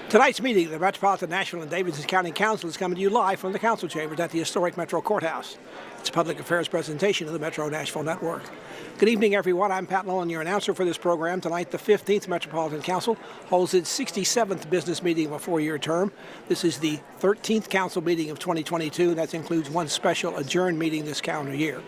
Tonight's meeting of the Metropolitan, Nashville, and Davidson County Council is coming to you live from the council chambers at the historic Metro Courthouse. It's a public affairs presentation of the Metro Nashville Network. Good evening, everyone. I'm Pat Nolan, your announcer for this program. Tonight, the 15th Metropolitan Council holds its 67th business meeting of a four-year term. This is the 13th council meeting of 2022, and that includes one special adjourned meeting this calendar year.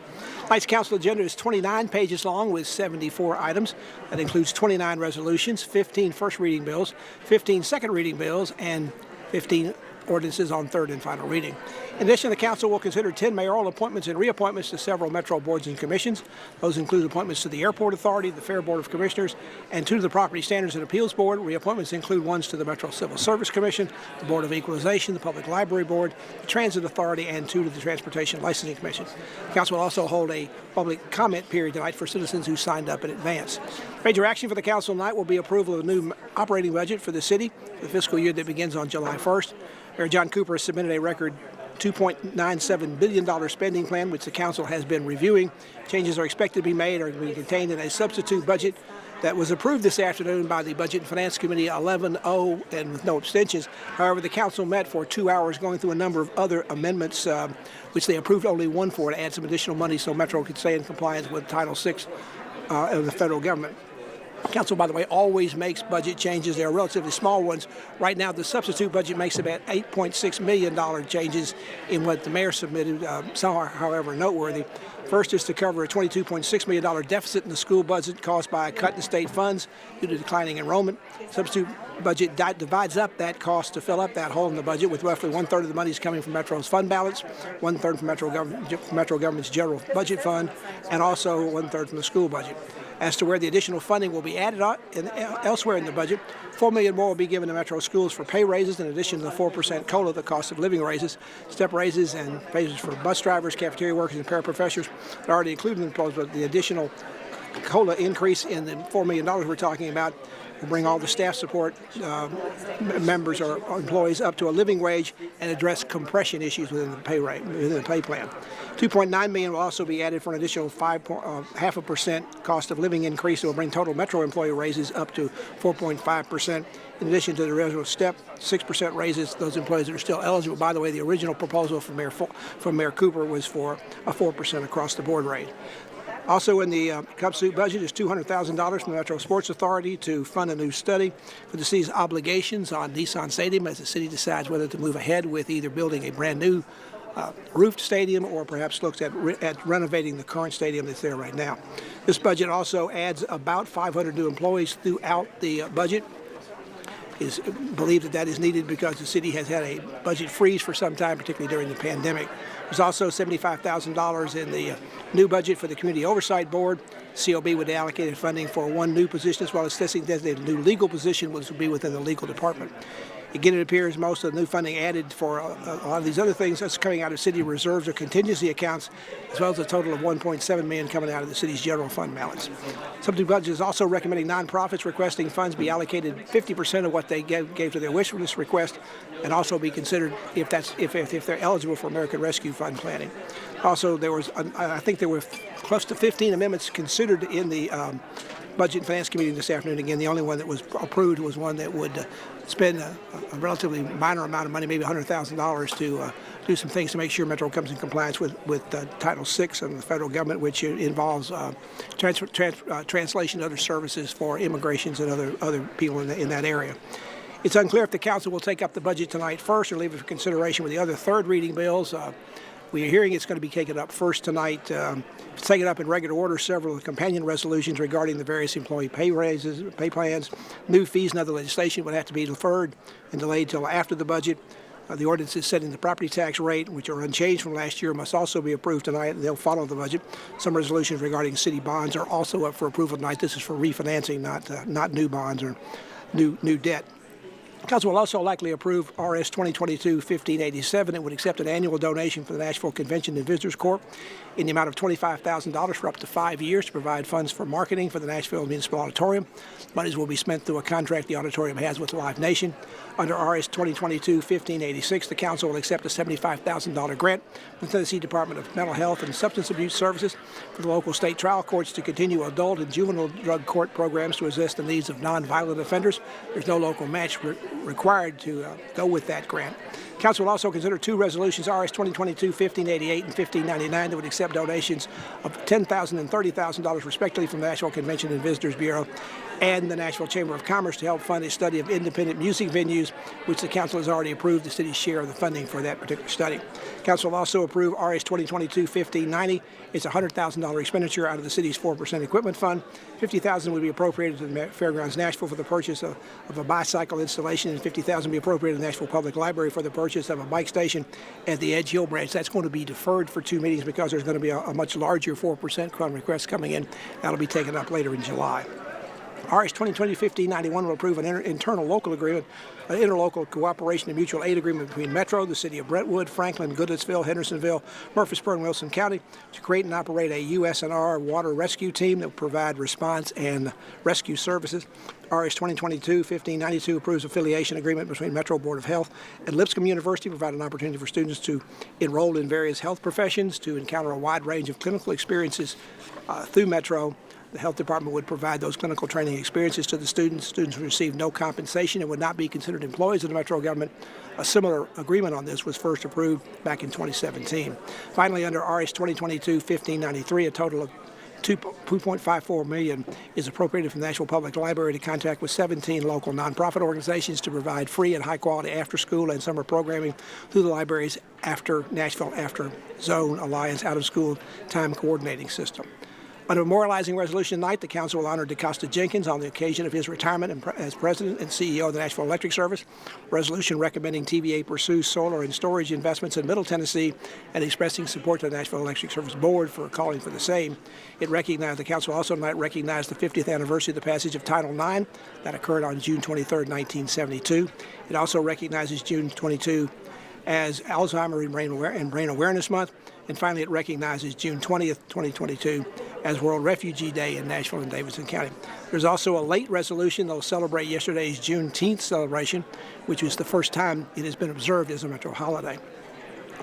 Tonight's council agenda is 29 pages long with 74 items. That includes 29 resolutions, 15 first reading bills, 15 second reading bills, and 15 ordinances on third and final reading. In addition, the council will consider 10 mayoral appointments and reappointments to several Metro boards and commissions. Those include appointments to the Airport Authority, the Fair Board of Commissioners, and two to the Property Standards and Appeals Board. Reappointments include ones to the Metro Civil Service Commission, the Board of Equalization, the Public Library Board, the Transit Authority, and two to the Transportation Licensing Commission. The council will also hold a public comment period tonight for citizens who signed up in advance. Major action for the council tonight will be approval of a new operating budget for the city for the fiscal year that begins on July 1st. Mayor John Cooper has submitted a record $2.97 billion spending plan, which the council has been reviewing. Changes are expected to be made or to be contained in a substitute budget that was approved this afternoon by the Budget and Finance Committee 11-0 and with no abstentions. However, the council met for 2 hours going through a number of other amendments, which they approved only one for, to add some additional money so Metro could stay in compliance with Title VI of the federal government. Council, by the way, always makes budget changes. They are relatively small ones. Right now, the substitute budget makes about $8.6 million changes in what the mayor submitted. Some are, however, noteworthy. First is to cover a $22.6 million deficit in the school budget caused by a cut in state funds due to declining enrollment. Substitute budget divides up that cost to fill up that hole in the budget, with roughly one-third of the money coming from Metro's fund balance, one-third from Metro government's general budget fund, and also one-third from the school budget. As to where the additional funding will be added elsewhere in the budget, $4 million more will be given to Metro schools for pay raises, in addition to the 4% COLA, the cost of living raises, step raises, and raises for bus drivers, cafeteria workers, and paraprofessionals are already included in the proposal. But the additional COLA increase in the $4 million we're talking about will bring all the staff support members or employees up to a living wage and address compression issues within the pay rate, within the pay plan. $2.9 million will also be added for an additional 0.5% cost of living increase. It will bring total Metro employee raises up to 4.5%. In addition to the original step 6% raises, those employees that are still eligible. By the way, the original proposal from Mayor Cooper was for a 4% across the board rate. Also in the substitute budget is $200,000 from the Metro Sports Authority to fund a new study for the city's obligations on Nissan Stadium as the city decides whether to move ahead with either building a brand new roofed stadium or perhaps looks at renovating the current stadium that's there right now. This budget also adds about 500 new employees throughout the budget. Is believed that is needed because the city has had a budget freeze for some time, particularly during the pandemic. There's also $75,000 in the new budget for the Community Oversight Board. COB would allocate funding for one new position, as well as designated a new legal position, which will be within the legal department. Again, it appears most of the new funding added for a lot of these other things that's coming out of city reserves or contingency accounts, as well as a total of $1.7 million coming out of the city's general fund balance. Substitute budget is also recommending nonprofits requesting funds be allocated 50% of what they gave to their wish list request, and also be considered if they're eligible for American Rescue Fund planning. Also, I think there were close to 15 amendments considered in the Budget and Finance Committee this afternoon. Again, the only one that was approved was one that would spend a relatively minor amount of money, maybe $100,000, to do some things to make sure Metro comes in compliance with Title VI of the federal government, which involves translation and other services for immigrations and other people in that area. It's unclear if the council will take up the budget tonight first or leave it for consideration with the other third reading bills. We are hearing it's going to be taken up first tonight. It's taken up in regular order. Several of the companion resolutions regarding the various employee pay raises, pay plans, new fees, and other legislation would have to be deferred and delayed until after the budget. The ordinances setting the property tax rate, which are unchanged from last year, must also be approved tonight, and they'll follow the budget. Some resolutions regarding city bonds are also up for approval tonight. This is for refinancing, not new bonds or new debt. Council will also likely approve RS 2022-1587. It would accept an annual donation for the Nashville Convention and Visitors Corp. in the amount of $25,000 for up to 5 years to provide funds for marketing for the Nashville Municipal Auditorium. Monies will be spent through a contract the auditorium has with Live Nation. Under RS 2022-1586, the Council will accept a $75,000 grant from the Tennessee Department of Mental Health and Substance Abuse Services for the local state trial courts to continue adult and juvenile drug court programs to assist the needs of nonviolent offenders. There's no local match required to go with that grant. Council will also consider two resolutions, RS 2022-1588 and 1599, that would accept donations of $10,000 and $30,000 respectively from the Nashville Convention and Visitors Bureau and the Nashville Chamber of Commerce to help fund a study of independent music venues, which the Council has already approved the city's share of the funding for that particular study. Council will also approve RS 2022-1590. It's a $100,000 expenditure out of the city's 4% equipment fund. $50,000 would be appropriated to the Fairgrounds Nashville for the purchase of a bicycle installation, and $50,000 would be appropriated to the Nashville Public Library for the purchase of a bike station at the Edge Hill branch. That's going to be deferred for 2 meetings because there's going to be a much larger 4% fund request coming in. That'll be taken up later in July. RS 2020-1591 will approve an interlocal agreement, an interlocal cooperation and mutual aid agreement between Metro, the City of Brentwood, Franklin, Goodlettsville, Hendersonville, Murfreesboro, and Wilson County to create and operate a USNR water rescue team that will provide response and rescue services. RS 2022-1592 approves affiliation agreement between Metro Board of Health and Lipscomb University to provide an opportunity for students to enroll in various health professions, to encounter a wide range of clinical experiences through Metro. The health department would provide those clinical training experiences to the students. Students would receive no compensation and would not be considered employees of the Metro government. A similar agreement on this was first approved back in 2017. Finally, under RS 2022-1593, a total of $2.54 million is appropriated from the Nashville Public Library to contract with 17 local nonprofit organizations to provide free and high-quality after-school and summer programming through the library's Nashville After Zone Alliance out-of-school time coordinating system. Under memorializing resolution tonight, the Council will honor DeCosta Jenkins on the occasion of his retirement as President and CEO of the Nashville Electric Service. Resolution recommending TVA pursue solar and storage investments in Middle Tennessee and expressing support to the Nashville Electric Service Board for calling for the same. The Council also tonight recognized the 50th anniversary of the passage of Title IX that occurred on June 23, 1972. It also recognizes June 22 as Alzheimer and Brain Awareness Month. And finally, it recognizes June 20th, 2022 as World Refugee Day in Nashville and Davidson County. There's also a late resolution that will celebrate yesterday's Juneteenth celebration, which was the first time it has been observed as a Metro holiday.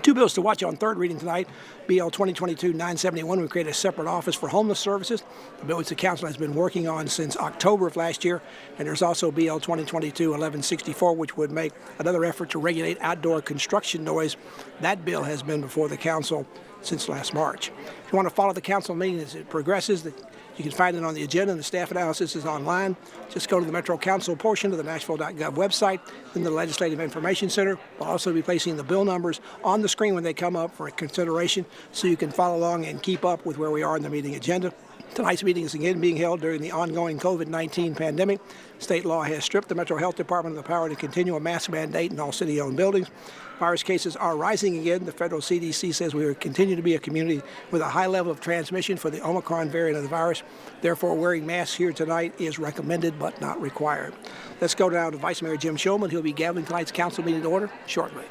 Two bills to watch on third reading tonight. BL 2022-971 will create a separate office for homeless services. The bill which the Council has been working on since October of last year. And there's also BL 2022-1164, which would make another effort to regulate outdoor construction noise. That bill has been before the Council since last March. If you want to follow the Council meeting as it progresses, you can find it on the agenda, and the staff analysis is online. Just go to the Metro Council portion of the Nashville.gov website, then the Legislative Information Center. We'll also be placing the bill numbers on the screen when they come up for consideration so you can follow along and keep up with where we are in the meeting agenda. Tonight's meeting is again being held during the ongoing COVID-19 pandemic. State law has stripped the Metro Health Department of the power to continue a mask mandate in all city-owned buildings. Virus cases are rising again. The federal CDC says we will continue to be a community with a high level of transmission for the Omicron variant of the virus. Therefore, wearing masks here tonight is recommended but not required. Let's go now to Vice Mayor Jim Shulman. He'll be gaveling tonight's council meeting to order shortly.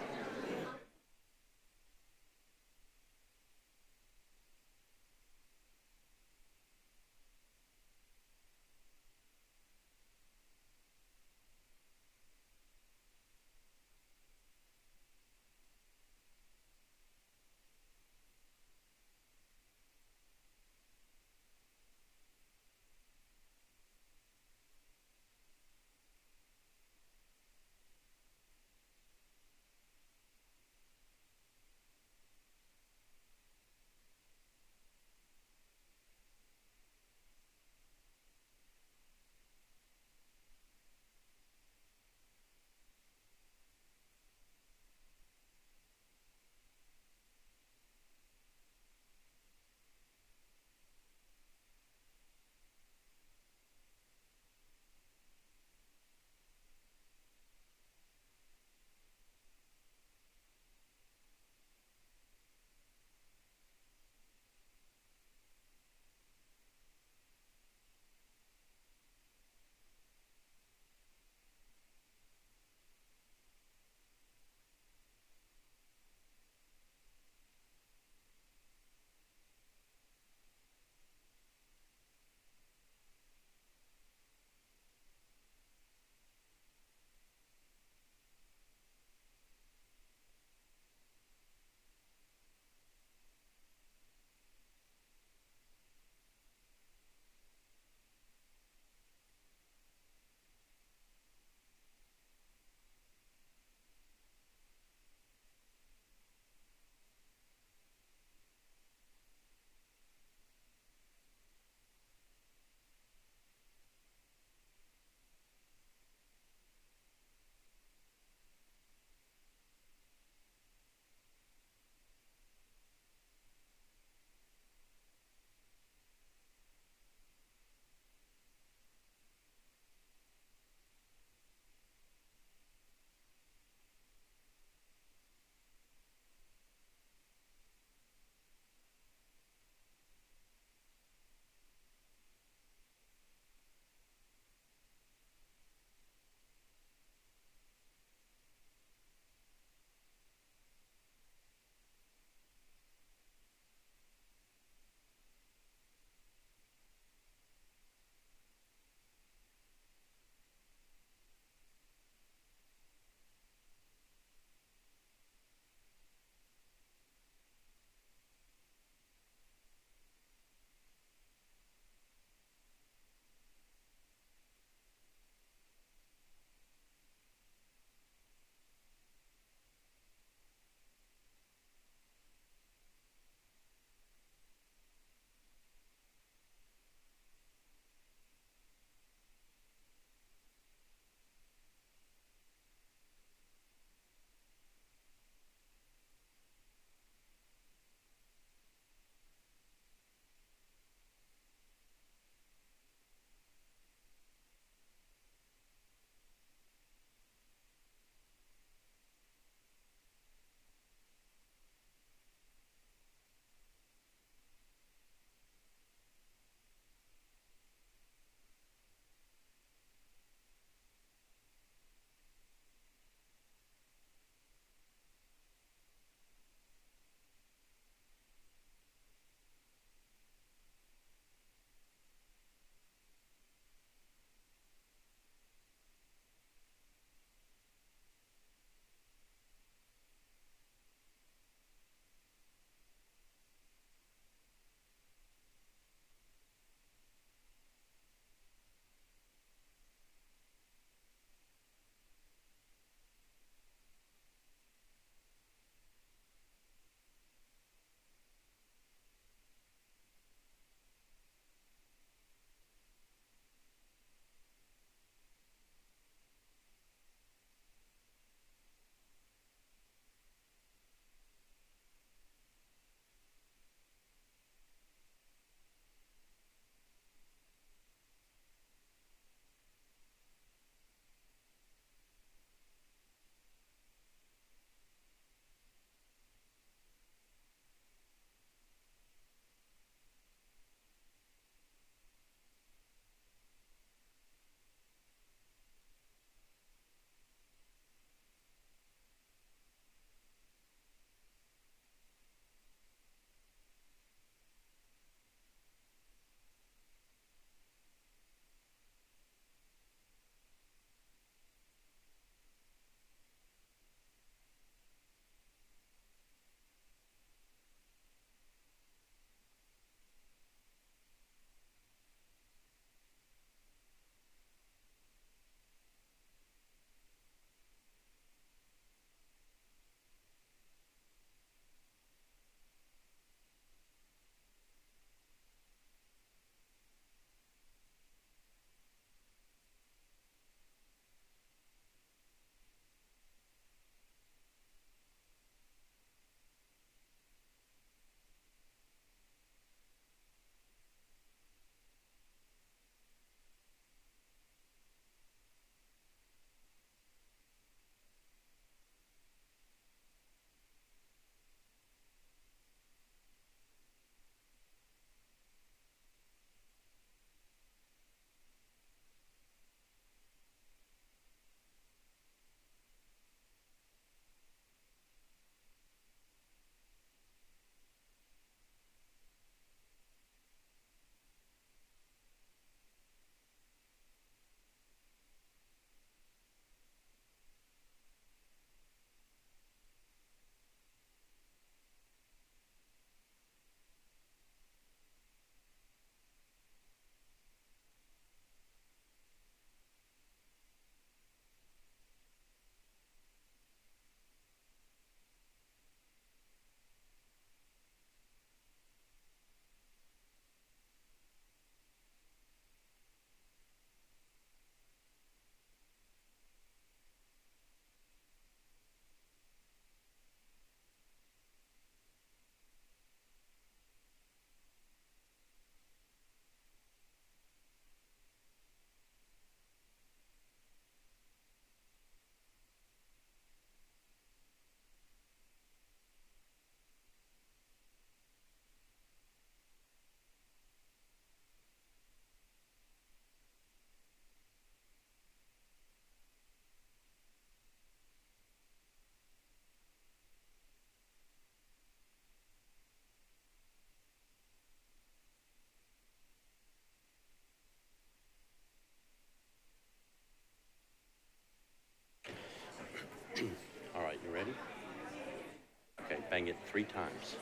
Bang it 3 times.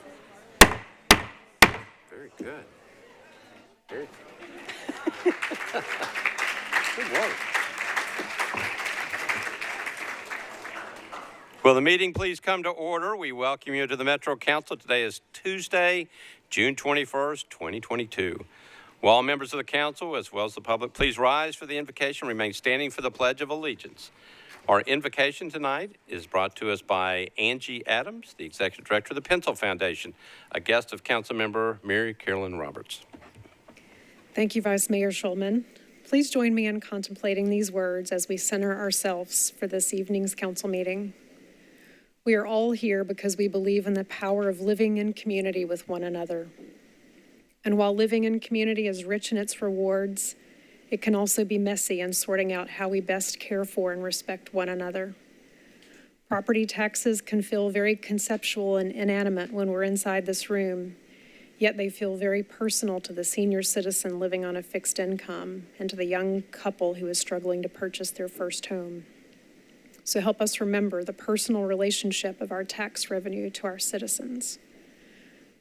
Very good. Very good. Good work. Will the meeting please come to order? We welcome you to the Metro Council. Today is Tuesday, June 21st, 2022. Will all members of the council, as well as the public, please rise for the invocation, remain standing for the Pledge of Allegiance. Our invocation tonight is brought to us by Angie Adams, the Executive Director of the Pencil Foundation, a guest of Councilmember Mary Carolyn Roberts. Thank you, Vice Mayor Schulman. Please join me in contemplating these words as we center ourselves for this evening's council meeting. We are all here because we believe in the power of living in community with one another. And while living in community is rich in its rewards, it can also be messy in sorting out how we best care for and respect one another. Property taxes can feel very conceptual and inanimate when we're inside this room, yet they feel very personal to the senior citizen living on a fixed income and to the young couple who is struggling to purchase their first home. So help us remember the personal relationship of our tax revenue to our citizens.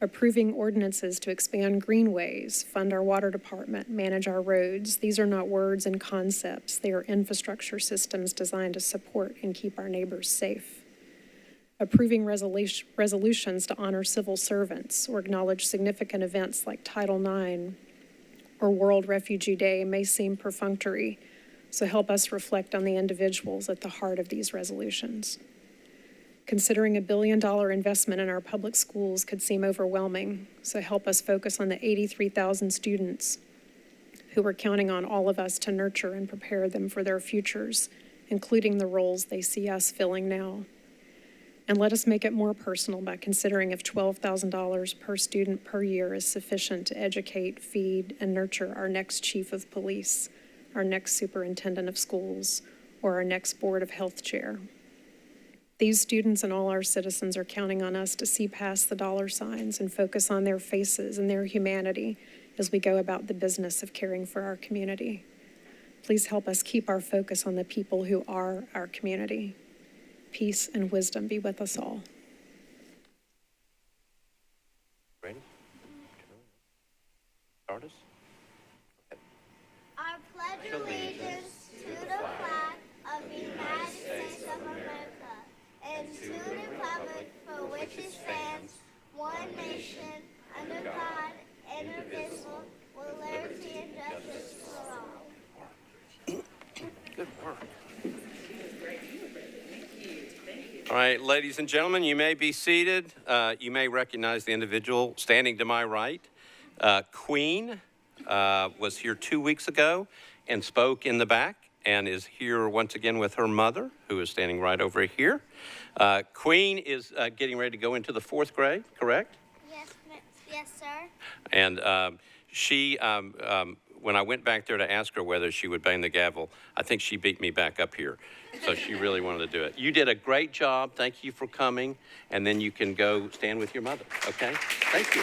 Approving ordinances to expand greenways, fund our water department, manage our roads. These are not words and concepts. They are infrastructure systems designed to support and keep our neighbors safe. Approving resolutions to honor civil servants or acknowledge significant events like Title IX or World Refugee Day may seem perfunctory, so help us reflect on the individuals at the heart of these resolutions. Considering $1 billion investment in our public schools could seem overwhelming, so help us focus on the 83,000 students who are counting on all of us to nurture and prepare them for their futures, including the roles they see us filling now. And let us make it more personal by considering if $12,000 per student per year is sufficient to educate, feed, and nurture our next chief of police, our next superintendent of schools, or our next board of health chair. These students and all our citizens are counting on us to see past the dollar signs and focus on their faces and their humanity as we go about the business of caring for our community. Please help us keep our focus on the people who are our community. Peace and wisdom be with us all. Ready? Start us? I pledge allegiance to the flag of the United States of America and to the republic for which it stands, one nation, under God, indivisible, with liberty and justice for all. Good work. All right, ladies and gentlemen, you may be seated. You may recognize the individual standing to my right. Queen was here 2 weeks ago and spoke in the back and is here once again with her mother, who is standing right over here. Queen is getting ready to go into the 4th grade, correct? Yes, sir. And she, when I went back there to ask her whether she would bang the gavel, I think she beat me back up here. So she really wanted to do it. You did a great job. Thank you for coming. And then you can go stand with your mother, okay? Thank you.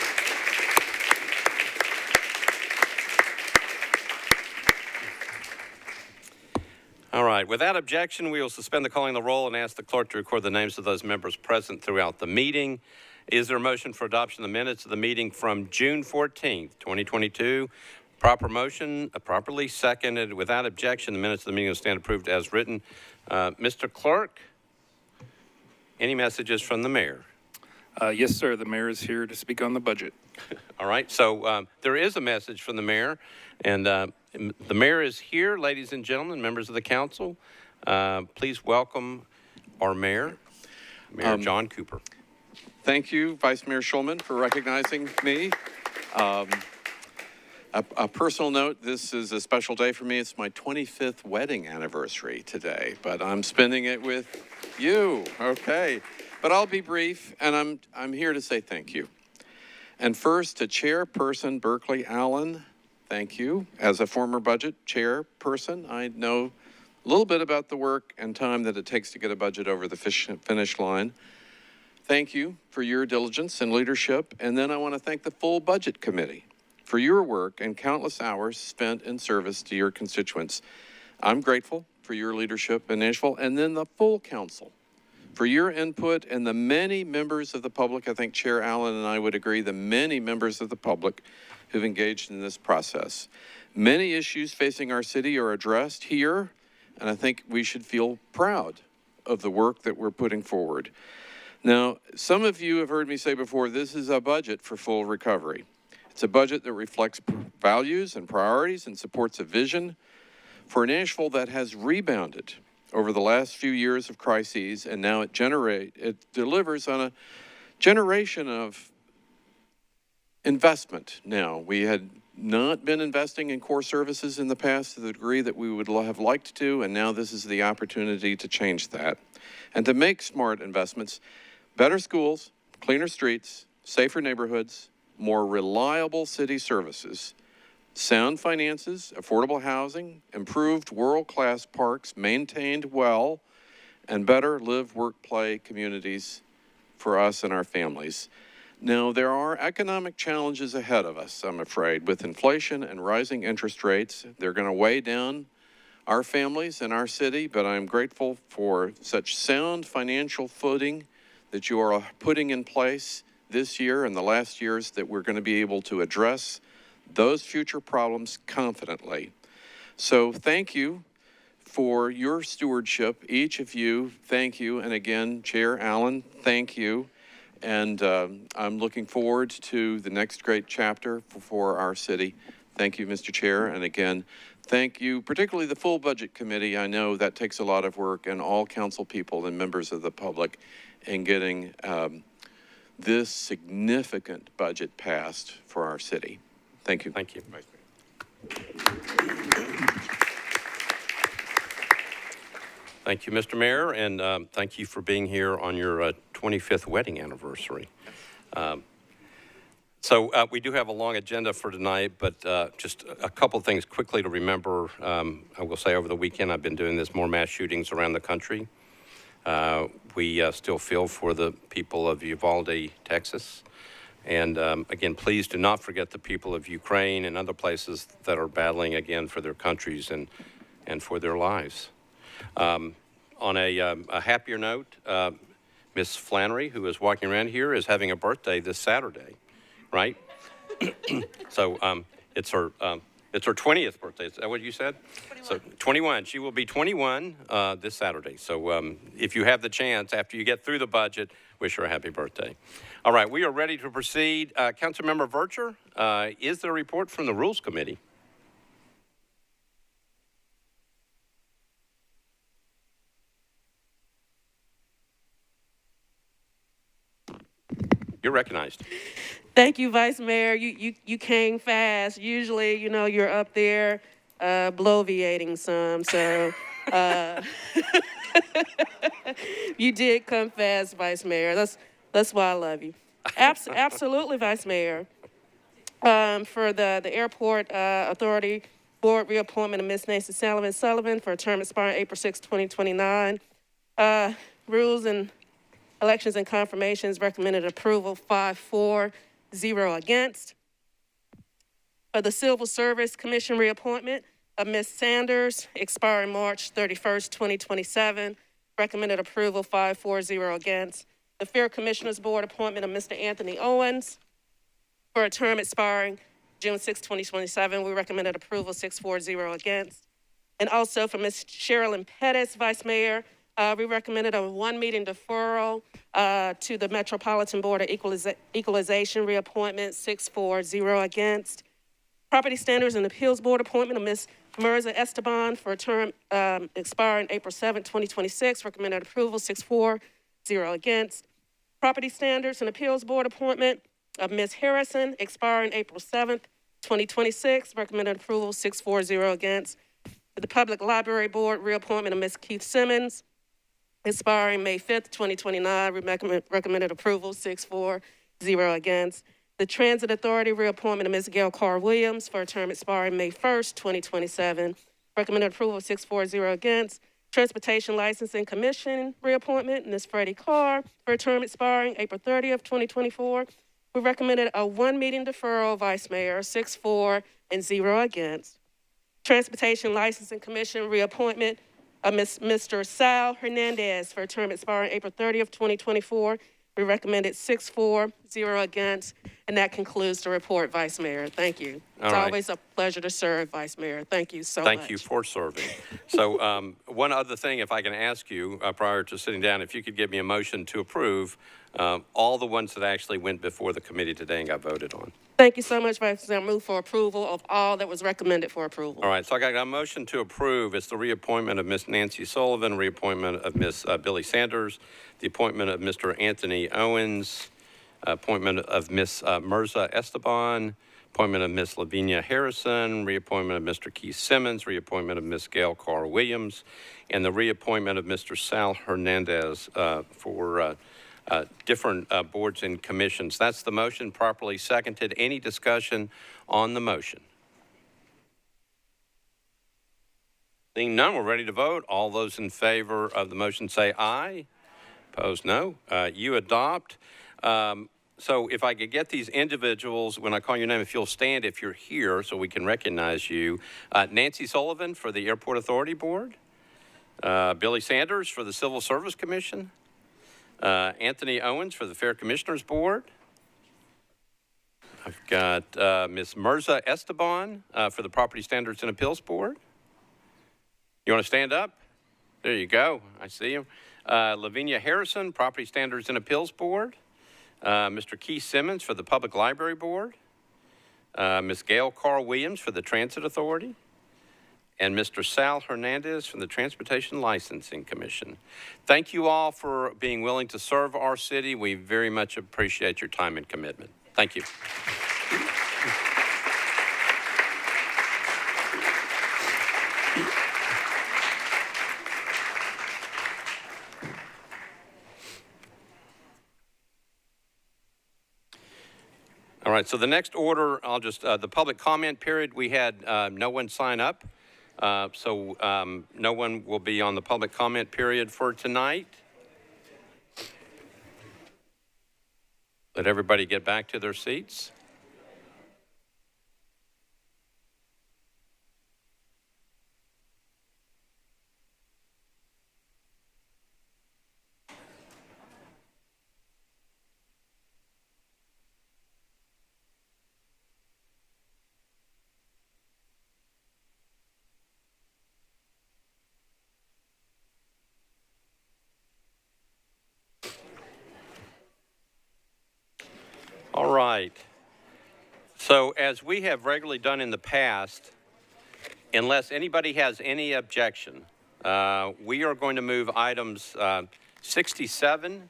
All right, without objection, we will suspend the calling of the roll and ask the clerk to record the names of those members present throughout the meeting. Is there a motion for adoption of the minutes of the meeting from June 14th, 2022? Proper motion, properly seconded. Without objection, the minutes of the meeting will stand approved as written. Mr. Clerk, any messages from the mayor? Yes, sir. The mayor is here to speak on the budget. All right, so there is a message from the mayor, and the mayor is here, ladies and gentlemen, members of the council. Please welcome our mayor, Mayor John Cooper. Thank you, Vice Mayor Schulman, for recognizing me. A personal note, this is a special day for me. It's my 25th wedding anniversary today, but I'm spending it with you, okay? But I'll be brief, and I'm here to say thank you. And first, to Chairperson Berkeley Allen, thank you. As a former budget chairperson, I know a little bit about the work and time that it takes to get a budget over the finish line. Thank you for your diligence and leadership. And then I want to thank the full Budget Committee for your work and countless hours spent in service to your constituents. I'm grateful for your leadership in Nashville, and then the full council for your input and the many members of the public. I think Chair Allen and I would agree, the many members of the public who've engaged in this process. Many issues facing our city are addressed here, and I think we should feel proud of the work that we're putting forward. Now, some of you have heard me say before, this is a budget for full recovery. It's a budget that reflects values and priorities and supports a vision for Nashville that has rebounded over the last few years of crises, and now it delivers on a generation of investment now. We had not been investing in core services in the past to the degree that we would have liked to, and now this is the opportunity to change that and to make smart investments, better schools, cleaner streets, safer neighborhoods, more reliable city services, sound finances, affordable housing, improved world-class parks maintained well, and better live, work, play communities for us and our families. Now, there are economic challenges ahead of us, I'm afraid, with inflation and rising interest rates. They're going to weigh down our families and our city, but I'm grateful for such sound financial footing that you are putting in place this year and the last years, that we're going to be able to address those future problems confidently. So thank you for your stewardship, each of you, thank you. And again, Chair Allen, thank you. And I'm looking forward to the next great chapter for our city. Thank you, Mr. Chair. And again, thank you, particularly the full budget committee. I know that takes a lot of work, and all council people and members of the public in getting this significant budget passed for our city. Thank you. Thank you. Thank you, Mr. Mayor, and thank you for being here on your 25th wedding anniversary. So we do have a long agenda for tonight, but just a couple things quickly to remember. I will say over the weekend I've been doing more mass shootings around the country. We still feel for the people of Uvalde, Texas. And again, please do not forget the people of Ukraine and other places that are battling again for their countries and for their lives. On a happier note, Miss Flannery, who is walking around here, is having a birthday this Saturday, right? So it's her 20th birthday. Is that what you said? 21. So 21. She will be 21 this Saturday. So if you have the chance, after you get through the budget, wish her a happy birthday. All right, we are ready to proceed. Councilmember Vercher, is there a report from the Rules Committee? You're recognized. Thank you, Vice Mayor. You came fast. Usually, you know, you're up there bloviating some. So you did come fast, Vice Mayor. That's why I love you. Absolutely, Vice Mayor. For the Airport Authority Board reappointment of Ms. Nancy Sullivan for a term expiring April 6, 2029. Rules and Elections and Confirmations recommended approval 5-4, 0 against. For the Civil Service Commission reappointment of Ms. Sanders, expiring March 31st, 2027, recommended approval 5-4, 0 against. The Fair Commissioners Board appointment of Mr. Anthony Owens for a term expiring June 6, 2027, we recommended approval 6-4, 0 against. And also for Ms. Sherilyn Pettis, Vice Mayor, we recommended a one-meeting deferral to the Metropolitan Board of Equalization reappointment, 6-4, 0 against. Property Standards and Appeals Board appointment of Ms. Mirza Esteban for a term expiring April 7, 2026, recommended approval, 6-4, 0 against. Property Standards and Appeals Board appointment of Ms. Harrison, expiring April 7th, 2026, recommended approval, 6-4, 0 against. The Public Library Board reappointment of Ms. Keith Simmons, expiring May 5th, 2029, recommended approval, 6-4, 0 against. The Transit Authority reappointment of Ms. Gail Carr-Williams for a term expiring May 1st, 2027, recommended approval, 6-4, 0 against. Transportation Licensing Commission reappointment, Ms. Freddie Carr for a term expiring April 30th, 2024. We recommended a one-meeting deferral, Vice Mayor, 6-4, and 0 against. Transportation Licensing Commission reappointment Mr. Sal Hernandez for a term expiring April 30th, 2024. We recommended 6-4, 0 against, and that concludes the report, Vice Mayor. Thank you. All It's right. always a pleasure to serve, Vice Mayor. Thank you so much. Thank you for serving. So one other thing, if I can ask you prior to sitting down, if you could give me a motion to approve all the ones that actually went before the committee today and got voted on. Thank you so much, Vice Mayor. I move for approval of all that was recommended for approval. All right, so I got a motion to approve. It's the reappointment of Ms. Nancy Sullivan, reappointment of Ms. Billy Sanders, the appointment of Mr. Anthony Owens, appointment of Ms. Mirza Esteban, appointment of Ms. Lavinia Harrison, reappointment of Mr. Keith Simmons, reappointment of Ms. Gail Carr Williams, and the reappointment of Mr. Sal Hernandez for different boards and commissions. That's the motion, properly seconded. Any discussion on the motion? Seeing none, we're ready to vote. All those in favor of the motion say aye. Opposed, no. You adopt. So if I could get these individuals, when I call your name, if you'll stand if you're here so we can recognize you. Nancy Sullivan for the Airport Authority Board. Billy Sanders for the Civil Service Commission. Anthony Owens for the Fair Commissioners Board. I've got Ms. Mirza Esteban for the Property Standards and Appeals Board. You want to stand up? There you go. I see you. Lavinia Harrison, Property Standards and Appeals Board. Mr. Keith Simmons for the Public Library Board. Ms. Gail Carr Williams for the Transit Authority. And Mr. Sal Hernandez from the Transportation Licensing Commission. Thank you all for being willing to serve our city. We very much appreciate your time and commitment. Thank you. All right, so the next order, I'll just, the public comment period, we had no one sign up. So no one will be on the public comment period for tonight. Let everybody get back to their seats. All right. So as we have regularly done in the past, unless anybody has any objection, we are going to move items 67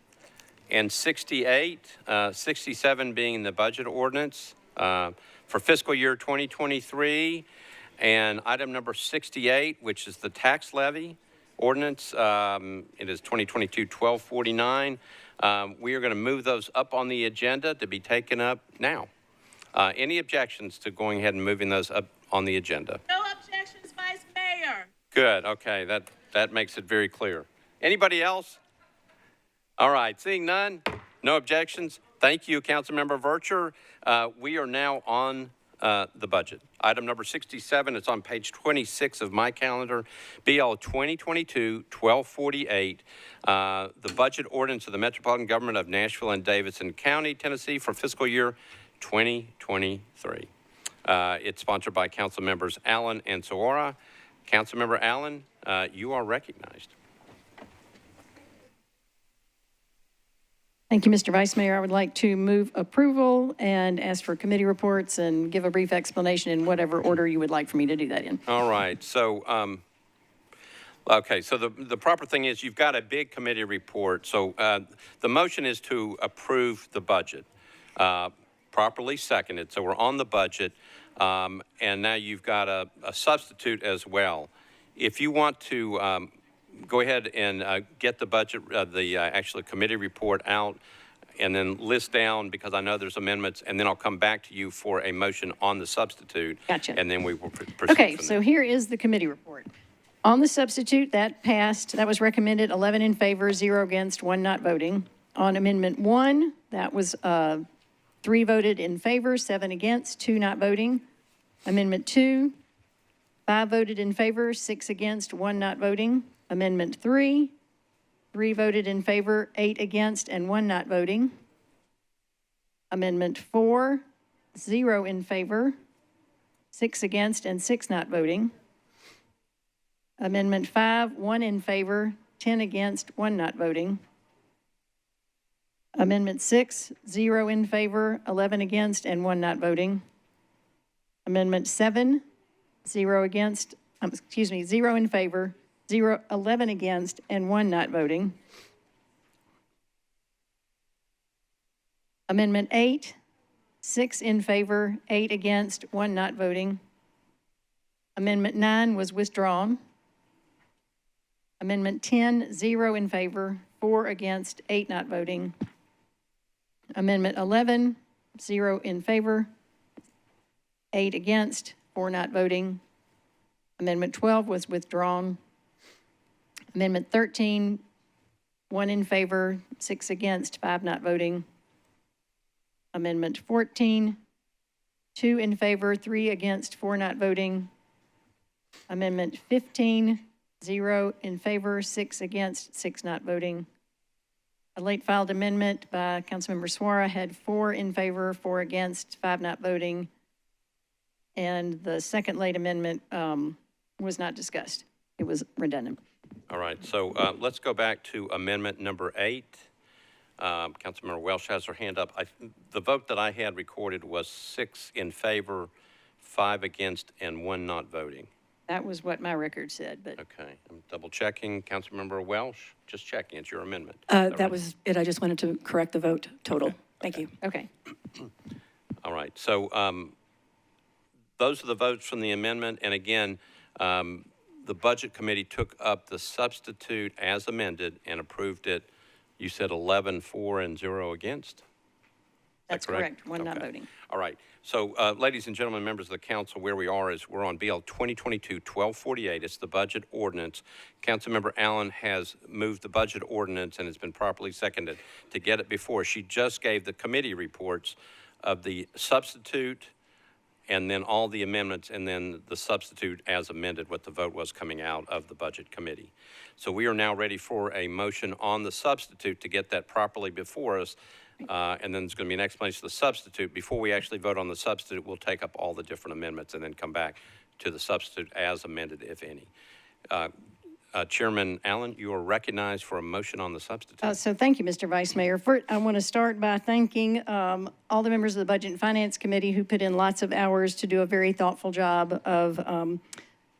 and 68, 67 being the budget ordinance for fiscal year 2023, and item number 68, which is the tax levy ordinance. It is 2022-1249. We are going to move those up on the agenda to be taken up now. Any objections to going ahead and moving those up on the agenda? No objections, Vice Mayor. Good. Okay, that makes it very clear. Anybody else? All right, seeing none, no objections. Thank you, Councilmember Vercher. We are now on the budget. Item number 67, it's on page 26 of my calendar, BL 2022-1248, the budget ordinance of the Metropolitan Government of Nashville and Davidson County, Tennessee for fiscal year 2023. It's sponsored by Council Members Allen and Sawara. Councilmember Allen, you are recognized. Thank you, Mr. Vice Mayor. I would like to move approval and ask for committee reports and give a brief explanation in whatever order you would like for me to do that in. All right. So, okay. So the proper thing is you've got a big committee report. So the motion is to approve the budget, properly seconded. So we're on the budget, and now you've got a substitute as well. If you want to go ahead and get the budget, actually committee report out, and then list down, because I know there's amendments, and then I'll come back to you for a motion on the substitute. Gotcha. And then we will proceed. Okay, so here is the committee report. On the substitute, that passed. That was recommended, 11 in favor, 0 against, 1 not voting. On Amendment 1, that was 3 voted in favor, 7 against, 2 not voting. Amendment 2, 5 voted in favor, 6 against, 1 not voting. Amendment 3, 3 voted in favor, 8 against, and 1 not voting. Amendment 4, 0 in favor, 6 against, and 6 not voting. Amendment 5, 1 in favor, 10 against, 1 not voting. Amendment 6, 0 in favor, 11 against, and 1 not voting. Amendment 7, 0 against, 0 in favor, 11 against, and 1 not voting. Amendment 8, 6 in favor, 8 against, 1 not voting. Amendment 9 was withdrawn. Amendment 10, 0 in favor, 4 against, 8 not voting. Amendment 11, 0 in favor, 8 against, 4 not voting. Amendment 12 was withdrawn. Amendment 13, 1 in favor, 6 against, 5 not voting. Amendment 14, 2 in favor, 3 against, 4 not voting. Amendment 15, 0 in favor, 6 against, 6 not voting. A late filed amendment by Councilmember Suara had 4 in favor, 4 against, 5 not voting. And the second late amendment was not discussed. It was redundant. All right, so let's go back to amendment number 8. Councilmember Welsh has her hand up. The vote that I had recorded was 6 in favor, 5 against, and 1 not voting. That was what my record said, but. Okay, I'm double checking. Councilmember Welsh, just checking. It's your amendment. That was it. I just wanted to correct the vote total. Okay. Thank you. Okay. All right, so those are the votes from the amendment. And again, the Budget Committee took up the substitute as amended and approved it. You said 11 for and 0 against? That's correct. 1 not voting. All right. So, ladies and gentlemen, members of the council, where we are is we're on BL 2022-1248. It's the budget ordinance. Councilmember Allen has moved the budget ordinance and it's been properly seconded to get it before. She just gave the committee reports of the substitute and then all the amendments and then the substitute as amended, what the vote was coming out of the Budget Committee. So we are now ready for a motion on the substitute to get that properly before us. And then there's going to be an explanation of the substitute. Before we actually vote on the substitute, we'll take up all the different amendments and then come back to the substitute as amended, if any. Chairman Allen, you are recognized for a motion on the substitute. So thank you, Mr. Vice Mayor. First, I want to start by thanking all the members of the Budget and Finance Committee who put in lots of hours to do a very thoughtful job of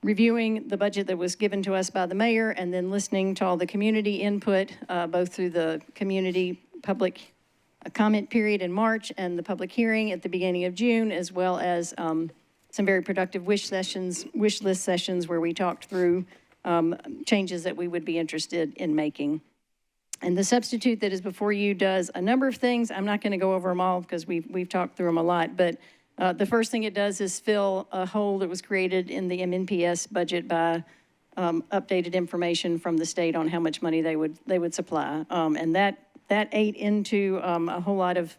reviewing the budget that was given to us by the mayor and then listening to all the community input, both through the community public comment period in March and the public hearing at the beginning of June, as well as some very productive wish list sessions where we talked through changes that we would be interested in making. And the substitute that is before you does a number of things. I'm not going to go over them all because we've talked through them a lot, but the first thing it does is fill a hole that was created in the MNPS budget by updated information from the state on how much money they would supply. And that ate into a whole lot of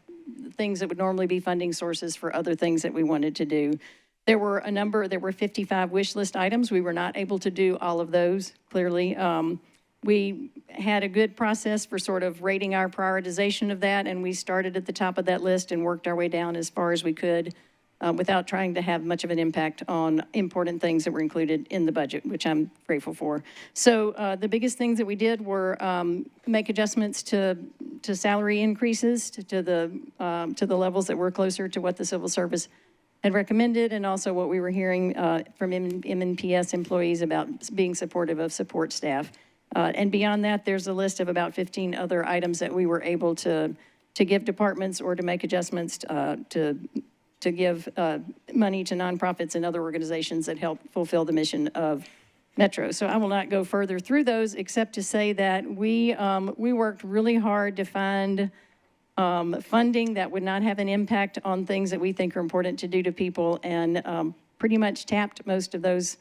things that would normally be funding sources for other things that we wanted to do. There were 55 wish list items. We were not able to do all of those, clearly. We had a good process for sort of rating our prioritization of that, and we started at the top of that list and worked our way down as far as we could without trying to have much of an impact on important things that were included in the budget, which I'm grateful for. So the biggest things that we did were make adjustments to salary increases to the levels that were closer to what the civil service had recommended, and also what we were hearing from MNPS employees about being supportive of support staff. And beyond that, there's a list of about 15 other items that we were able to give departments or to make adjustments to give money to nonprofits and other organizations that help fulfill the mission of Metro. So I will not go further through those except to say that we worked really hard to find funding that would not have an impact on things that we think are important to do to people, and pretty much tapped most of those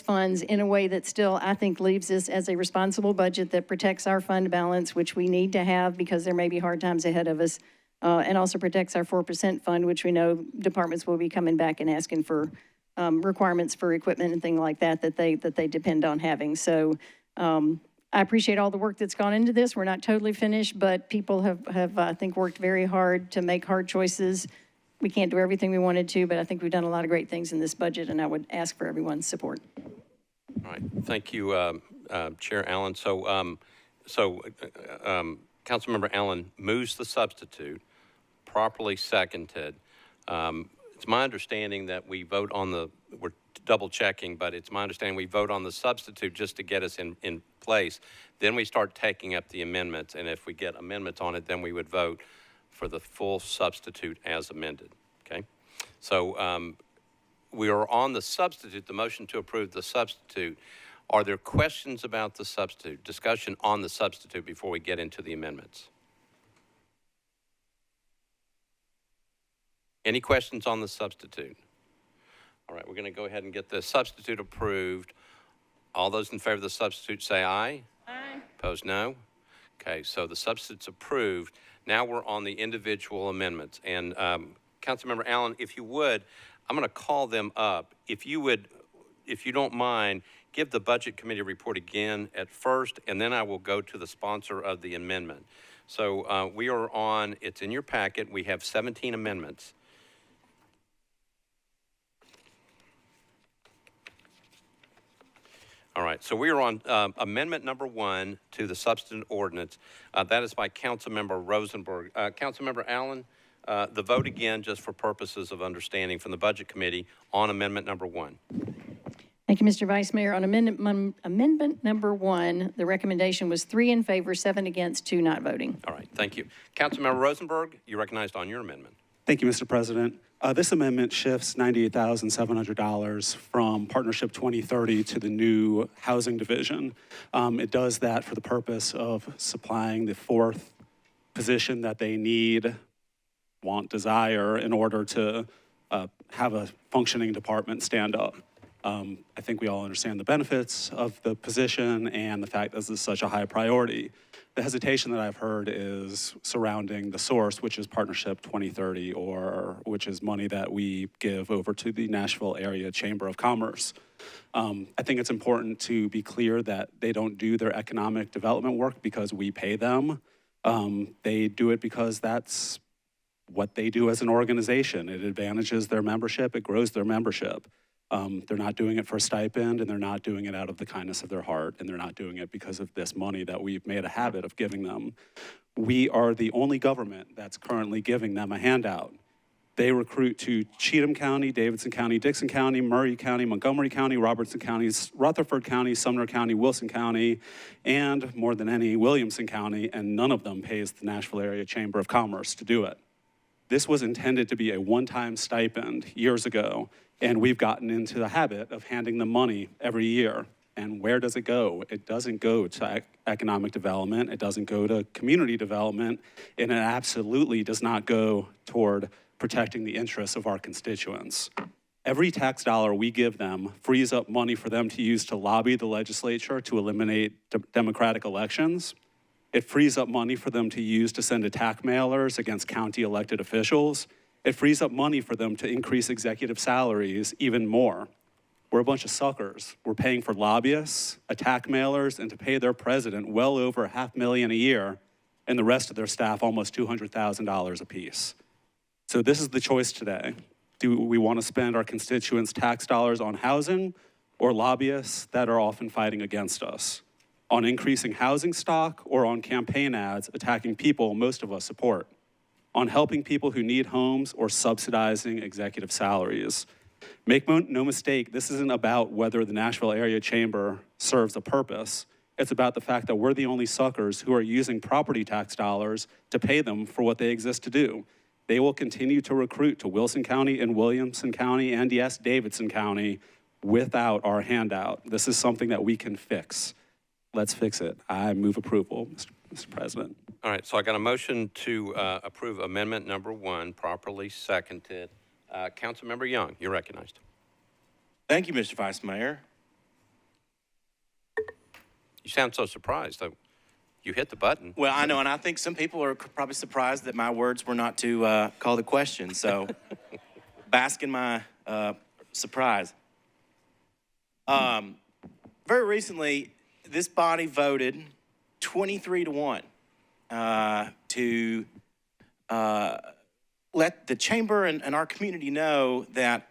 funds in a way that still, I think, leaves us as a responsible budget that protects our fund balance, which we need to have because there may be hard times ahead of us, and also protects our 4% fund, which we know departments will be coming back and asking for requirements for equipment and things like that that they depend on having. So I appreciate all the work that's gone into this. We're not totally finished, but people have I think, worked very hard to make hard choices. We can't do everything we wanted to, but I think we've done a lot of great things in this budget, and I would ask for everyone's support. All right. Thank you, Chair Allen. So, Councilmember Allen moves the substitute, properly seconded. It's my understanding that we vote on we're double checking, but it's my understanding we vote on the substitute just to get us in place. Then we start taking up the amendments, and if we get amendments on it, then we would vote for the full substitute as amended, okay? So we are on the substitute, the motion to approve the substitute. Are there questions about the substitute, discussion on the substitute before we get into the amendments? Any questions on the substitute? All right, we're going to go ahead and get the substitute approved. All those in favor of the substitute say aye. Aye. Opposed, no. Okay, so the substitute's approved. Now we're on the individual amendments. And Councilmember Allen, if you would, I'm going to call them up. If you don't mind, give the Budget Committee report again at first, and then I will go to the sponsor of the amendment. So we are on, it's in your packet, we have 17 amendments. All right, so we are on amendment number 1 to the substantive ordinance. That is by Councilmember Rosenberg. Councilmember Allen, the vote again, just for purposes of understanding from the Budget Committee on amendment number 1. Thank you, Mr. Vice Mayor. On amendment number 1, the recommendation was 3 in favor, 7 against, 2 not voting. All right, thank you. Councilmember Rosenberg, you're recognized on your amendment. Thank you, Mr. President. This amendment shifts $98,700 from Partnership 2030 to the new Housing Division. It does that for the purpose of supplying the 4th position that they need, want, desire in order to have a functioning department stand up. I think we all understand the benefits of the position and the fact that this is such a high priority. The hesitation that I've heard is surrounding the source, which is Partnership 2030, or which is money that we give over to the Nashville Area Chamber of Commerce. I think it's important to be clear that they don't do their economic development work because we pay them. They do it because that's what they do as an organization. It advantages their membership, it grows their membership. They're not doing it for a stipend, and they're not doing it out of the kindness of their heart, and they're not doing it because of this money that we've made a habit of giving them. We are the only government that's currently giving them a handout. They recruit to Cheatham County, Davidson County, Dixon County, Murray County, Montgomery County, Robertson County, Rutherford County, Sumner County, Wilson County, and more than any, Williamson County, and none of them pays the Nashville Area Chamber of Commerce to do it. This was intended to be a one-time stipend years ago, and we've gotten into the habit of handing them money every year. And where does it go? It doesn't go to economic development. It doesn't go to community development. And it absolutely does not go toward protecting the interests of our constituents. Every tax dollar we give them frees up money for them to use to lobby the legislature to eliminate democratic elections. It frees up money for them to use to send attack mailers against county elected officials. It frees up money for them to increase executive salaries even more. We're a bunch of suckers. We're paying for lobbyists, attack mailers, and to pay their president well over $500,000 a year, and the rest of their staff almost $200,000 apiece. So this is the choice today. Do we want to spend our constituents' tax dollars on housing or lobbyists that are often fighting against us? On increasing housing stock or on campaign ads attacking people most of us support? On helping people who need homes or subsidizing executive salaries? Make no mistake, this isn't about whether the Nashville Area Chamber serves a purpose. It's about the fact that we're the only suckers who are using property tax dollars to pay them for what they exist to do. They will continue to recruit to Wilson County and Williamson County and yes, Davidson County without our handout. This is something that we can fix. Let's fix it. I move approval, Mr. President. All right, so I got a motion to approve amendment number 1, properly seconded. Councilmember Young, you're recognized. Thank you, Mr. Vice Mayor. You sound so surprised, though. You hit the button. Well, I know, and I think some people are probably surprised that my words were not to call the question. So bask in my surprise. Very recently, this body voted 23-1 to let the chamber and our community know that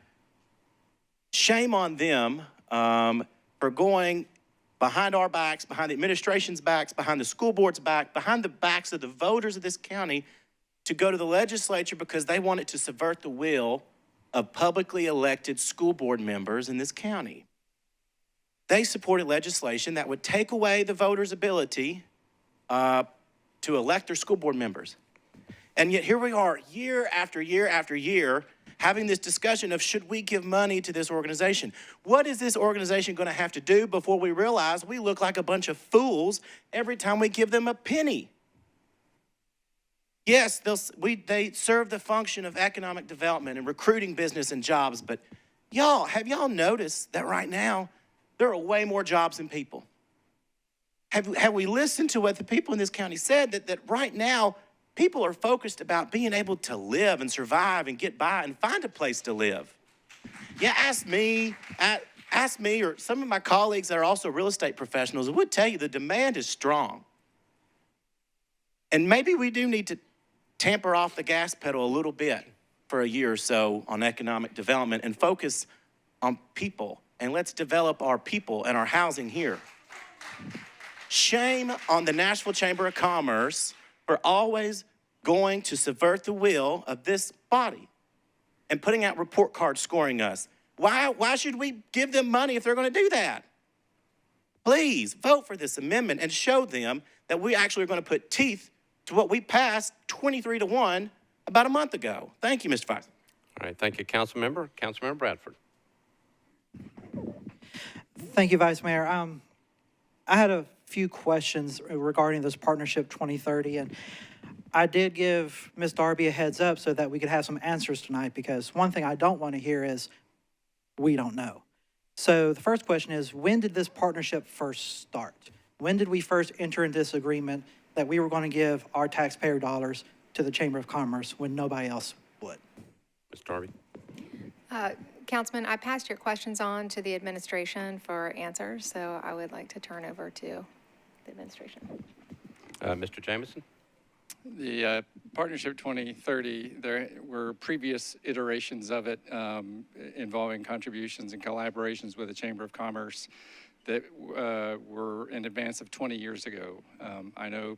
shame on them for going behind our backs, behind the administration's backs, behind the school board's back, behind the backs of the voters of this county to go to the legislature because they wanted to subvert the will of publicly elected school board members in this county. They supported legislation that would take away the voters' ability to elect their school board members. And yet here we are, year after year after year, having this discussion of should we give money to this organization? What is this organization going to have to do before we realize we look like a bunch of fools every time we give them a penny? Yes, they serve the function of economic development and recruiting business and jobs, but have y'all noticed that right now there are way more jobs than people? Have we listened to what the people in this county said, that right now people are focused about being able to live and survive and get by and find a place to live? Yeah, ask me or some of my colleagues that are also real estate professionals would tell you the demand is strong. And maybe we do need to tamper off the gas pedal a little bit for a year or so on economic development and focus on people. And let's develop our people and our housing here. Shame on the Nashville Chamber of Commerce for always going to subvert the will of this body and putting out report cards scoring us. Why should we give them money if they're going to do that? Please vote for this amendment and show them that we actually are going to put teeth to what we passed 23-1 about a month ago. Thank you, Mr. Vice. All right, thank you, Councilmember. Councilmember Bradford. Thank you, Vice Mayor. I had a few questions regarding this Partnership 2030, and I did give Ms. Darby a heads up so that we could have some answers tonight, because one thing I don't want to hear is, we don't know. So the first question is, when did this partnership first start? When did we first enter into this agreement that we were going to give our taxpayer dollars to the Chamber of Commerce when nobody else would? Ms. Darby. Councilman, I passed your questions on to the administration for answers, so I would like to turn over to the administration. Mr. Jamison. The Partnership 2030, there were previous iterations of it involving contributions and collaborations with the Chamber of Commerce that were in advance of 20 years ago. I know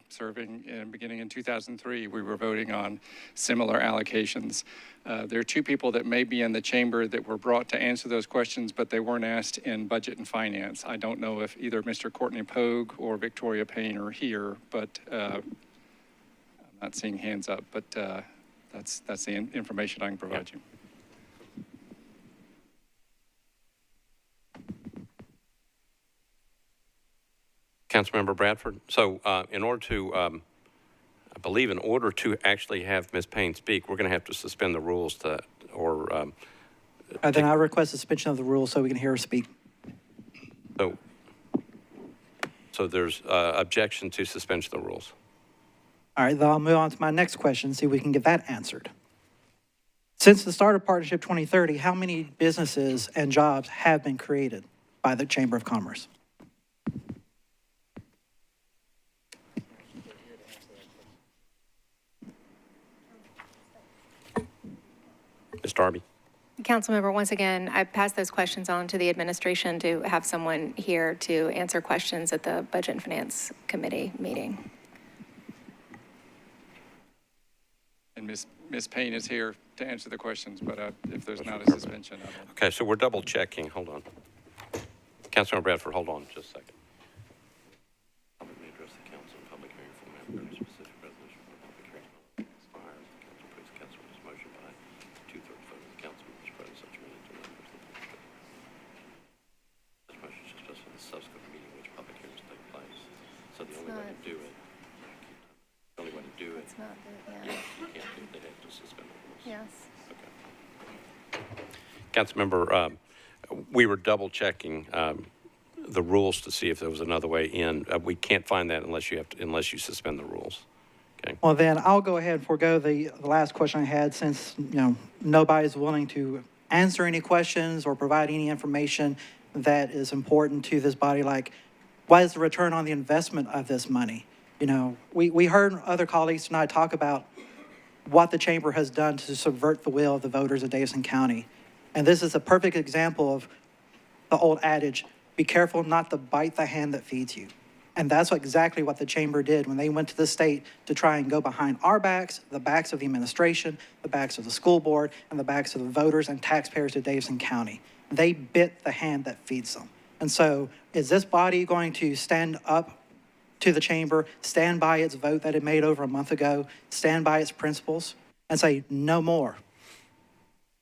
beginning in 2003, we were voting on similar allocations. There are two people that may be in the chamber that were brought to answer those questions, but they weren't asked in Budget and Finance. I don't know if either Mr. Courtney Pogue or Victoria Payne are here, but I'm not seeing hands up, but that's the information I can provide you. Councilmember Bradford. So in order to, I believe in order to actually have Ms. Payne speak, we're going to have to suspend the rules then I request suspension of the rules so we can hear her speak. So there's objection to suspension of the rules. All right, then I'll move on to my next question, see if we can get that answered. Since the start of Partnership 2030, how many businesses and jobs have been created by the Chamber of Commerce? Ms. Darby. Councilmember, once again, I passed those questions on to the administration to have someone here to answer questions at the Budget and Finance Committee meeting. And Ms. Payne is here to answer the questions, but if there's not a suspension, I don't. Okay, so we're double checking. Hold on. Councilmember Bradford, hold on just a second. May address the council in public hearing for specific resolution for public hearing expires. The council approves the councilman's motion by 2/3 vote of the council members present, such meeting to members of the board. This motion is just for the subsequent meeting in which public hearings take place. So the only way to do it, It's not the, you can't do it. They have to suspend the rules. Yes. Okay. Councilmember, we were double checking the rules to see if there was another way in. We can't find that unless you suspend the rules. Okay. Well, then I'll go ahead and forego the last question I had, since nobody's willing to answer any questions or provide any information that is important to this body, like what is the return on the investment of this money? You know, we heard other colleagues tonight talk about what the chamber has done to subvert the will of the voters of Davidson County. And this is a perfect example of the old adage, be careful not to bite the hand that feeds you. And that's exactly what the chamber did when they went to the state to try and go behind our backs, the backs of the administration, the backs of the school board, and the backs of the voters and taxpayers of Davidson County. They bit the hand that feeds them. And so is this body going to stand up to the chamber, stand by its vote that it made over a month ago, stand by its principles, and say no more?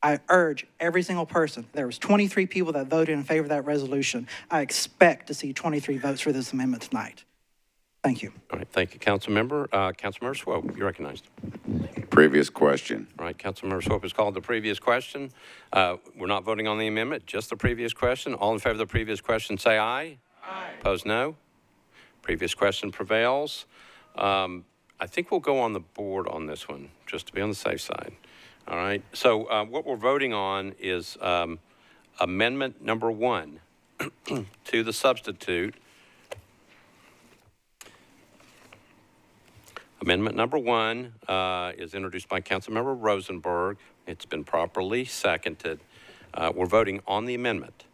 I urge every single person. There was 23 people that voted in favor of that resolution. I expect to see 23 votes for this amendment tonight. Thank you. All right, thank you, Councilmember. Councilmember Swope, you're recognized. Previous question. All right, Councilmember Swope has called the previous question. We're not voting on the amendment, just the previous question. All in favor of the previous question, say aye. Aye. Opposed, no. Previous question prevails. I think we'll go on the board on this one, just to be on the safe side. All right, so what we're voting on is amendment number 1 to the substitute. Amendment number 1 is introduced by Councilmember Rosenberg. It's been properly seconded. We're voting on the amendment.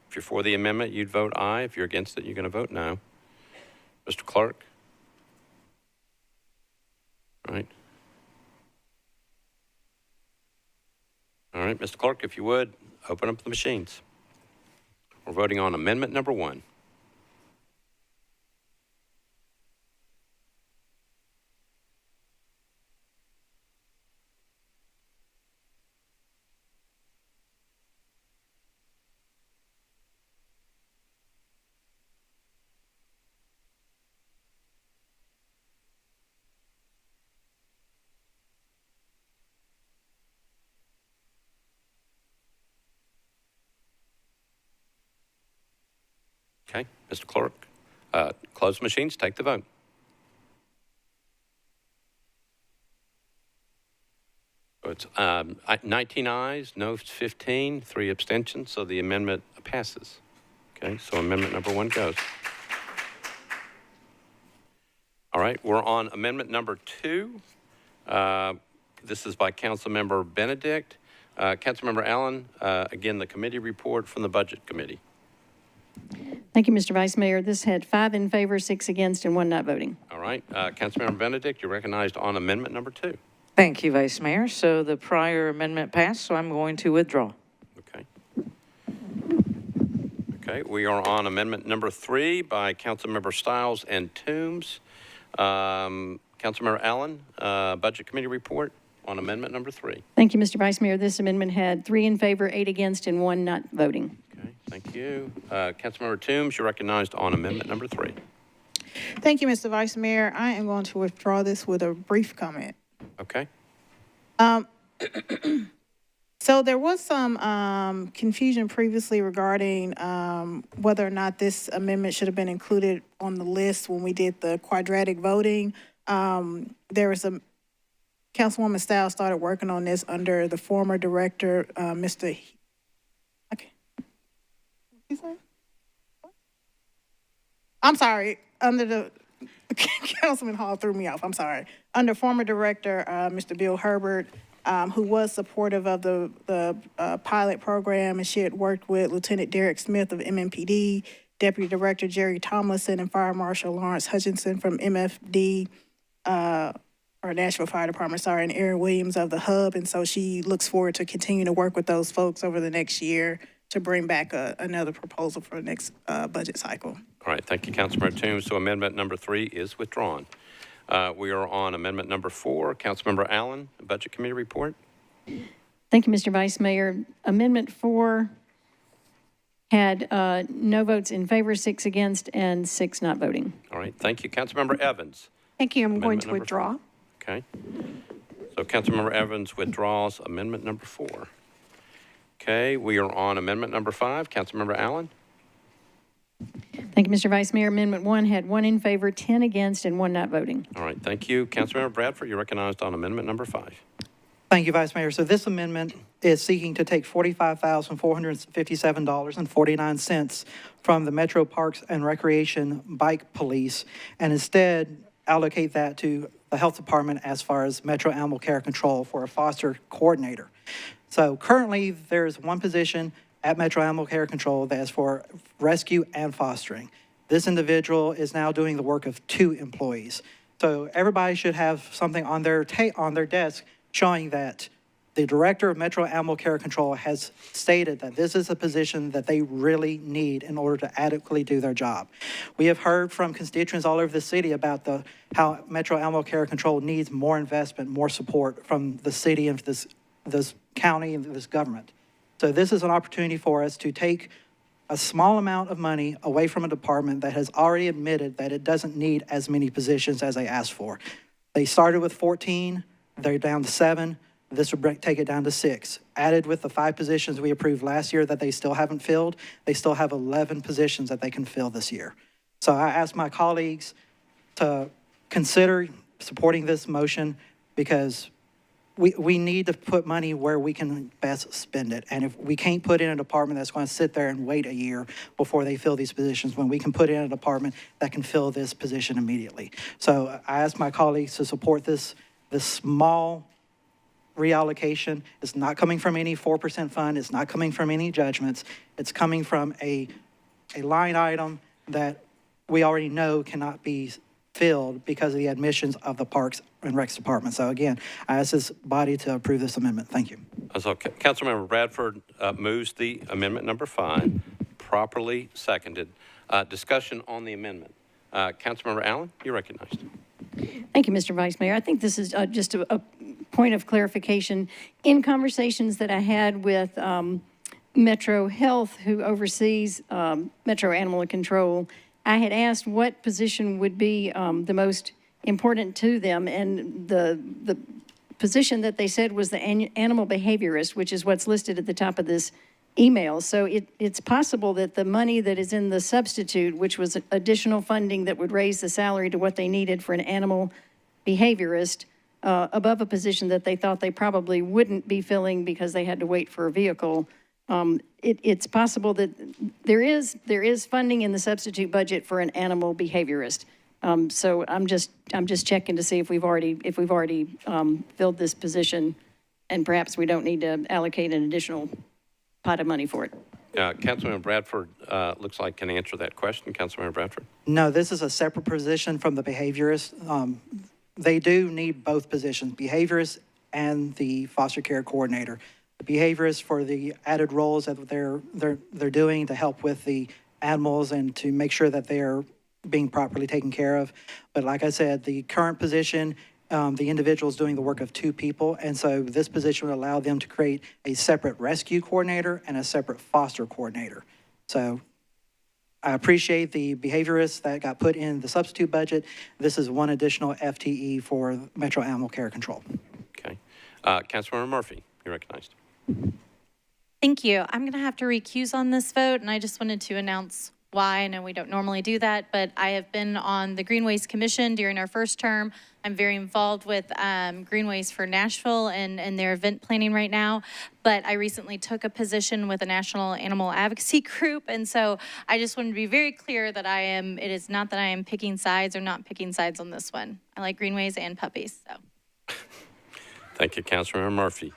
If you're for the amendment, you'd vote aye. If you're against it, you're going to vote no. Mr. Clerk? All right. All right, Mr. Clerk, if you would, open up the machines. We're voting on amendment number 1. Okay, Mr. Clerk, close the machines, take the vote. So it's 19 ayes, no 15, 3 abstentions, so the amendment passes. Okay, so amendment number 1 goes. All right, we're on amendment number 2. This is by Councilmember Benedict. Councilmember Allen, again, the committee report from the Budget Committee. Thank you, Mr. Vice Mayor. This had 5 in favor, 6 against, and 1 not voting. All right, Councilmember Benedict, you're recognized on amendment number 2. Thank you, Vice Mayor. So the prior amendment passed, so I'm going to withdraw. Okay. Okay, we are on amendment number 3 by Councilmember Stiles and Toombs. Councilmember Allen, Budget Committee report on amendment number 3. Thank you, Mr. Vice Mayor. This amendment had 3 in favor, 8 against, and 1 not voting. Okay, thank you. Councilmember Toombs, you're recognized on amendment number 3. Thank you, Mr. Vice Mayor. I am going to withdraw this with a brief comment. Okay. So there was some confusion previously regarding whether or not this amendment should have been included on the list when we did the quadratic voting. There was a Councilwoman Stiles started working on this under the former director, Mr. Okay. I'm sorry, under the Councilman Hall threw me off. I'm sorry. Under former director, Mr. Bill Herbert, who was supportive of the pilot program, and she had worked with Lieutenant Derek Smith of MMPD, Deputy Director Jerry Tomlinson, and Fire Marshal Lawrence Hutchinson from MFD, or Nashville Fire Department, sorry, and Aaron Williams of the Hub. And so she looks forward to continue to work with those folks over the next year to bring back another proposal for the next budget cycle. All right, thank you, Councilmember Toombs. So amendment number 3 is withdrawn. We are on amendment number 4. Councilmember Allen, Budget Committee report. Thank you, Mr. Vice Mayor. Amendment 4 had no votes in favor, 6 against, and 6 not voting. All right, thank you. Councilmember Evans. Thank you. I'm going to Amendment withdraw. Okay. So Councilmember Evans withdraws amendment number 4. Okay, we are on amendment number 5. Councilmember Allen. Thank you, Mr. Vice Mayor. Amendment 1 had 1 in favor, 10 against, and 1 not voting. All right, thank you. Councilmember Bradford, you're recognized on amendment number 5. Thank you, Vice Mayor. So this amendment is seeking to take $45,457.49 from the Metro Parks and Recreation Bike Police and instead allocate that to the Health Department as far as Metro Animal Care Control for a foster coordinator. So currently, there's one position at Metro Animal Care Control that is for rescue and fostering. This individual is now doing the work of 2 employees. So everybody should have something on their desk showing that the director of Metro Animal Care Control has stated that this is a position that they really need in order to adequately do their job. We have heard from constituents all over the city about how Metro Animal Care Control needs more investment, more support from the city and this county and this government. So this is an opportunity for us to take a small amount of money away from a department that has already admitted that it doesn't need as many positions as they asked for. They started with 14, they're down to 7. This would take it down to 6. Added with the 5 positions we approved last year that they still haven't filled, they still have 11 positions that they can fill this year. So I ask my colleagues to consider supporting this motion because we need to put money where we can best spend it. And if we can't put in a department that's going to sit there and wait a year before they fill these positions, when we can put in a department that can fill this position immediately. So I ask my colleagues to support this small reallocation. It's not coming from any 4% fund. It's not coming from any judgments. It's coming from a line item that we already know cannot be filled because of the admissions of the Parks and Recs Department. So again, I ask this body to approve this amendment. Thank you. So Councilmember Bradford moves the amendment number 5, properly seconded. Discussion on the amendment. Councilmember Allen, you're recognized. Thank you, Mr. Vice Mayor. I think this is just a point of clarification. In conversations that I had with Metro Health, who oversees Metro Animal Control, I had asked what position would be the most important to them, and the position that they said was the animal behaviorist, which is what's listed at the top of this email. So it's possible that the money that is in the substitute, which was additional funding that would raise the salary to what they needed for an animal behaviorist, above a position that they thought they probably wouldn't be filling because they had to wait for a vehicle. It's possible that there is funding in the substitute budget for an animal behaviorist. So I'm just checking to see if we've already filled this position, and perhaps we don't need to allocate an additional pot of money for it. Councilmember Bradford looks like can answer that question. Councilmember Bradford. No, this is a separate position from the behaviorist. They do need both positions, behaviorist and the foster care coordinator. The behaviorist for the added roles that they're doing to help with the animals and to make sure that they are being properly taken care of. But like I said, the current position, the individual is doing the work of 2 people, and so this position would allow them to create a separate rescue coordinator and a separate foster coordinator. So I appreciate the behaviorists that got put in the substitute budget. This is one additional FTE for Metro Animal Care Control. Okay. Councilmember Murphy, you're recognized. Thank you. I'm going to have to recuse on this vote, and I just wanted to announce why. I know we don't normally do that, but I have been on the Greenways Commission during our first term. I'm very involved with Greenways for Nashville and their event planning right now, but I recently took a position with a national animal advocacy group, and so I just wanted to be very clear that it is not that I am picking sides or not picking sides on this one. I like Greenways and puppies, so. Thank you, Councilmember Murphy.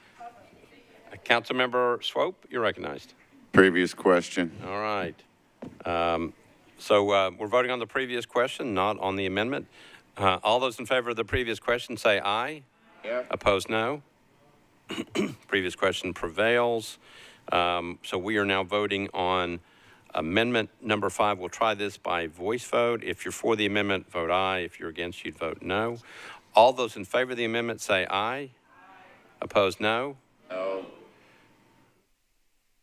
Councilmember Swope, you're recognized. Previous question. All right. So we're voting on the previous question, not on the amendment. All those in favor of the previous question say aye. Yep. Opposed, no. Previous question prevails. So we are now voting on amendment number 5. We'll try this by voice vote. If you're for the amendment, vote aye. If you're against, you'd vote no. All those in favor of the amendment say aye. Opposed, no. No.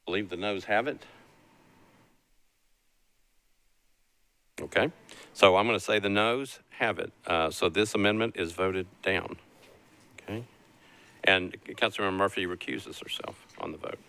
I believe the noes have it. Okay, so I'm going to say the noes have it. So this amendment is voted down. Okay, and Councilmember Murphy recuses herself on the vote.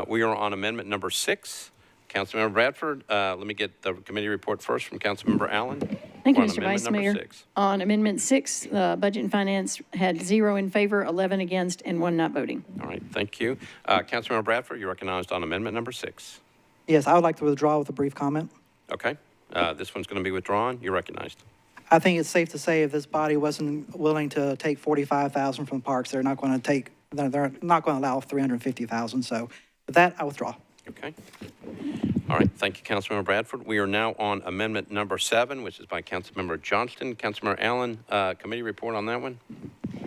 We are on amendment number 6. Councilmember Bradford, let me get the committee report first from Councilmember Allen. Thank you, On Mr. amendment Vice number Mayor. 6. On Amendment 6, Budget and Finance had 0 in favor, 11 against, and 1 not voting. All right, thank you. Councilmember Bradford, you're recognized on amendment number 6. Yes, I would like to withdraw with a brief comment. Okay, this one's going to be withdrawn. You're recognized. I think it's safe to say if this body wasn't willing to take 45,000 from the parks, they're not going to allow 350,000. So with that, I withdraw. Okay. All right, thank you, Councilmember Bradford. We are now on amendment number 7, which is by Councilmember Johnston. Councilmember Allen, committee report on that one.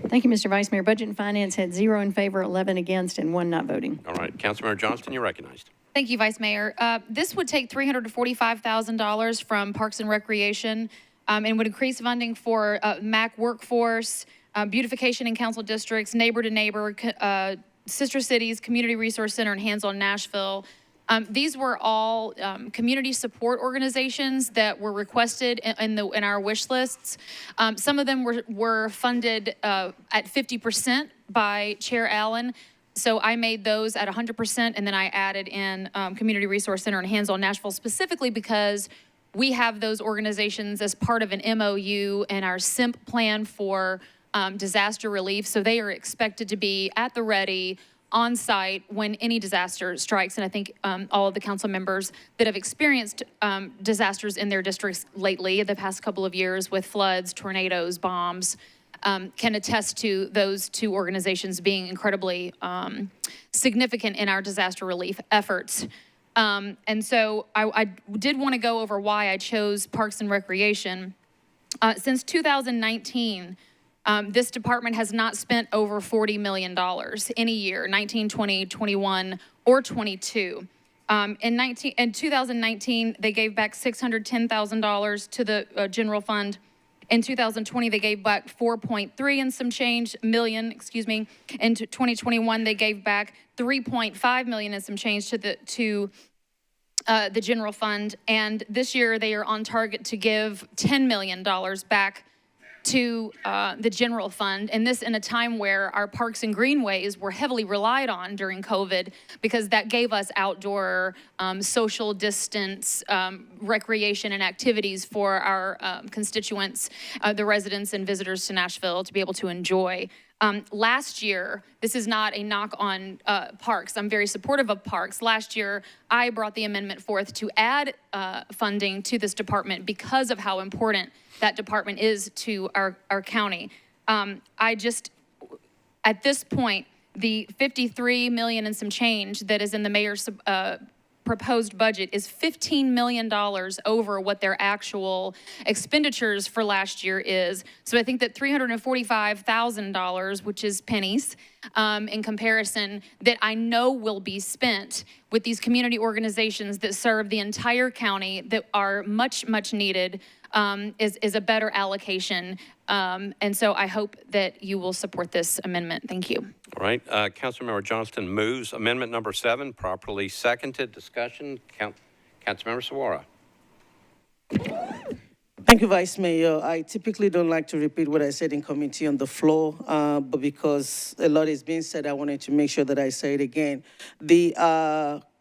Thank you, Mr. Vice Mayor. Budget and Finance had 0 in favor, 11 against, and 1 not voting. All right, Councilmember Johnston, you're recognized. Thank you, Vice Mayor. This would take $345,000 from Parks and Recreation and would increase funding for MAC workforce, beautification in council districts, neighbor to neighbor, sister cities, community resource center, and hands-on Nashville. These were all community support organizations that were requested in our wish lists. Some of them were funded at 50% by Chair Allen. So I made those at 100%, and then I added in Community Resource Center and Hands-On Nashville specifically because we have those organizations as part of an MOU and our SIMP plan for disaster relief. So they are expected to be at the ready, on site when any disaster strikes. And I think all of the council members that have experienced disasters in their districts lately, the past couple of years with floods, tornadoes, bombs, can attest to those two organizations being incredibly significant in our disaster relief efforts. And so I did want to go over why I chose Parks and Recreation. Since 2019, this department has not spent over $40 million any year, 19, 20, 21, or 22. In 2019, they gave back $610,000 to the general fund. In 2020, they gave back 4.3 and some change million, excuse me. In 2021, they gave back 3.5 million and some change to the general fund. And this year, they are on target to give $10 million back to the general fund, and this in a time where our parks and greenways were heavily relied on during COVID because that gave us outdoor social distance recreation and activities for our constituents, the residents and visitors to Nashville to be able to enjoy. Last year, this is not a knock on parks. I'm very supportive of parks. Last year, I brought the amendment forth to add funding to this department because of how important that department is to our county. At this point, the 53 million and some change that is in the mayor's proposed budget is $15 million over what their actual expenditures for last year is. So I think that $345,000, which is pennies in comparison, that I know will be spent with these community organizations that serve the entire county that are much, much needed, is a better allocation. And so I hope that you will support this amendment. Thank you. All right, Councilmember Johnston moves amendment number 7, properly seconded. Discussion, Councilmember Saguaro. Thank you, Vice Mayor. I typically don't like to repeat what I said in committee on the floor, but because a lot is being said, I wanted to make sure that I say it again. The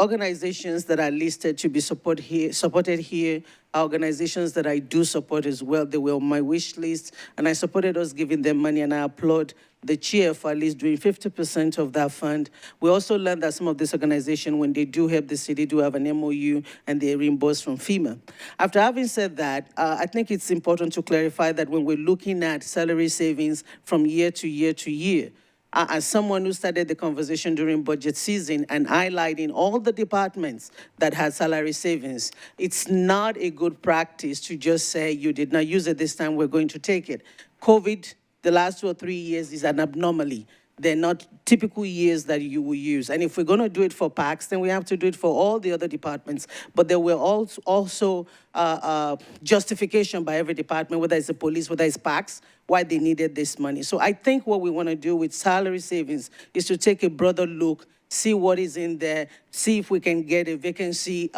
organizations that are listed to be supported here are organizations that I do support as well. They were on my wish list, and I supported us giving them money, and I applaud the chair for at least doing 50% of that fund. We also learned that some of these organizations, when they do help the city, do have an MOU, and they reimburse from FEMA. After having said that, I think it's important to clarify that when we're looking at salary savings from year to year to year, as someone who started the conversation during budget season and highlighting all the departments that had salary savings, it's not a good practice to just say, you did not use it this time, we're going to take it. COVID, the last 2 or 3 years, is an abnormality. They're not typical years that you will use. And if we're going to do it for PACs, then we have to do it for all the other departments. But there were also justification by every department, whether it's the police, whether it's PACs, why they needed this money. So I think what we want to do with salary savings is to take a broader look, see what is in there, see if we can get a vacancy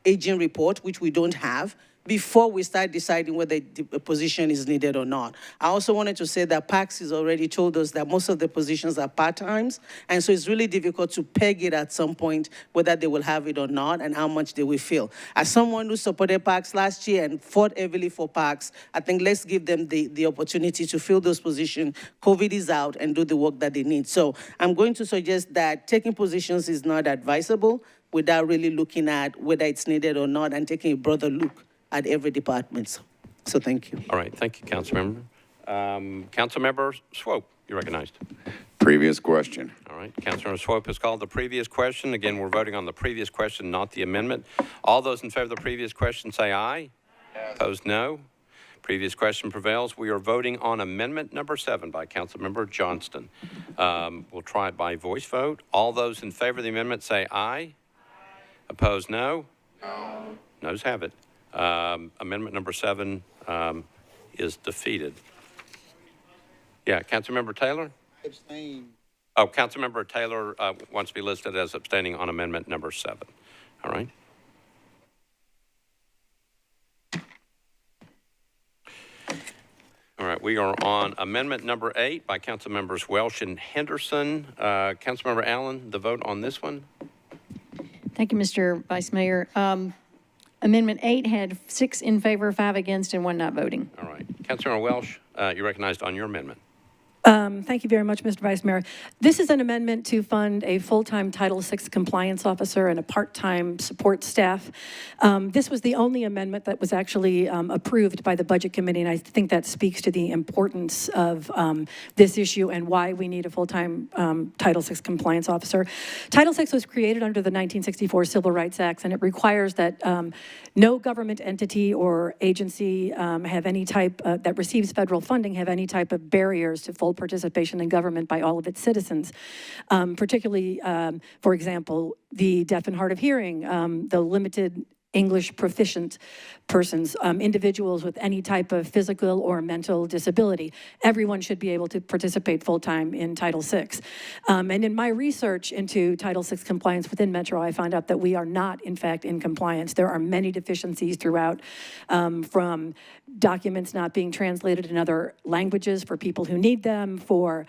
aging report, which we don't have. before we start deciding whether a position is needed or not. I also wanted to say that PACS has already told us that most of the positions are part-times, and so it's really difficult to peg it at some point whether they will have it or not and how much they will fill. As someone who supported PACS last year and fought heavily for PACS, I think let's give them the opportunity to fill those positions. COVID is out and do the work that they need. So I'm going to suggest that taking positions is not advisable without really looking at whether it's needed or not and taking a broader look at every department. So thank you. All right, thank you, Councilmember. Councilmember Swope, you're recognized. Previous question. All right, Councilmember Swope has called the previous question. Again, we're voting on the previous question, not the amendment. All those in favor of the previous question say aye. Yes. Opposed, no. Previous question prevails. We are voting on amendment number 7 by Councilmember Johnston. We'll try it by voice vote. All those in favor of the amendment say aye. Opposed, no. No. Noes have it. Amendment number 7 is defeated. Yeah, Councilmember Taylor? Abstain. Oh, Councilmember Taylor wants to be listed as abstaining on amendment number 7. All right. All right, we are on amendment number 8 by Councilmembers Welsh and Henderson. Councilmember Allen, the vote on this one? Thank you, Mr. Vice Mayor. Amendment 8 had 6 in favor, 5 against, and 1 not voting. All right. Councilmember Welsh, you're recognized on your amendment. Thank you very much, Mr. Vice Mayor. This is an amendment to fund a full-time Title VI compliance officer and a part-time support staff. This was the only amendment that was actually approved by the Budget Committee, and I think that speaks to the importance of this issue and why we need a full-time Title VI compliance officer. Title VI was created under the 1964 Civil Rights Act, and it requires that no government entity or agency have any type that receives federal funding have any type of barriers to full participation in government by all of its citizens, particularly, for example, the deaf and hard of hearing, the limited English proficient persons, individuals with any type of physical or mental disability. Everyone should be able to participate full-time in Title VI. And in my research into Title VI compliance within Metro, I found out that we are not, in fact, in compliance. There are many deficiencies throughout, from documents not being translated in other languages for people who need them, for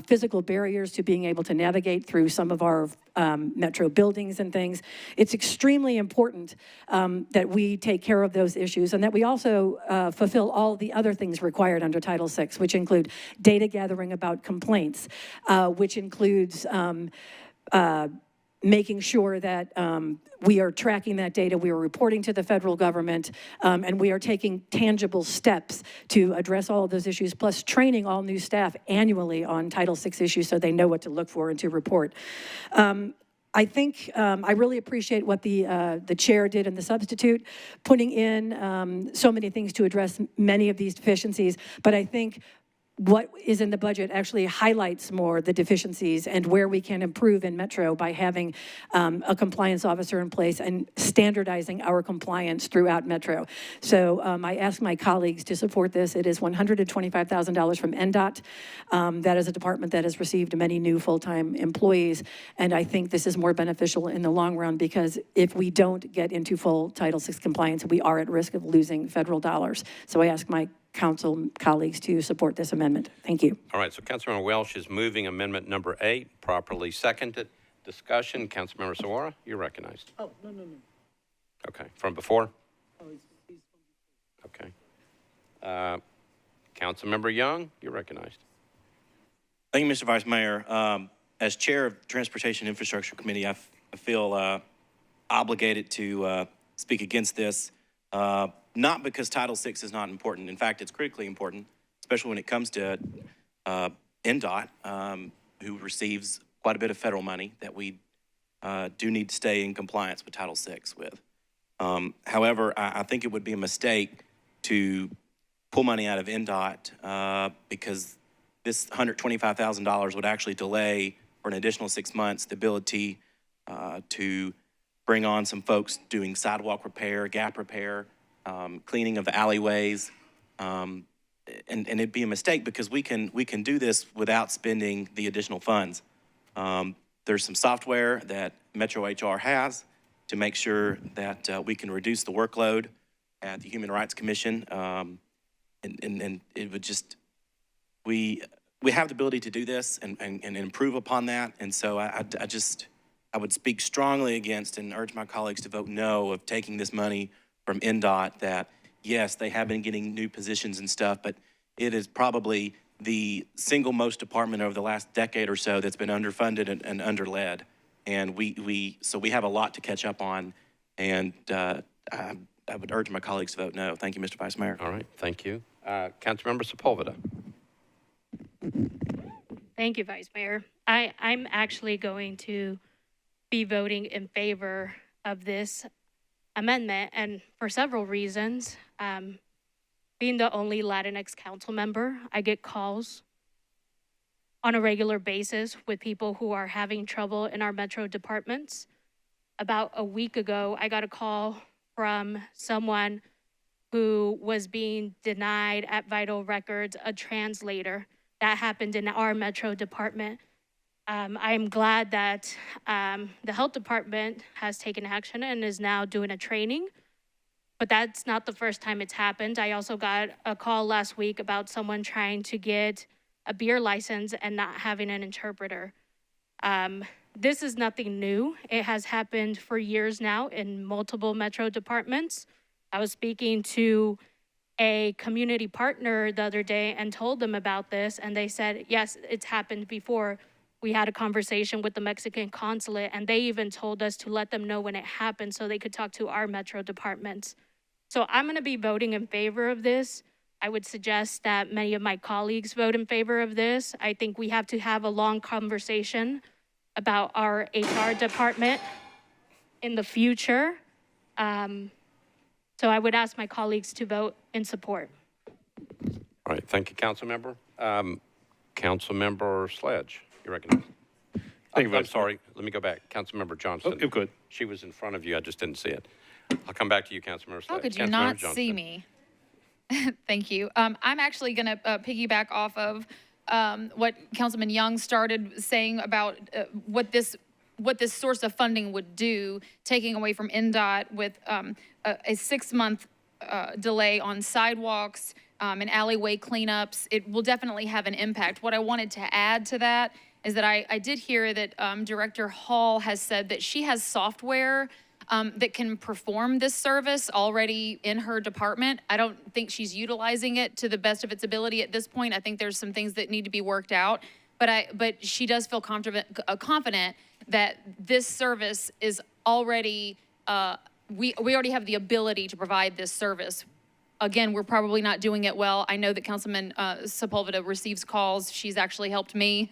physical barriers to being able to navigate through some of our Metro buildings and things. It's extremely important that we take care of those issues and that we also fulfill all the other things required under Title VI, which include data gathering about complaints, which includes making sure that we are tracking that data, we are reporting to the federal government, and we are taking tangible steps to address all of those issues, plus training all new staff annually on Title VI issues so they know what to look for and to report. I think I really appreciate what the chair did and the substitute, putting in so many things to address many of these deficiencies, but I think what is in the budget actually highlights more the deficiencies and where we can improve in Metro by having a compliance officer in place and standardizing our compliance throughout Metro. So I ask my colleagues to support this. It is $125,000 from NDOT. That is a department that has received many new full-time employees, and I think this is more beneficial in the long run because if we don't get into full Title VI compliance, we are at risk of losing federal dollars. So I ask my council colleagues to support this amendment. Thank you. All right, so Councilmember Welsh is moving amendment number 8, properly seconded. Discussion, Councilmember Sawara, you're recognized. Oh, no. Okay, from before? Oh, he's Okay. Councilmember Young, you're recognized. Thank you, Mr. Vice Mayor. As chair of the Transportation Infrastructure Committee, I feel obligated to speak against this. Not because Title VI is not important. In fact, it's critically important, especially when it comes to NDOT, who receives quite a bit of federal money that we do need to stay in compliance with Title VI with. However, I think it would be a mistake to pull money out of NDOT because this $125,000 would actually delay for an additional 6 months the ability to bring on some folks doing sidewalk repair, gap repair, cleaning of the alleyways, and it'd be a mistake because we can do this without spending the additional funds. There's some software that Metro HR has to make sure that we can reduce the workload at the Human Rights Commission, and it would just, we have the ability to do this and improve upon that, and so I would speak strongly against and urge my colleagues to vote no of taking this money from NDOT. That yes, they have been getting new positions and stuff, but it is probably the single most department over the last decade or so that's been underfunded and underled. And so we have a lot to catch up on. And I would urge my colleagues to vote no. Thank you, Mr. Vice Mayor. All right, thank you. Councilmember Sepulveda. Thank you, Vice Mayor. I'm actually going to be voting in favor of this amendment, and for several reasons. Being the only Latinx council member, I get calls on a regular basis with people who are having trouble in our metro departments. About a week ago, I got a call from someone who was being denied at Vital Records a translator. That happened in our metro department. I am glad that the health department has taken action and is now doing a training. But that's not the first time it's happened. I also got a call last week about someone trying to get a beer license and not having an interpreter. This is nothing new. It has happened for years now in multiple metro departments. I was speaking to a community partner the other day and told them about this, and they said, yes, it's happened before. We had a conversation with the Mexican consulate, and they even told us to let them know when it happened so they could talk to our metro departments. So I'm going to be voting in favor of this. I would suggest that many of my colleagues vote in favor of this. I think we have to have a long conversation about our HR department in the future. So I would ask my colleagues to vote in support. All right, thank you, Councilmember. Councilmember Sledge, you recognize? Thank you, I'm sorry, let me go back. Councilmember Johnson. Oh, good. She was in front of you, I just didn't see it. I'll come back to you, Councilmember Sledge. How could you Councilmember not Johnson. see me? Thank you. I'm actually going to piggyback off of what Councilman Young started saying about what this source of funding would do, taking away from NDOT with a 6-month delay on sidewalks and alleyway cleanups. It will definitely have an impact. What I wanted to add to that is that I did hear that Director Hall has said that she has software that can perform this service already in her department. I don't think she's utilizing it to the best of its ability at this point. I think there's some things that need to be worked out. But she does feel confident that this service is already, we already have the ability to provide this service. Again, we're probably not doing it well. I know that Councilman Sepulveda receives calls. She's actually helped me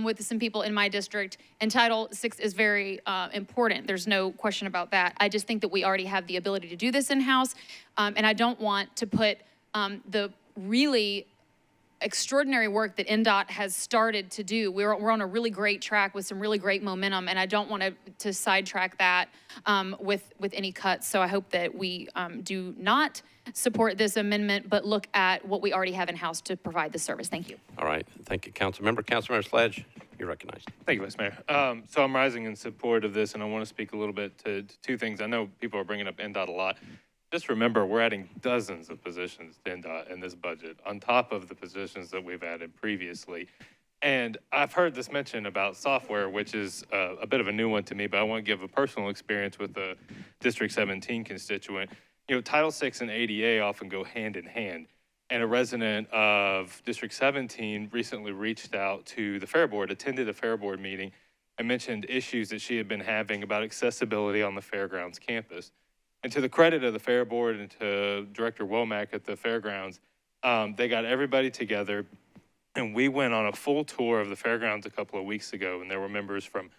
with some people in my district. And Title VI is very important. There's no question about that. I just think that we already have the ability to do this in-house. And I don't want to put the really extraordinary work that NDOT has started to do. We're on a really great track with some really great momentum, and I don't want to sidetrack that with any cuts. So I hope that we do not support this amendment, but look at what we already have in-house to provide the service. Thank you. All right, thank you, Councilmember. Councilmember Sledge, you're recognized. Thank you, Vice Mayor. So I'm rising in support of this, and I want to speak a little bit to two things. I know people are bringing up NDOT a lot. Just remember, we're adding dozens of positions to NDOT in this budget, on top of the positions that we've added previously. And I've heard this mention about software, which is a bit of a new one to me, but I want to give a personal experience with the District 17 constituent. You know, Title VI and ADA often go hand in hand. And a resident of District 17 recently reached out to the Fair Board, attended a Fair Board meeting, and mentioned issues that she had been having about accessibility on the Fairgrounds campus. And to the credit of the Fair Board and to Director Womack at the Fairgrounds, they got everybody together, and we went on a full tour of the Fairgrounds a couple of weeks ago, and there were members from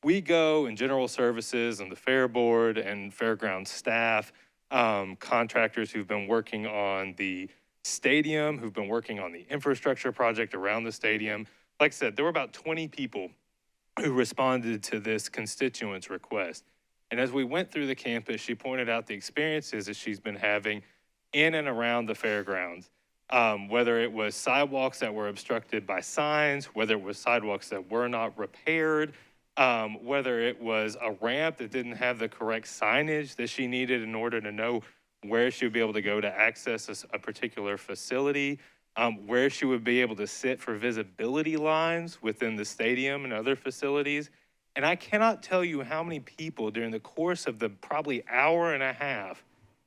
WeGo and General Services and the Fair Board and Fairgrounds staff, contractors who've been working on the stadium, who've been working on the infrastructure project around the stadium. Like I said, there were about 20 people who responded to this constituent's request. And as we went through the campus, she pointed out the experiences that she's been having in and around the fairgrounds, whether it was sidewalks that were obstructed by signs, whether it was sidewalks that were not repaired, whether it was a ramp that didn't have the correct signage that she needed in order to know where she would be able to go to access a particular facility, where she would be able to sit for visibility lines within the stadium and other facilities. And I cannot tell you how many people during the course of the probably hour and a half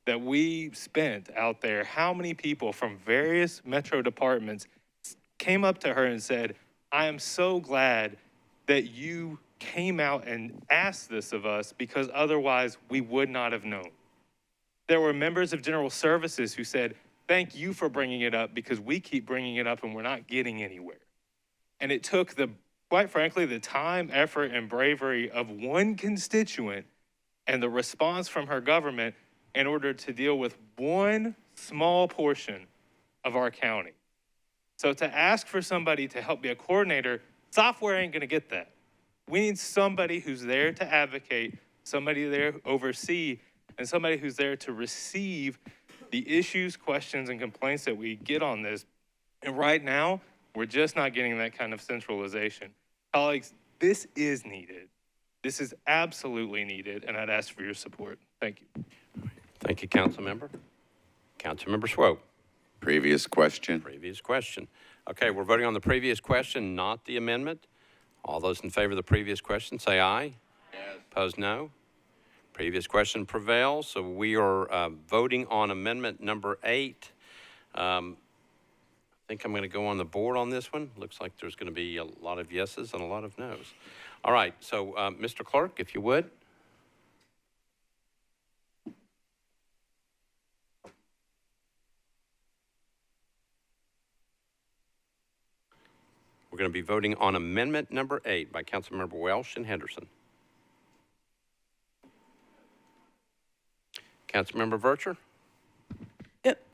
that we spent out there, how many people from various metro departments came up to her and said, I am so glad that you came out and asked this of us because otherwise we would not have known. There were members of General Services who said, thank you for bringing it up because we keep bringing it up and we're not getting anywhere. And it took quite frankly, the time, effort, and bravery of one constituent and the response from her government in order to deal with one small portion of our county. So to ask for somebody to help be a coordinator, software ain't gonna get that. We need somebody who's there to advocate, somebody there to oversee, and somebody who's there to receive the issues, questions, and complaints that we get on this. And right now, we're just not getting that kind of centralization. Colleagues, this is needed. This is absolutely needed, and I'd ask for your support. Thank you. Thank you, Council Member. Council Member Swope. Previous question. Previous question. Okay, we're voting on the previous question, not the amendment. All those in favor of the previous question, say aye. Yes. Opposed, no. Previous question prevails, so we are voting on amendment number 8. I think I'm going to go on the board on this one. Looks like there's going to be a lot of yeses and a lot of nos. All right, so Mr. Clerk, if you would. We're going to be voting on amendment number 8 by Councilmember Welsh and Henderson. Councilmember Vercher?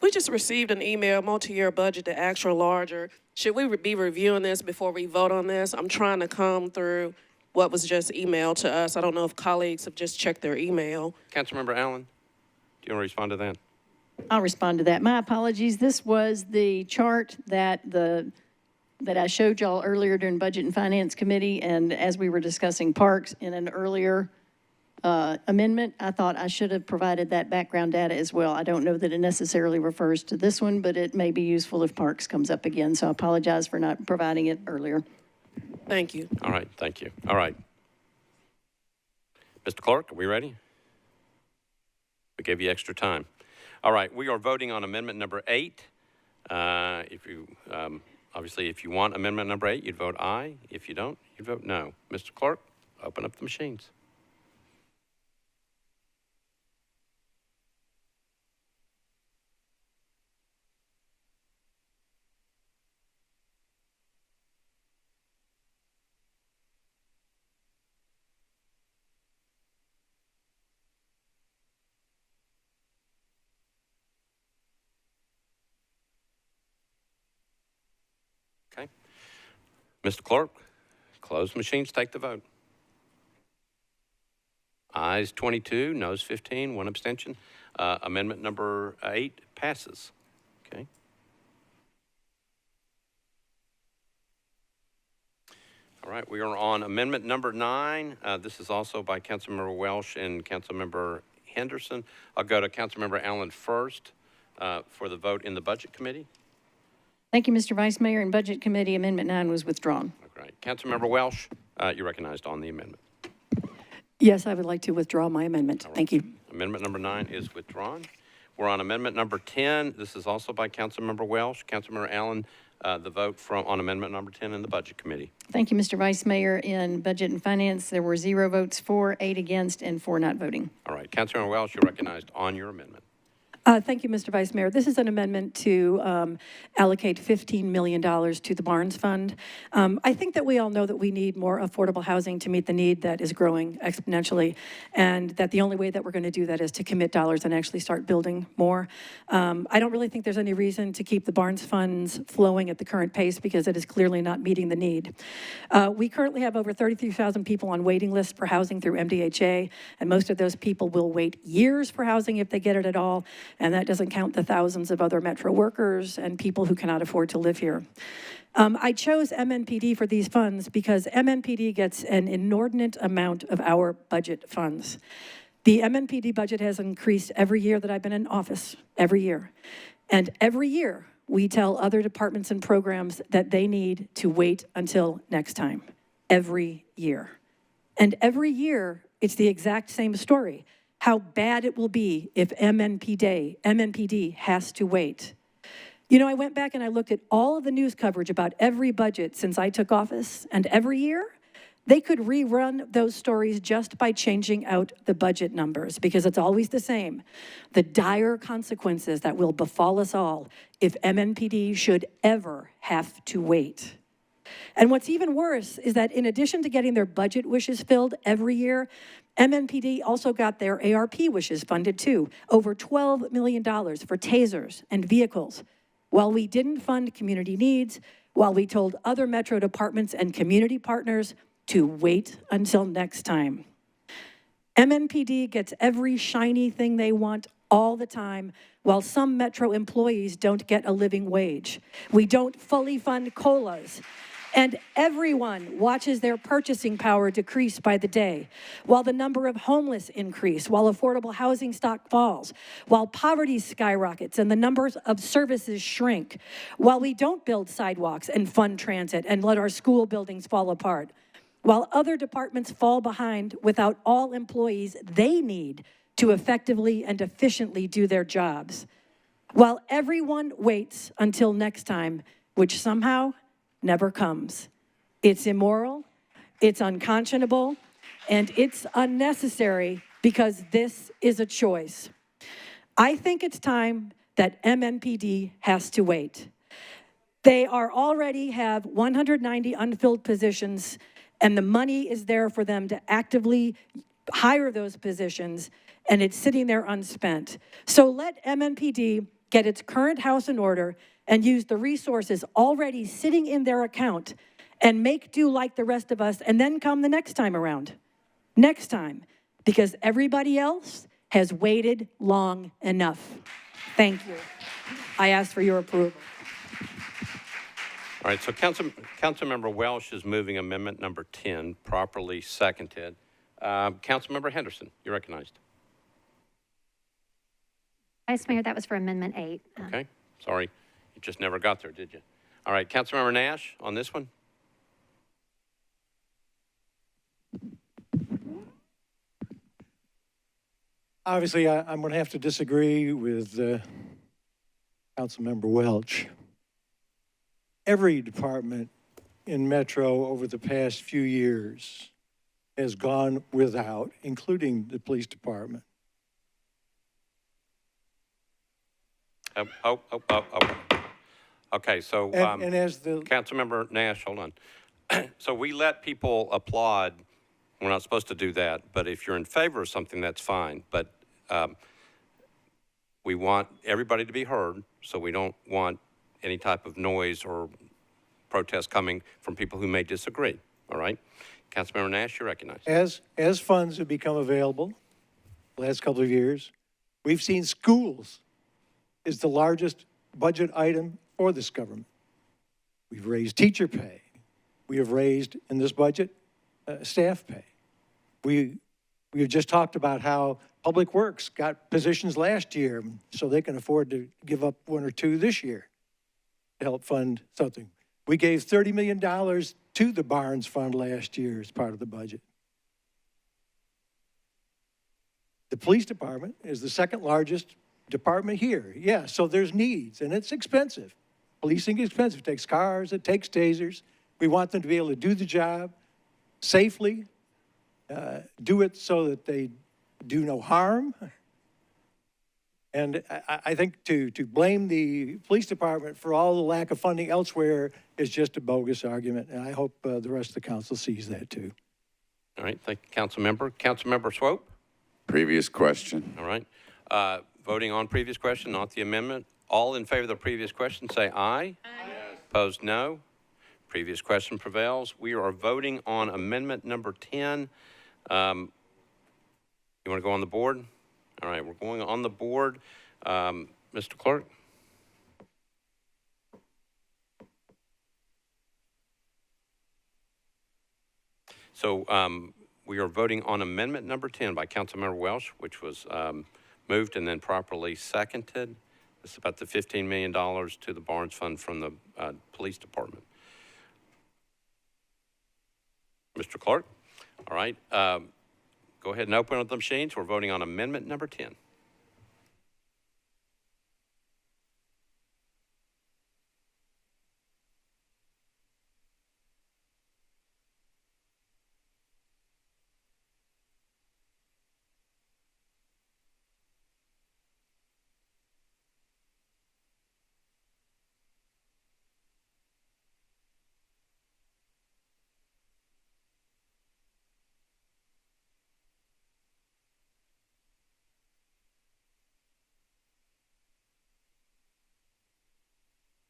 We just received an email, multi-year budget, the extra larger. Should we be reviewing this before we vote on this? I'm trying to comb through what was just emailed to us. I don't know if colleagues have just checked their email. Councilmember Allen, do you want to respond to that? I'll respond to that. My apologies. This was the chart that I showed y'all earlier during Budget and Finance Committee, and as we were discussing parks in an earlier amendment, I thought I should have provided that background data as well. I don't know that it necessarily refers to this one, but it may be useful if parks comes up again, so I apologize for not providing it earlier. Thank you. All right, thank you. All right. Mr. Clerk, are we ready? We gave you extra time. All right, we are voting on amendment number 8. Obviously, if you want amendment number 8, you'd vote aye. If you don't, you'd vote no. Mr. Clerk, open up the machines. Okay. Mr. Clerk, close the machines, take the vote. Ayes 22, noes 15, 1 abstention. Amendment number 8 passes. Okay. All right, we are on amendment number 9. This is also by Councilmember Welsh and Councilmember Henderson. I'll go to Councilmember Allen first for the vote in the Budget Committee. Thank you, Mr. Vice Mayor. In Budget Committee, Amendment 9 was withdrawn. Okay. Councilmember Welsh, you're recognized on the amendment. Yes, I would like to withdraw my amendment. Right. Thank you. Amendment number 9 is withdrawn. We're on amendment number 10. This is also by Councilmember Welsh. Councilmember Allen, the vote on amendment number 10 in the Budget Committee. Thank you, Mr. Vice Mayor. In Budget and Finance, there were 0 votes for, 8 against, and 4 not voting. All right. Councilmember Welsh, you're recognized on your amendment. Thank you, Mr. Vice Mayor. This is an amendment to allocate $15 million to the Barnes Fund. I think that we all know that we need more affordable housing to meet the need that is growing exponentially, and that the only way that we're going to do that is to commit dollars and actually start building more. I don't really think there's any reason to keep the Barnes funds flowing at the current pace because it is clearly not meeting the need. We currently have over 33,000 people on waiting lists for housing through MDHA, and most of those people will wait years for housing if they get it at all. And that doesn't count the thousands of other Metro workers and people who cannot afford to live here. I chose MNPD for these funds because MNPD gets an inordinate amount of our budget funds. The MNPD budget has increased every year that I've been in office, every year. And every year, we tell other departments and programs that they need to wait until next time, every year. And every year, it's the exact same story, how bad it will be if MNPD has to wait. You know, I went back and I looked at all of the news coverage about every budget since I took office, and every year, they could rerun those stories just by changing out the budget numbers, because it's always the same. The dire consequences that will befall us all if MNPD should ever have to wait. And what's even worse is that in addition to getting their budget wishes filled every year, MNPD also got their ARP wishes funded too, over $12 million for tasers and vehicles. While we didn't fund community needs, while we told other Metro departments and community partners to wait until next time. MNPD gets every shiny thing they want all the time, while some Metro employees don't get a living wage. We don't fully fund COLAs. And everyone watches their purchasing power decrease by the day, while the number of homeless increase, while affordable housing stock falls, while poverty skyrockets and the numbers of services shrink, while we don't build sidewalks and fund transit and let our school buildings fall apart, while other departments fall behind without all employees they need to effectively and efficiently do their jobs, while everyone waits until next time, which somehow never comes. It's immoral, it's unconscionable, and it's unnecessary because this is a choice. I think it's time that MNPD has to wait. They already have 190 unfilled positions, and the money is there for them to actively hire those positions, and it's sitting there unspent. So let MNPD get its current house in order and use the resources already sitting in their account and make do like the rest of us, and then come the next time around. Next time, because everybody else has waited long enough. Thank you. I ask for your approval. All right, so Councilmember Welsh is moving amendment number 10, properly seconded. Councilmember Henderson, you're recognized. Vice Mayor, that was for Amendment 8. Okay, sorry. You just never got there, did you? All right, Councilmember Nash on this one. Obviously, I'm going to have to disagree with Councilmember Welch. Every department in Metro over the past few years has gone without, including the police department. Okay, so and as the Councilmember Nash, hold on. So we let people applaud. We're not supposed to do that, but if you're in favor of something, that's fine. But we want everybody to be heard, so we don't want any type of noise or protest coming from people who may disagree, all right? Councilmember Nash, you're recognized. As funds have become available the last couple of years, we've seen schools is the largest budget item for this government. We've raised teacher pay. We have raised, in this budget, staff pay. We have just talked about how Public Works got positions last year so they can afford to give up one or two this year to help fund something. We gave $30 million to the Barnes Fund last year as part of the budget. The police department is the second largest department here. Yeah, so there's needs, and it's expensive. Policing is expensive. It takes cars, it takes tasers. We want them to be able to do the job safely, do it so that they do no harm. And I think to blame the police department for all the lack of funding elsewhere is just a bogus argument, and I hope the rest of the council sees that too. All right, thank you, Councilmember. Councilmember Swope? Previous question. All right. Voting on previous question, not the amendment. All in favor of the previous question, say aye. Aye. Opposed, no. Previous question prevails. We are voting on amendment number 10. You want to go on the board? All right, we're going on the board. Mr. Clerk? So We are voting on amendment number 10 by Councilmember Welsh, which was moved and then properly seconded. It's about the $15 million to the Barnes Fund from the police department. Mr. Clerk? All right. Go ahead and open up the machines. We're voting on amendment number 10.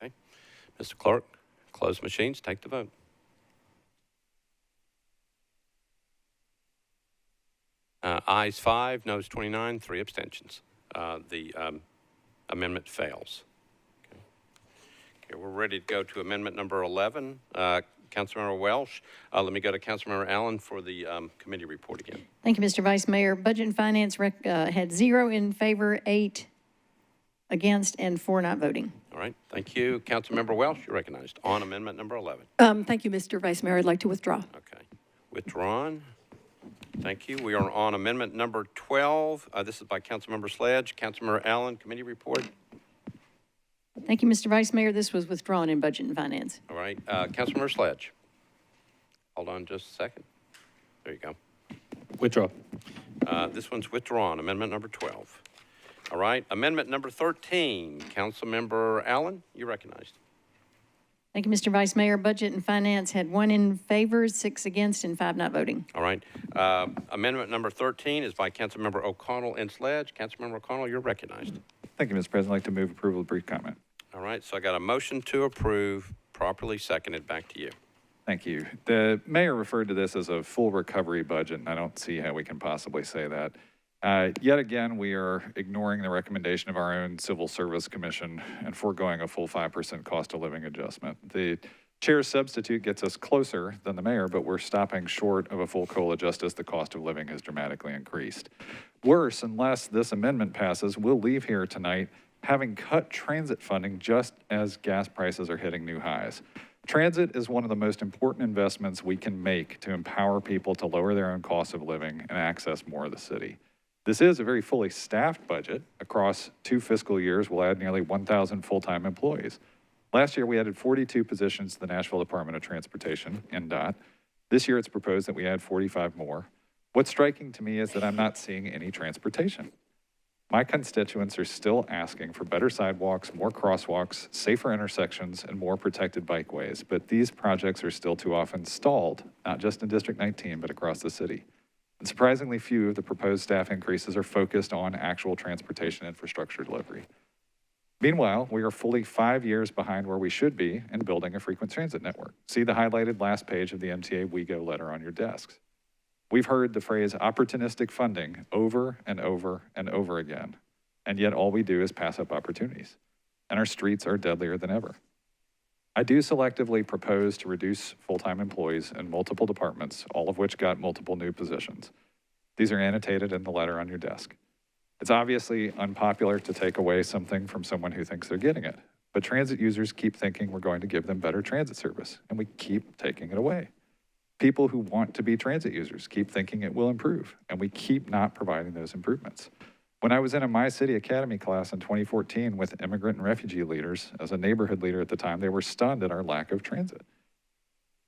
Okay. Mr. Clerk, close machines, take the vote. Ayes 5, noes 29, 3 abstentions. The amendment fails. Okay, we're ready to go to amendment number 11. Councilmember Welsh. Let me go to Councilmember Allen for the committee report again. Thank you, Mr. Vice Mayor. Budget and Finance had 0 in favor, 8 against, and 4 not voting. All right, thank you. Councilmember Welsh, you're recognized on amendment number 11. Thank you, Mr. Vice Mayor. I'd like to withdraw. Okay, withdrawn. Thank you. We are on amendment number 12. This is by Councilmember Sledge. Councilmember Allen, committee report. Thank you, Mr. Vice Mayor. This was withdrawn in Budget and Finance. All right, Councilmember Sledge. Hold on just a second. There you go. Withdraw. This one's withdrawn, amendment number 12. All right, amendment number 13. Councilmember Allen, you're recognized. Thank you, Mr. Vice Mayor. Budget and Finance had 1 in favor, 6 against, and 5 not voting. All right, amendment number 13 is by Councilmember O'Connell and Sledge. Councilmember O'Connell, you're recognized. Thank you, Mr. President. I'd like to move approval of brief comment. All right, so I got a motion to approve, properly seconded. Back to you. Thank you. The mayor referred to this as a full recovery budget, and I don't see how we can possibly say that. Yet again, we are ignoring the recommendation of our own Civil Service Commission and foregoing a full 5% cost of living adjustment. The chair's substitute gets us closer than the mayor, but we're stopping short of a full COLA just as the cost of living has dramatically increased. Worse, unless this amendment passes, we'll leave here tonight having cut transit funding just as gas prices are hitting new highs. Transit is one of the most important investments we can make to empower people to lower their own cost of living and access more of the city. This is a very fully staffed budget. Across 2 fiscal years, we'll add nearly 1,000 full-time employees. Last year, we added 42 positions to the Nashville Department of Transportation, NDOT. This year, it's proposed that we add 45 more. What's striking to me is that I'm not seeing any transportation. My constituents are still asking for better sidewalks, more crosswalks, safer intersections, and more protected bikeways, but these projects are still too often stalled, not just in District 19, but across the city. And surprisingly few of the proposed staff increases are focused on actual transportation infrastructure delivery. Meanwhile, we are fully 5 years behind where we should be in building a frequent transit network. See the highlighted last page of the MTA WeGo letter on your desks. We've heard the phrase opportunistic funding over and over and over again, and yet all we do is pass up opportunities, and our streets are deadlier than ever. I do selectively propose to reduce full-time employees in multiple departments, all of which got multiple new positions. These are annotated in the letter on your desk. It's obviously unpopular to take away something from someone who thinks they're getting it, but transit users keep thinking we're going to give them better transit service, and we keep taking it away. People who want to be transit users keep thinking it will improve, and we keep not providing those improvements. When I was in a My City Academy class in 2014 with immigrant and refugee leaders, as a neighborhood leader at the time, they were stunned at our lack of transit.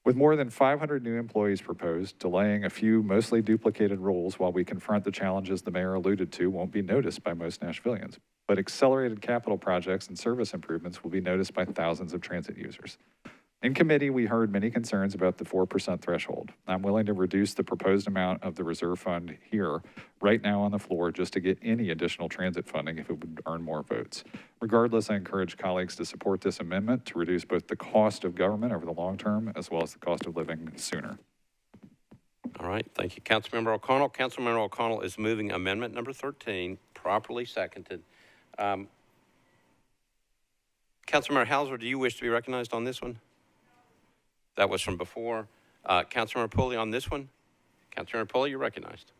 With more than 500 new employees proposed, delaying a few mostly duplicated roles while we confront the challenges the mayor alluded to won't be noticed by most Nashvillians. But accelerated capital projects and service improvements will be noticed by thousands of transit users. In committee, we heard many concerns about the 4% threshold. I'm willing to reduce the proposed amount of the reserve fund here right now on the floor just to get any additional transit funding if it would earn more votes. Regardless, I encourage colleagues to support this amendment to reduce both the cost of government over the long term as well as the cost of living sooner. All right, thank you, Councilmember O'Connell. Councilmember O'Connell is moving amendment number 13, properly seconded. Councilmember Hauser, do you wish to be recognized on this one? That was from before. Councilmember Pulley on this one? Councilmember Pulley, you're recognized.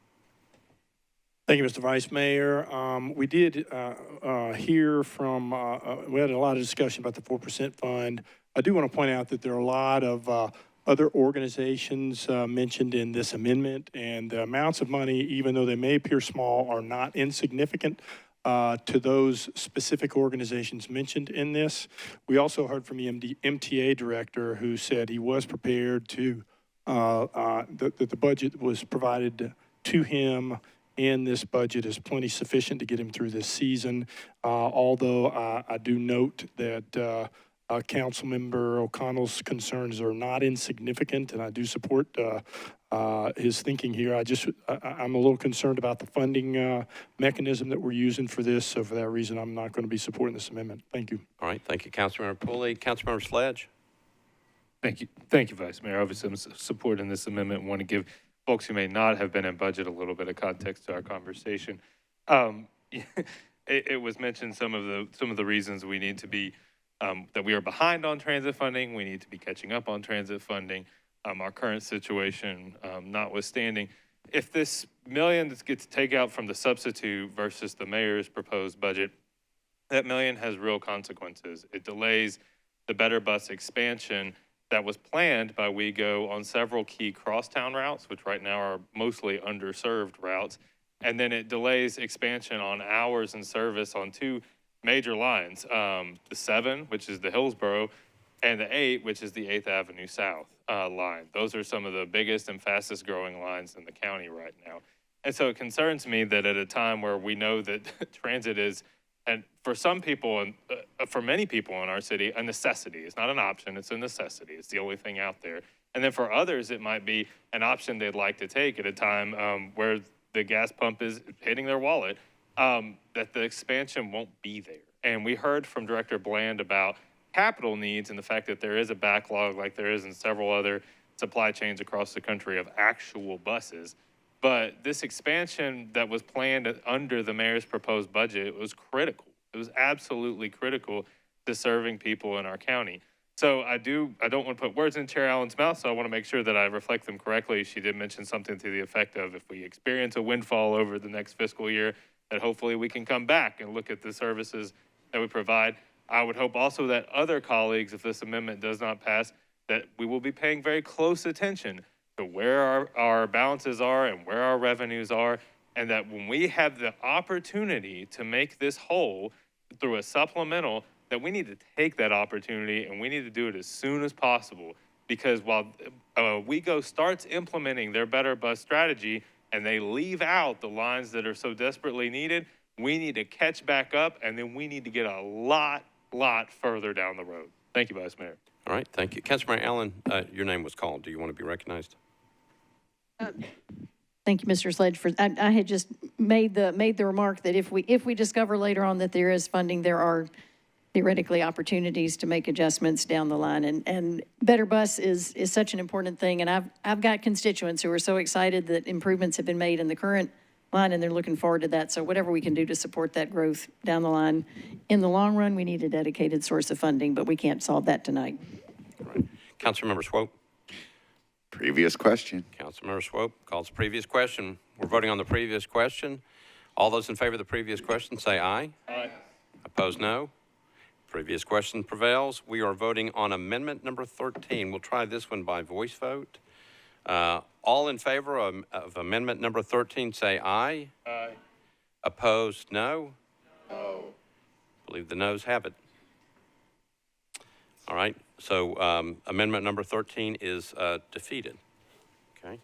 Thank you, Mr. Vice Mayor. We did hear from, we had a lot of discussion about the 4% fund. I do want to point out that there are a lot of other organizations mentioned in this amendment, and the amounts of money, even though they may appear small, are not insignificant to those specific organizations mentioned in this. We also heard from the MTA director who said he was prepared to, that the budget was provided to him in this budget is plenty sufficient to get him through this season. Although I do note that Councilmember O'Connell's concerns are not insignificant, and I do support his thinking here. I'm a little concerned about the funding mechanism that we're using for this. So for that reason, I'm not going to be supporting this amendment. Thank you. All right. Thank you, Councilmember Pulley. Councilmember Sledge. Thank you, Vice Mayor. Obviously, I'm supporting this amendment. Want to give folks who may not have been in budget a little bit of context to our conversation. It was mentioned some of the reasons we need to be that we are behind on transit funding. We need to be catching up on transit funding. Our current situation notwithstanding, if this million that gets taken out from the substitute versus the mayor's proposed budget, that million has real consequences. It delays the Better Bus expansion that was planned by WeGo on several key crosstown routes, which right now are mostly underserved routes. And then it delays expansion on hours and service on two major lines, the 7, which is the Hillsborough, and the 8, which is the 8th Avenue South line. Those are some of the biggest and fastest growing lines in the county right now. And so it concerns me that at a time where we know that transit is, and for some people, and for many people in our city, a necessity. It's not an option, it's a necessity. It's the only thing out there. And then for others, it might be an option they'd like to take at a time where the gas pump is hitting their wallet, that the expansion won't be there. And we heard from Director Bland about capital needs and the fact that there is a backlog like there is in several other supply chains across the country of actual buses. But this expansion that was planned under the mayor's proposed budget was critical. It was absolutely critical to serving people in our county. So I don't want to put words in Chair Allen's mouth, so I want to make sure that I reflect them correctly. She did mention something to the effect of if we experience a windfall over the next fiscal year, that hopefully we can come back and look at the services that we provide. I would hope also that other colleagues, if this amendment does not pass, that we will be paying very close attention to where our balances are and where our revenues are, and that when we have the opportunity to make this whole through a supplemental, that we need to take that opportunity and we need to do it as soon as possible. Because while WeGo starts implementing their Better Bus strategy and they leave out the lines that are so desperately needed, we need to catch back up, and then we need to get a lot further down the road. Thank you, Vice Mayor. All right, thank you. Councilmember Allen, your name was called. Do you want to be recognized? Thank you, Mr. Sledge. I had just made the remark that if we discover later on that there is funding, there are theoretically opportunities to make adjustments down the line. And Better Bus is such an important thing. And I've got constituents who are so excited that improvements have been made in the current line, and they're looking forward to that. So whatever we can do to support that growth down the line, in the long run, we need a dedicated source of funding, but we can't solve that tonight. All right. Councilmember Swope. Previous question. Councilmember Swope calls the previous question. We're voting on the previous question. All those in favor of the previous question say aye. Aye. Opposed, no. Previous question prevails. We are voting on amendment number 13. We'll try this one by voice vote. All in favor of amendment number 13 say aye. Aye. Opposed, no. No. Believe the noes have it. All right, so amendment number 13 is defeated. Okay.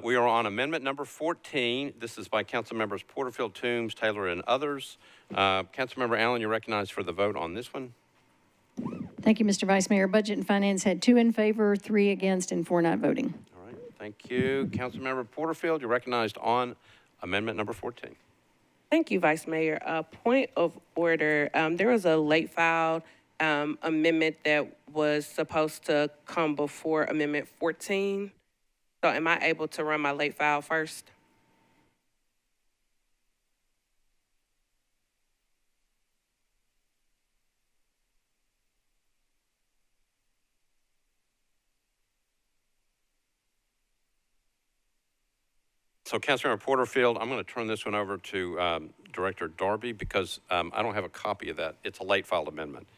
We are on amendment number 14. This is by Council Members Porterfield, Toombs, Taylor, and others. Councilmember Allen, you're recognized for the vote on this one. Thank you, Mr. Vice Mayor. Budget and Finance had 2 in favor, 3 against, and 4 not voting. All right, thank you. Councilmember Porterfield, you're recognized on amendment number 14. Thank you, Vice Mayor. Point of order. There was a late filed amendment that was supposed to come before amendment 14. So am I able to run my late file first? So Councilmember Porterfield, I'm going to turn this one over to Director Darby because I don't have a copy of that. It's a late filed amendment.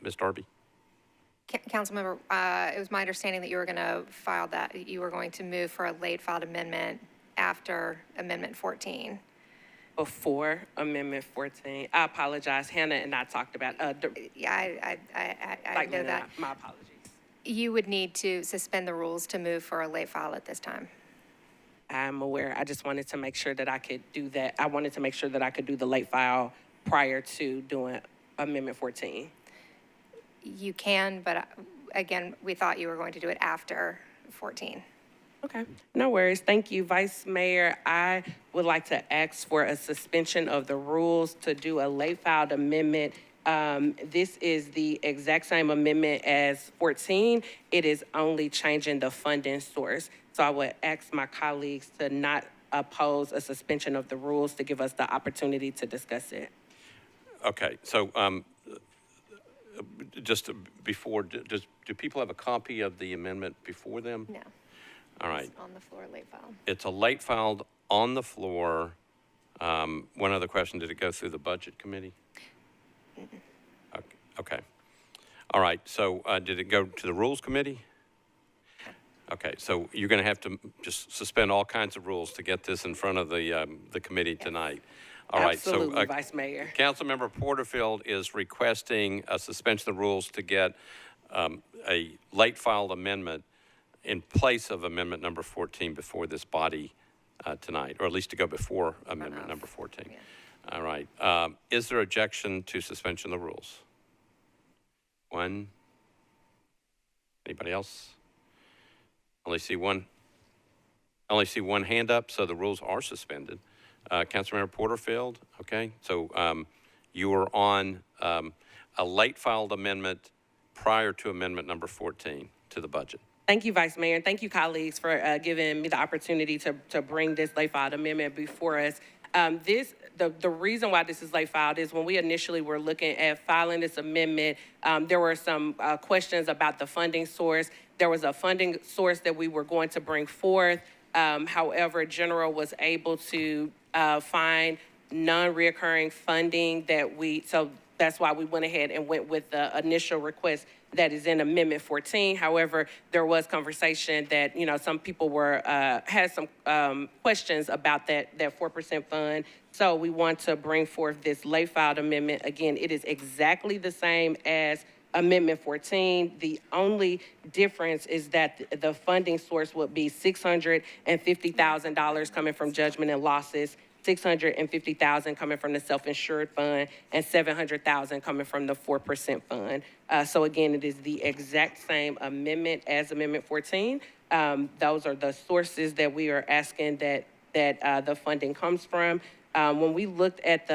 Ms. Darby? Councilmember, it was my understanding that you were going to file that, you were going to move for a late filed amendment after Amendment 14. Before Amendment 14. I apologize. Hannah and I talked about. Yeah, I know that. My apologies. You would need to suspend the rules to move for a late file at this time. I'm aware. I just wanted to make sure that I could do that. I wanted to make sure that I could do the late file prior to doing Amendment 14. You can, but again, we thought you were going to do it after 14. Okay, no worries. Thank you, Vice Mayor. I would like to ask for a suspension of the rules to do a late filed amendment. This is the exact same amendment as 14. It is only changing the funding source. So I would ask my colleagues to not oppose a suspension of the rules to give us the opportunity to discuss it. Okay, so just before, do people have a copy of the amendment before them? No. All right. It's on the floor, late file. It's a late filed on the floor. One other question, did it go through the Budget Committee? Okay. All right, so did it go to the Rules Committee? Okay, so you're going to have to just suspend all kinds of rules to get this in front of the committee tonight. All right, Absolutely, Vice Mayor. Councilmember Porterfield is requesting a suspension of the rules to get a late filed amendment in place of amendment number 14 before this body tonight, or at least to go before amendment number 14. Yeah. All right. Is there objection to suspension of the rules? One. Anybody else? Only see one hand up, so the rules are suspended. Councilmember Porterfield, okay. So you are on a late filed amendment prior to amendment number 14 to the budget. Thank you, Vice Mayor, and thank you, colleagues, for giving me the opportunity to bring this late filed amendment before us. The reason why this is late filed is when we initially were looking at filing this amendment, there were some questions about the funding source. There was a funding source that we were going to bring forth. However, General was able to find non-reoccurring funding so that's why we went ahead and went with the initial request that is in Amendment 14. However, there was conversation that, some people had some questions about that 4% fund. So we want to bring forth this late filed amendment. Again, it is exactly the same as Amendment 14. The only difference is that the funding source would be $650,000 coming from judgment and losses, $650,000 coming from the self-insured fund, and $700,000 coming from the 4% fund. So again, it is the exact same amendment as Amendment 14. Those are the sources that we are asking that the funding comes from. When we looked at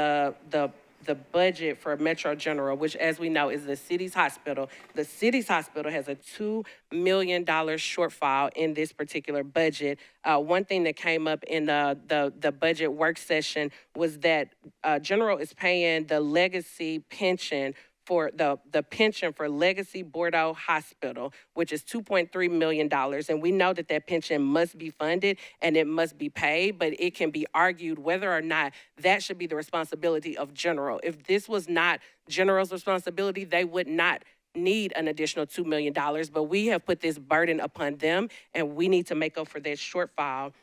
the budget for Metro General, which, as we know, is the city's hospital has a $2 million shortfall in this particular budget. One thing that came up in the budget work session was that General is paying the legacy pension for the pension for Legacy Bordeaux Hospital, which is $2.3 million. And we know that pension must be funded and it must be paid, but it can be argued whether or not that should be the responsibility of General. If this was not General's responsibility, they would not need an additional $2 million, but we have put this burden upon them and we need to make up for that shortfall.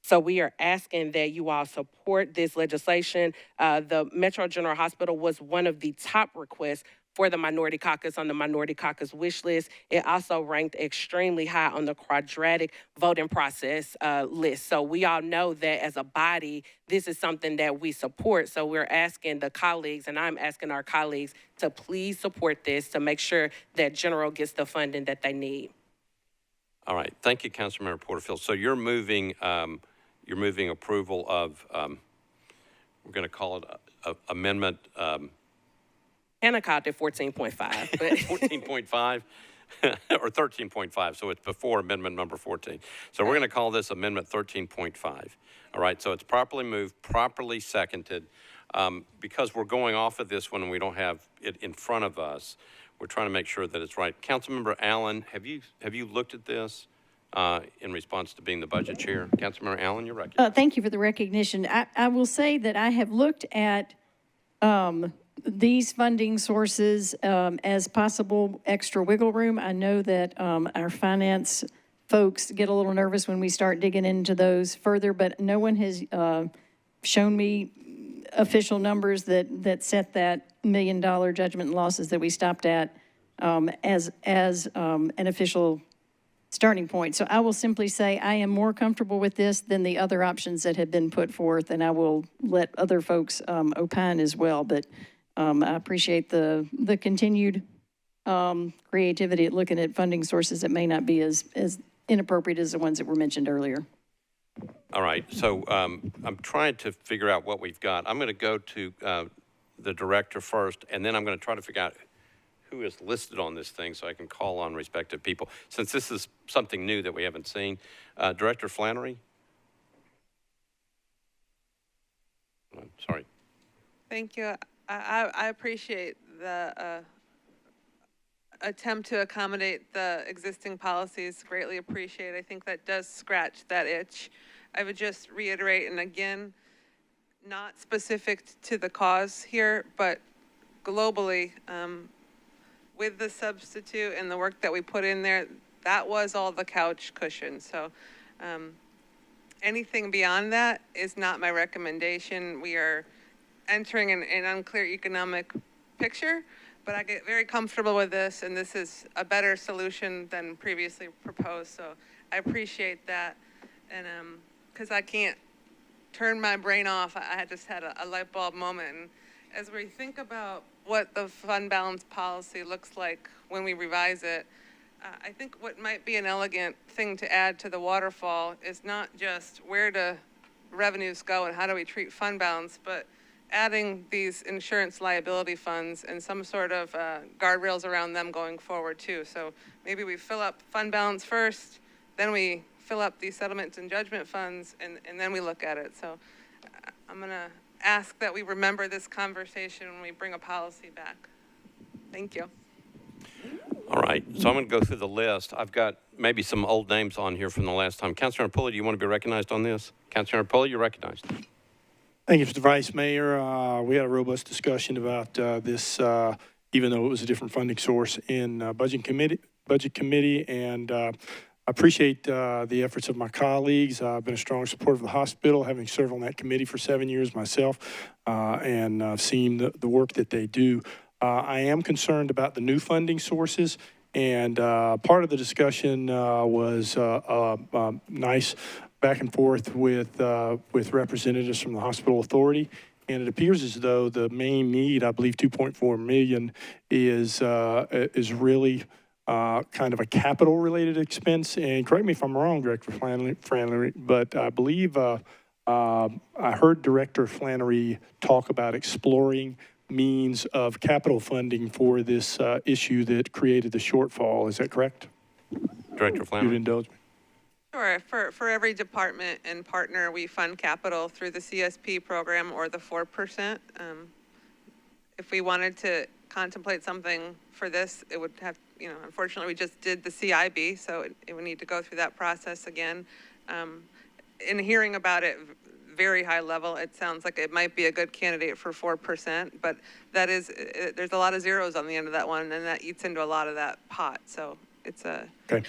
So we are asking that you all support this legislation. The Metro General Hospital was one of the top requests for the Minority Caucus on the Minority Caucus wish list. It also ranked extremely high on the quadratic voting process list. So we all know that as a body, this is something that we support. So we're asking the colleagues, and I'm asking our colleagues, to please support this to make sure that General gets the funding that they need. All right. Thank you, Councilmember Porterfield. So you're moving approval of, we're going to call it amendment. Hannah called it 14.5. 14.5 or 13.5, so it's before amendment number 14. So we're going to call this amendment 13.5. All right, so it's properly moved, properly seconded. Because we're going off of this one and we don't have it in front of us, we're trying to make sure that it's right. Councilmember Allen, have you looked at this? in response to being the budget chair. Councilmember Allen, you're recognized. Thank you for the recognition. I will say that I have looked at these funding sources as possible extra wiggle room. I know that our finance folks get a little nervous when we start digging into those further, but no one has shown me official numbers that set that $1 million judgment and losses that we stopped at as an official starting point. So I will simply say I am more comfortable with this than the other options that have been put forth, and I will let other folks opine as well. But I appreciate the continued creativity at looking at funding sources that may not be as inappropriate as the ones that were mentioned earlier. All right, so I'm trying to figure out what we've got. I'm going to go to the director first, and then I'm going to try to figure out who is listed on this thing so I can call on respective people, since this is something new that we haven't seen. Director Flannery? Sorry. Thank you. I appreciate the attempt to accommodate the existing policies. Greatly appreciate. I think that does scratch that itch. I would just reiterate, and again, not specific to the cause here, but globally, with the substitute and the work that we put in there, that was all the couch cushion. So anything beyond that is not my recommendation. We are entering an unclear economic picture, but I get very comfortable with this, and this is a better solution than previously proposed. So I appreciate that. And because I can't turn my brain off, I just had a light bulb moment. And as we think about what the fund balance policy looks like when we revise it, I think what might be an elegant thing to add to the waterfall is not just where do revenues go and how do we treat fund balance, but adding these insurance liability funds and some sort of guardrails around them going forward too. So maybe we fill up fund balance first, then we fill up these settlements and judgment funds, and then we look at it. So I'm gonna ask that we remember this conversation when we bring a policy back. Thank you. All right, so I'm going to go through the list. I've got maybe some old names on here from the last time. Councilmember Pulley, do you want to be recognized on this? Councilmember Pulley, you're recognized. Thank you, Mr. Vice Mayor. We had a robust discussion about this, even though it was a different funding source in Budget Committee, and I appreciate the efforts of my colleagues. I've been a strong supporter of the hospital, having served on that committee for 7 years myself, and I've seen the work that they do. I am concerned about the new funding sources, and part of the discussion was nice back and forth with representatives from the hospital authority, and it appears as though the main need, I believe 2.4 million, is really kind of a capital-related expense. And correct me if I'm wrong, Director Flannery, but I believe I heard Director Flannery talk about exploring means of capital funding for this issue that created the shortfall. Is that correct? Director Flannery. You'd indulge me. Sure. For every department and partner, we fund capital through the CSP program or the 4%. If we wanted to contemplate something for this, it would have, unfortunately, we just did the CIB, so it would need to go through that process again. In hearing about it, very high level, it sounds like it might be a good candidate for 4%, but that is, there's a lot of zeros on the end of that one, and that eats into a lot of that pot. So it's a... Okay.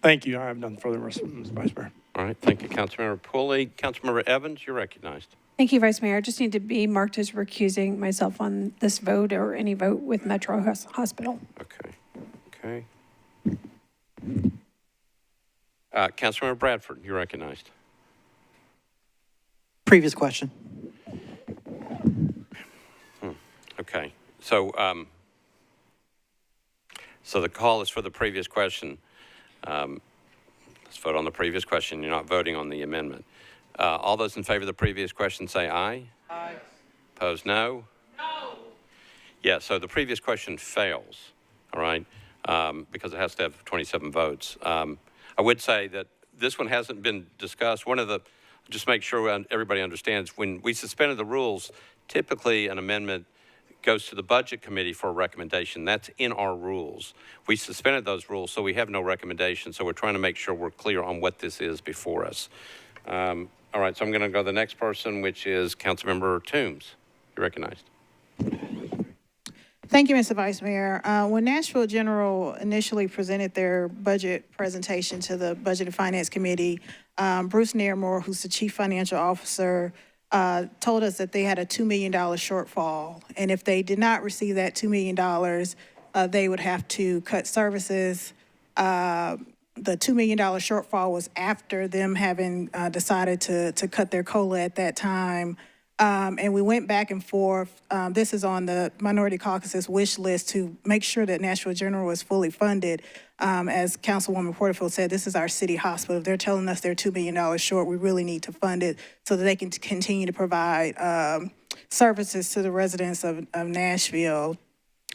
Thank you. I have nothing further, Mr. Vice Mayor. All right. Thank you, Councilmember Pulley. Councilmember Evans, you're recognized. Thank you, Vice Mayor. I just need to be marked as recusing myself on this vote or any vote with Metro Hospital. Okay. Councilmember Bradford, you're recognized. Previous question. Okay. So, so the call is for the previous question. Let's vote on the previous question. You're not voting on the amendment. All those in favor of the previous question say aye. Aye. Opposed, no? No. Yeah, so the previous question fails, all right, because it has to have 27 votes. I would say that this one hasn't been discussed. One of the, just make sure everybody understands, when we suspended the rules, typically an amendment goes to the Budget Committee for a recommendation. That's in our rules. We suspended those rules, so we have no recommendation. So we're trying to make sure we're clear on what this is before us. All right, so I'm going to go to the next person, which is Councilmember Toombs. You're recognized. Thank you, Mr. Vice Mayor. When Nashville General initially presented their budget presentation to the Budget and Finance Committee, Bruce Nairmore, who's the Chief Financial Officer, told us that they had a $2 million shortfall. And if they did not receive that $2 million, they would have to cut services. The $2 million shortfall was after them having decided to cut their COLA at that time. And we went back and forth. This is on the Minority Caucus's wish list to make sure that Nashville General is fully funded. As Councilwoman Porterfield said, this is our city hospital. If they're telling us they're $2 million short, we really need to fund it so that they can continue to provide services to the residents of Nashville.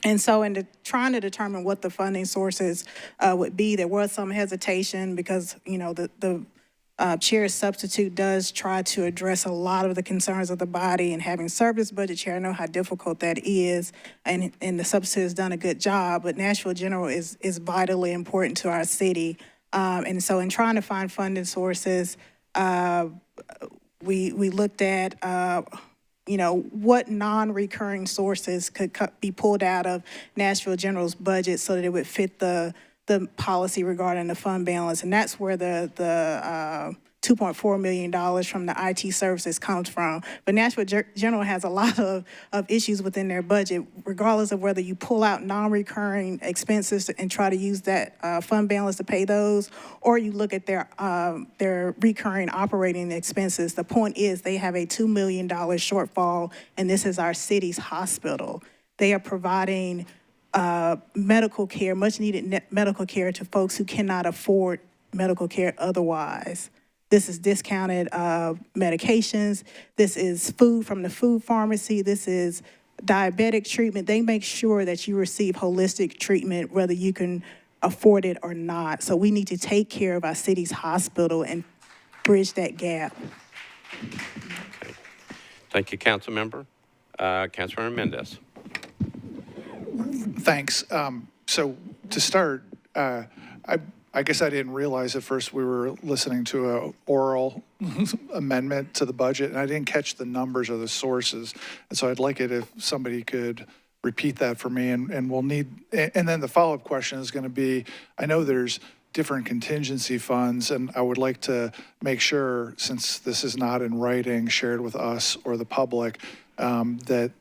And so in trying to determine what the funding sources would be, there was some hesitation because, you know, the chair's substitute does try to address a lot of the concerns of the body, and having served as budget chair, I know how difficult that is, and the substitute has done a good job, but Nashville General is vitally important to our city. And so in trying to find funding sources, we looked at, you know, what non-recurring sources could be pulled out of Nashville General's budget so that it would fit the policy regarding the fund balance, and that's where the $2.4 million from the IT services comes from. But Nashville General has a lot of issues within their budget, regardless of whether you pull out non-recurring expenses and try to use that fund balance to pay those, or you look at their recurring operating expenses. The point is they have a $2 million shortfall, and this is our city's hospital. They are providing medical care, much needed medical care to folks who cannot afford medical care otherwise. This is discounted medications. This is food from the food pharmacy. This is diabetic treatment. They make sure that you receive holistic treatment, whether you can afford it or not. So we need to take care of our city's hospital and bridge that gap. Okay. Thank you, Councilmember. Councilmember Mendez. Thanks. So to start, I guess I didn't realize at first we were listening to an oral amendment to the budget, and I didn't catch the numbers or the sources. And so I'd like it if somebody could repeat that for me, and we'll need, and then the follow-up question is going to be, I know there's different contingency funds, and I would like to make sure, since this is not in writing, shared with us or the public, that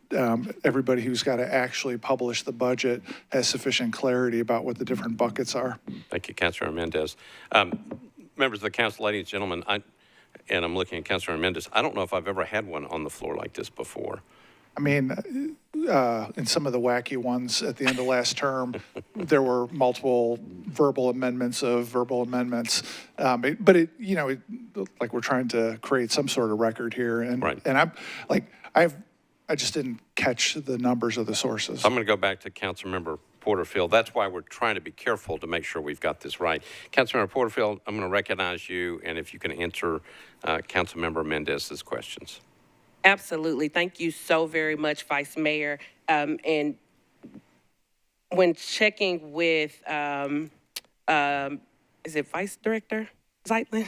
everybody who's got to actually publish the budget has sufficient clarity about what the different buckets are. Thank you, Councilor Mendez. Members of the council, ladies and gentlemen, and I'm looking at Councilor Mendez, I don't know if I've ever had one on the floor like this before. I mean, in some of the wacky ones at the end of last term, there were multiple verbal amendments of verbal amendments. But it, you know, like we're trying to create some sort of record here. And, right. And I'm like, I just didn't catch the numbers of the sources. I'm going to go back to Councilmember Porterfield. That's why we're trying to be careful to make sure we've got this right. Councilmember Porterfield, I'm going to recognize you, and if you can answer Councilmember Mendez's questions. Absolutely. Thank you so very much, Vice Mayor. And when checking with, is it Vice Director Zeitlin?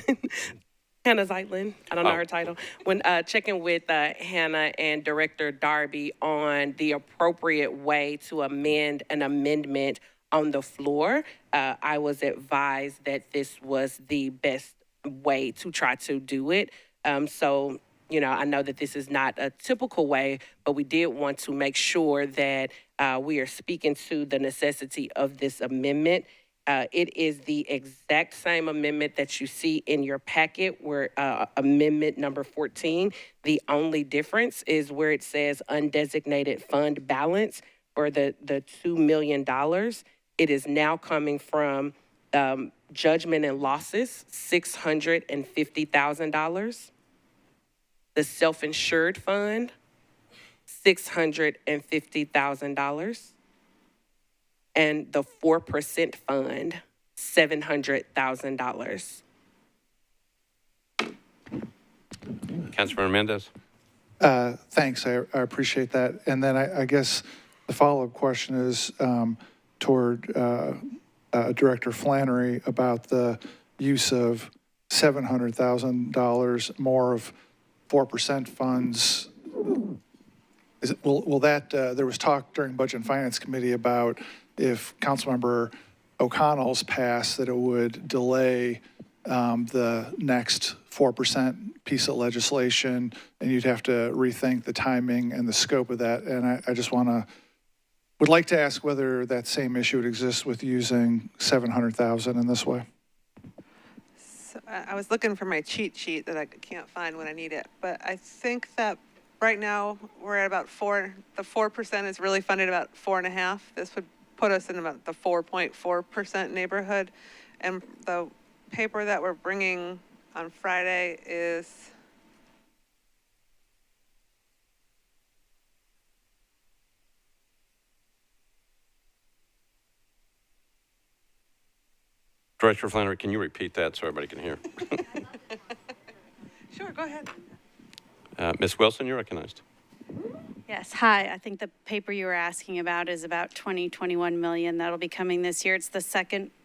Hannah Zeitlin, I don't know her title. When checking with Hannah and Director Darby on the appropriate way to amend an amendment on the floor, I was advised that this was the best way to try to do it. So, you know, I know that this is not a typical way, but we did want to make sure that we are speaking to the necessity of this amendment. It is the exact same amendment that you see in your packet, where amendment number 14. The only difference is where it says undesignated fund balance for the $2 million. It is now coming from judgment and losses, $650,000. The self-insured fund, $650,000. And the 4% fund, $700,000. Councilmember Mendez. Thanks, I appreciate that. And then I guess the follow-up question is toward Director Flannery about the use of $700,000 more of 4% funds. Will that, there was talk during Budget and Finance Committee about if Councilmember O'Connell's passed, that it would delay the next 4% piece of legislation, and you'd have to rethink the timing and the scope of that. And I just would like to ask whether that same issue would exist with using 700,000 in this way. So I was looking for my cheat sheet that I can't find when I need it, but I think that right now we're at about 4. The 4% is really funded about 4.5. This would put us in about the 4.4% neighborhood, and the paper that we're bringing on Friday is Director Flannery, can you repeat that so everybody can hear? Sure, go ahead. Ms. Wilson, you're recognized. Yes, hi. I think the paper you were asking about is about 21 million that'll be coming this year. It's the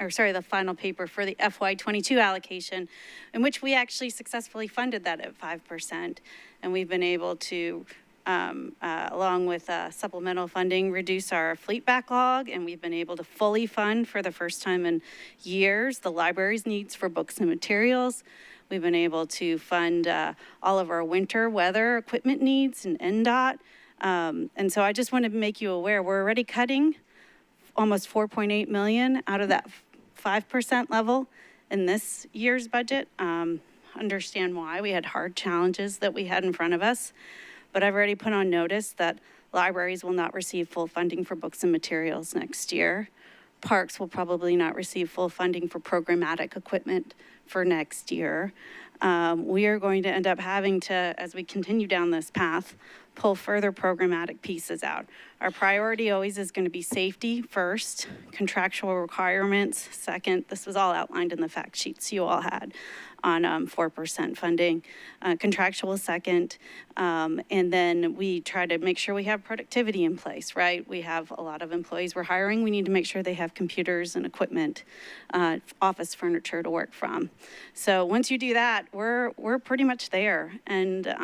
the final paper for the FY22 allocation, in which we actually successfully funded that at 5%. And we've been able to, along with supplemental funding, reduce our fleet backlog. And we've been able to fully fund for the first time in years the library's needs for books and materials. We've been able to fund all of our winter weather equipment needs and NDOT. And so I just want to make you aware, we're already cutting almost 4.8 million out of that 5% level in this year's budget. Understand why. We had hard challenges that we had in front of us, but I've already put on notice that libraries will not receive full funding for books and materials next year. Parks will probably not receive full funding for programmatic equipment for next year. We are going to end up having to, as we continue down this path, pull further programmatic pieces out. Our priority always is going to be safety first, contractual requirements second. This was all outlined in the fact sheets you all had on 4% funding, contractual second, and then we try to make sure we have productivity in place, right? We have a lot of employees we're hiring. We need to make sure they have computers and equipment, office furniture to work from. So once you do that, we're pretty much there. And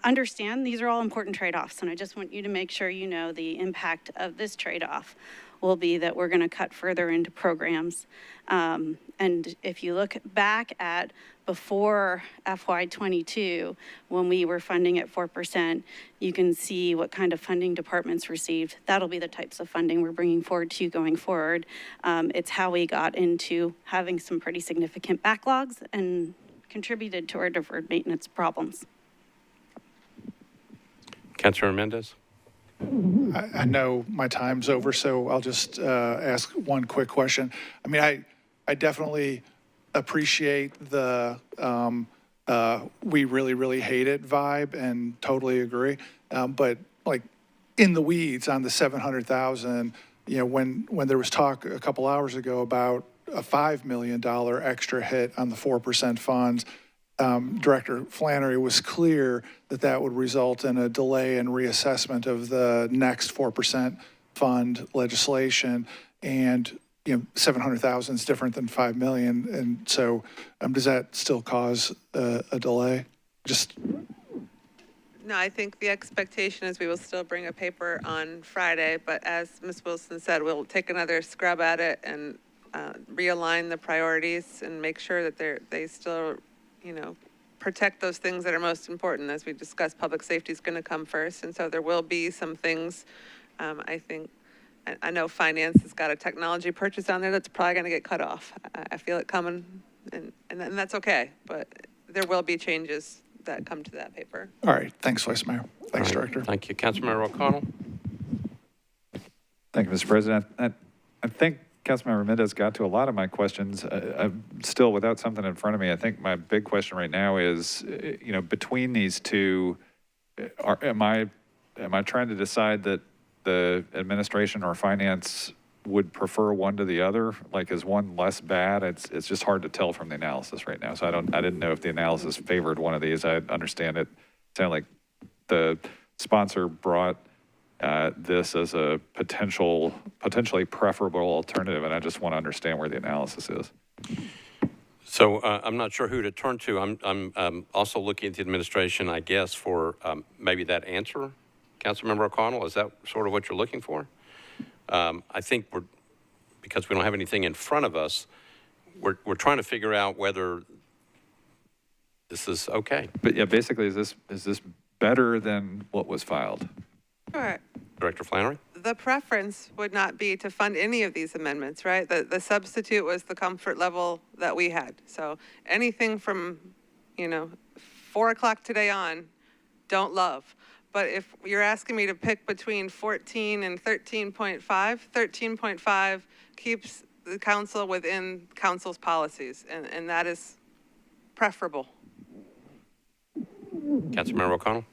understand these are all important trade-offs, and I just want you to make sure you know the impact of this trade-off will be that we're going to cut further into programs. And if you look back at before FY22, when we were funding at 4%, you can see what kind of funding departments received. That'll be the types of funding we're bringing forward to you going forward. It's how we got into having some pretty significant backlogs and contributed to our deferred maintenance problems. Councilor Mendez. I know my time's over, so I'll just ask one quick question. I mean, I definitely appreciate the we really, really hate it vibe and totally agree. But like in the weeds on the 700,000, you know, when there was talk a couple hours ago about a $5 million extra hit on the 4% funds, Director Flannery was clear that that would result in a delay in reassessment of the next 4% fund legislation. And, you know, 700,000 is different than 5 million. And so does that still cause a delay? No, I think the expectation is we will still bring a paper on Friday, but as Ms. Wilson said, we'll take another scrub at it and realign the priorities and make sure that they still, you know, protect those things that are most important. As we discussed, public safety is going to come first. And so there will be some things, I think, I know finance has got a technology purchase on there that's probably going to get cut off. I feel it coming, and that's okay. But there will be changes that come to that paper. All right. Thanks, Vice Mayor. Thanks, Director. Thank you. Councilmember O'Connell. Thank you, Mr. President. I think Councilmember Mendez got to a lot of my questions. I'm still without something in front of me. I think my big question right now is, you know, between these two, am I trying to decide that the administration or finance would prefer one to the other? Like, is one less bad? It's just hard to tell from the analysis right now. So I didn't know if the analysis favored one of these. I understand it sounded like the sponsor brought this as a potentially preferable alternative, and I just want to understand where the analysis is. So I'm not sure who to turn to. I'm also looking at the administration, I guess, for maybe that answer. Councilmember O'Connell, is that sort of what you're looking for? I think because we don't have anything in front of us, we're trying to figure out whether this is okay. But yeah, basically, is this better than what was filed? Sure. Director Flannery? The preference would not be to fund any of these amendments, right? The substitute was the comfort level that we had. So anything from, 4 o'clock today on, don't love. But if you're asking me to pick between 14 and 13.5, 13.5 keeps the council within council's policies, and that is preferable. Councilmember O'Connell?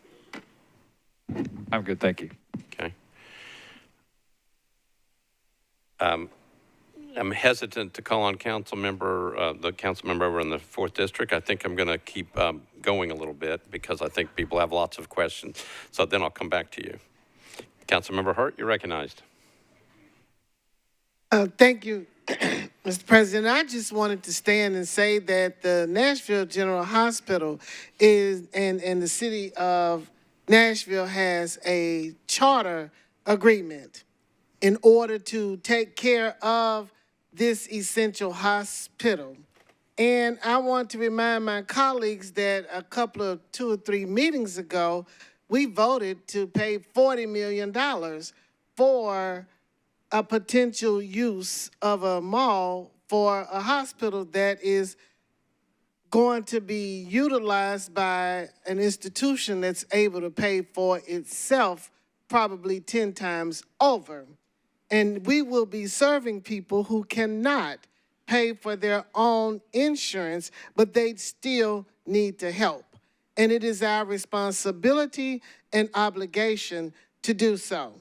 I'm good, thank you. Okay. I'm hesitant to call on the council member over in the 4th District. I think I'm going to keep going a little bit because I think people have lots of questions. So then I'll come back to you. Councilmember Hurt, you're recognized. Thank you, Mr. President. I just wanted to stand and say that the Nashville General Hospital and the city of Nashville has a charter agreement in order to take care of this essential hospital. And I want to remind my colleagues that a couple of 2 or 3 meetings ago, we voted to pay $40 million for a potential use of a mall for a hospital that is going to be utilized by an institution that's able to pay for itself probably 10 times over. And we will be serving people who cannot pay for their own insurance, but they still need to help. And it is our responsibility and obligation to do so.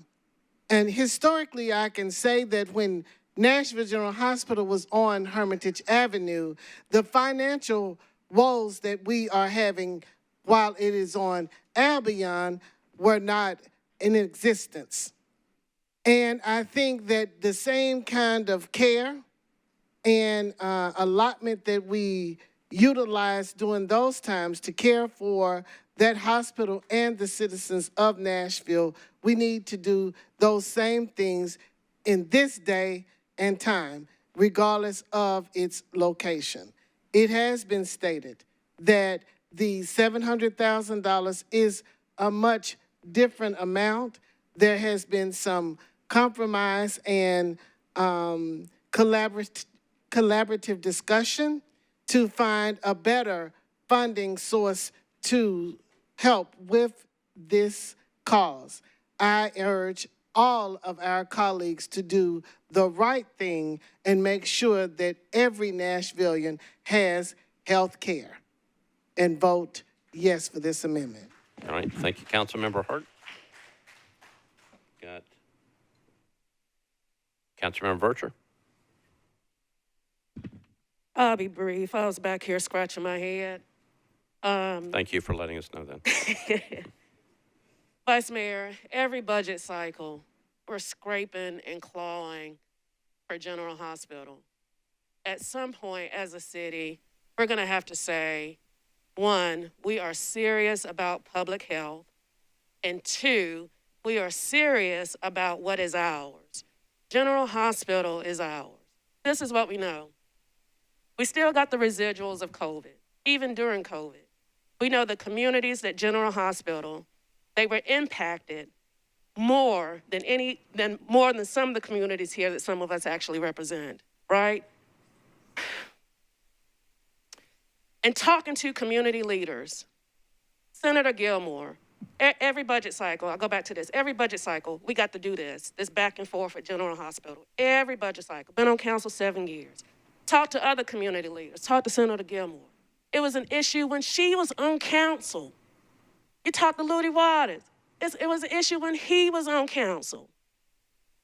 And historically, I can say that when Nashville General Hospital was on Hermitage Avenue, the financial woes that we are having while it is on Albion were not in existence. And I think that the same kind of care and allotment that we utilized during those times to care for that hospital and the citizens of Nashville, we need to do those same things in this day and time, regardless of its location. It has been stated that the $700,000 is a much different amount. There has been some compromise and collaborative discussion to find a better funding source to help with this cause. I urge all of our colleagues to do the right thing and make sure that every Nashvilleian has health care, and vote yes for this amendment. All right, thank you, Councilmember Hart. Got Councilmember Vercher. I'll be brief. I was back here scratching my head. Thank you for letting us know that. Vice Mayor, every budget cycle, we're scraping and clawing for General Hospital. At some point as a city, we're going to have to say, 1, we are serious about public health, and 2, we are serious about what is ours. General Hospital is ours. This is what we know. We still got the residuals of COVID, even during COVID. We know the communities that General Hospital, they were impacted more than some of the communities here that some of us actually represent, right? And talking to community leaders, Senator Gilmore, every budget cycle, I'll go back to this, every budget cycle, we got to do this back and forth at General Hospital. Every budget cycle, been on council 7 years. Talk to other community leaders, talk to Senator Gilmore. It was an issue when she was on council. You talked to Ludi Waters. It was an issue when he was on council.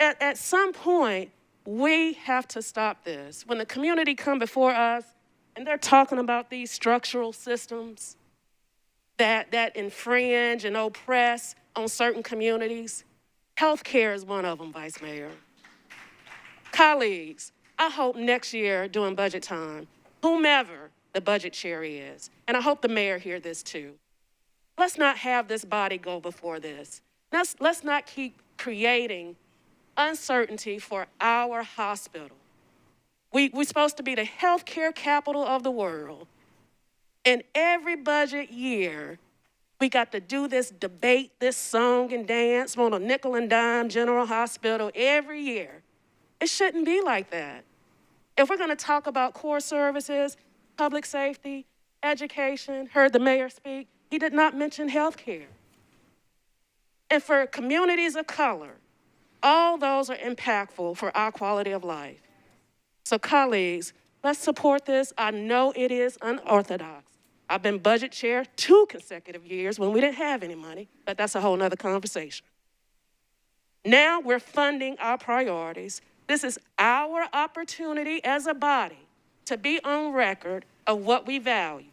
At some point, we have to stop this. When the community come before us and they're talking about these structural systems, that infringe and oppress on certain communities. Healthcare is one of them, Vice Mayor. Colleagues, I hope next year during budget time, whomever the budget chair is, and I hope the mayor hear this too, let's not have this body go before this. Let's not keep creating uncertainty for our hospital. We're supposed to be the healthcare capital of the world. And every budget year, we got to do this debate, this song and dance on a nickel and dime General Hospital every year. It shouldn't be like that. If we're gonna talk about core services, public safety, education, heard the mayor speak, he did not mention healthcare. And for communities of color, all those are impactful for our quality of life. So colleagues, let's support this. I know it is unorthodox. I've been budget chair 2 consecutive years when we didn't have any money, but that's a whole nother conversation. Now we're funding our priorities. This is our opportunity as a body to be on record of what we value.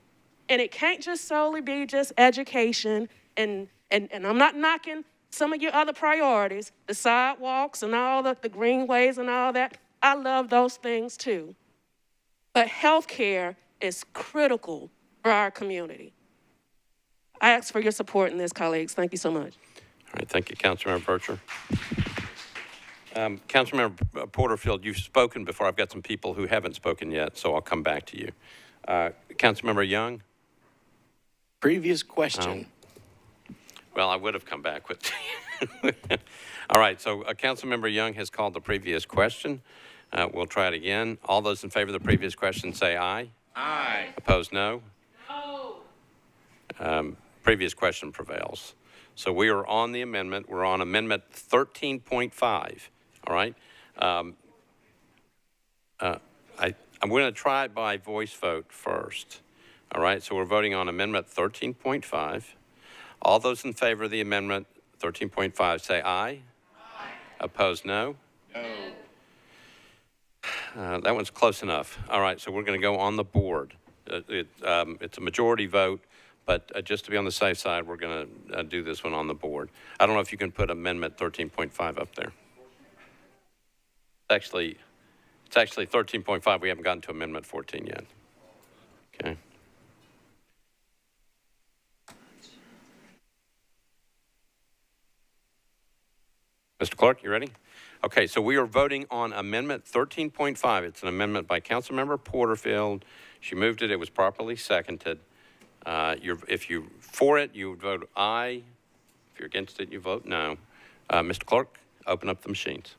And it can't just solely be just education, and I'm not knocking some of your other priorities, the sidewalks and all the greenways and all that. I love those things too. But healthcare is critical for our community. I ask for your support in this, colleagues. Thank you so much. All right, thank you, Councilmember Bircher. Councilmember Porterfield, you've spoken before. I've got some people who haven't spoken yet, so I'll come back to you. Councilmember Young? Previous question. Well, I would have come back with All right, so Councilmember Young has called the previous question. We'll try it again. All those in favor of the previous question say aye. Aye. Opposed, no? No. Previous question prevails. So we are on the amendment. We're on Amendment 13.5, all right? I'm going to try it by voice vote first, all right? So we're voting on Amendment 13.5. All those in favor of the amendment 13.5 say aye. Aye. Opposed, no? No. That one's close enough. All right, so we're going to go on the board. It's a majority vote, but just to be on the safe side, we're going to do this one on the board. I don't know if you can put Amendment 13.5 up there. It's actually 13.5. We haven't gotten to Amendment 14 yet. Okay. Mr. Clerk, you ready? Okay, so we are voting on Amendment 13.5. It's an amendment by Councilmember Porterfield. She moved it. It was properly seconded. If you're for it, you would vote aye. If you're against it, you vote no. Mr. Clerk, open up the machines.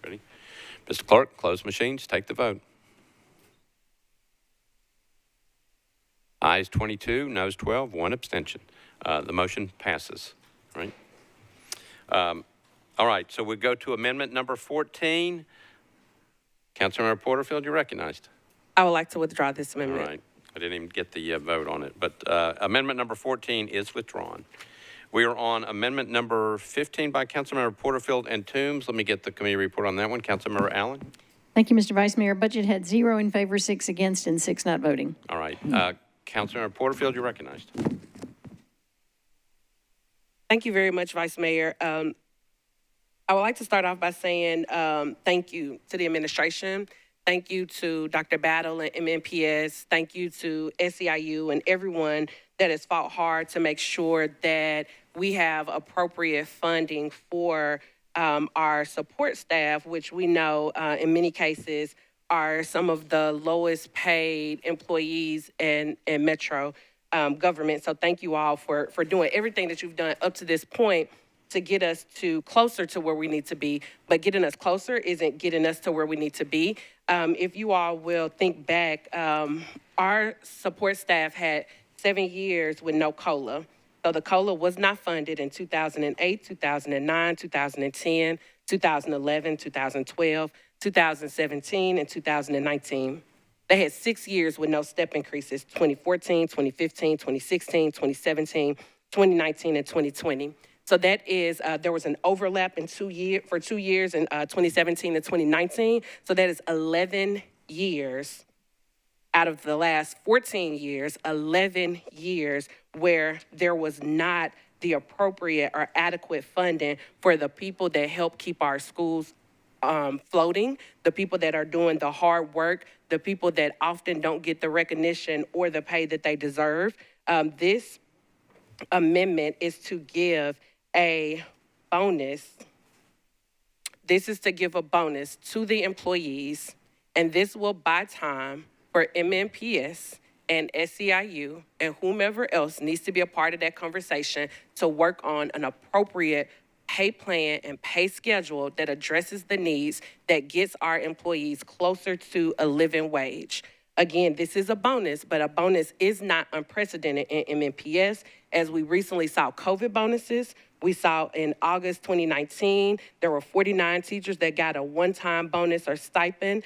Ready? Mr. Clerk, close machines, take the vote. Ayes 22, noes 12, 1 abstention. The motion passes, right? All right, so we go to amendment number 14. Councilmember Porterfield, you're recognized. I would like to withdraw this amendment. All right, I didn't even get the vote on it, but amendment number 14 is withdrawn. We are on amendment number 15 by Councilmember Porterfield and Toombs. Let me get the committee report on that one. Councilmember Allen? Thank you, Mr. Vice Mayor. Budget had 0 in favor, 6 against, and 6 not voting. All right. Councilmember Porterfield, you're recognized. Thank you very much, Vice Mayor. I would like to start off by saying thank you to the administration. Thank you to Dr. Battle and MNPS. Thank you to SEIU and everyone that has fought hard to make sure that we have appropriate funding for our support staff, which we know in many cases are some of the lowest paid employees in Metro government. So thank you all for doing everything that you've done up to this point to get us to closer to where we need to be. But getting us closer isn't getting us to where we need to be. If you all will think back, our support staff had 7 years with no COLA. So the COLA was not funded in 2008, 2009, 2010, 2011, 2012, 2017, and 2019. They had 6 years with no step increases, 2014, 2015, 2016, 2017, 2019, and 2020. So that is, there was an overlap in 2 years in 2017 and 2019. So that is 11 years out of the last 14 years, 11 years where there was not the appropriate or adequate funding for the people that help keep our schools floating, the people that are doing the hard work, the people that often don't get the recognition or the pay that they deserve. This amendment is to give a bonus. This is to give a bonus to the employees, and this will buy time for MNPS and SEIU and whomever else needs to be a part of that conversation to work on an appropriate pay plan and pay schedule that addresses the needs, that gets our employees closer to a living wage. Again, this is a bonus, but a bonus is not unprecedented in MNPS. As we recently saw COVID bonuses, we saw in August 2019, there were 49 teachers that got a one-time bonus or stipend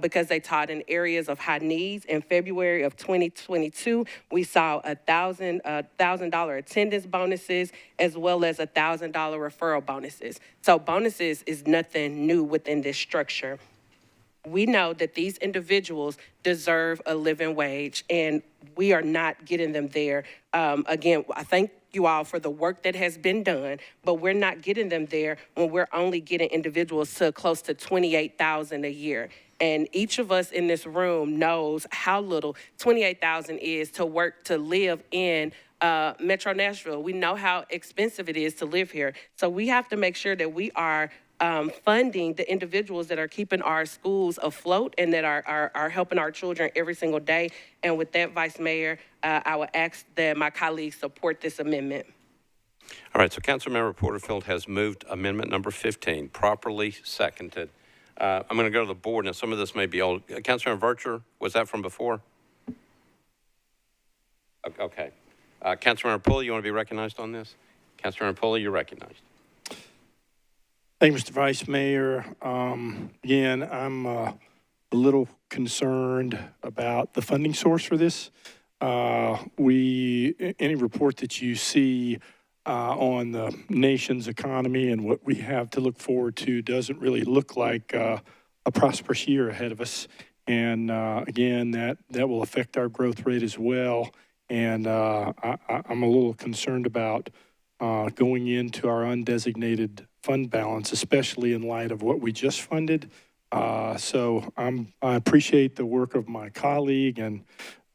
because they taught in areas of high needs. In February of 2022, we saw $1,000 attendance bonuses as well as $1,000 referral bonuses. So bonuses is nothing new within this structure. We know that these individuals deserve a living wage, and we are not getting them there. Again, I thank you all for the work that has been done, but we're not getting them there when we're only getting individuals to close to $28,000 a year. And each of us in this room knows how little $28,000 is to work, to live in Metro Nashville. We know how expensive it is to live here. So we have to make sure that we are funding the individuals that are keeping our schools afloat and that are helping our children every single day. And with that, Vice Mayor, I would ask that my colleagues support this amendment. All right, so Councilmember Porterfield has moved amendment number 15, properly seconded. I'm going to go to the board. Now, some of this may be old. Councilmember Vercher, was that from before? Okay. Councilmember Pulley, you want to be recognized on this? Councilmember Pulley, you're recognized. Thank you, Mr. Vice Mayor. Again, I'm a little concerned about the funding source for this. Any report that you see on the nation's economy and what we have to look forward to doesn't really look like a prosperous year ahead of us. And again, that will affect our growth rate as well. And I'm a little concerned about going into our undesignated fund balance, especially in light of what we just funded. So I appreciate the work of my colleague, and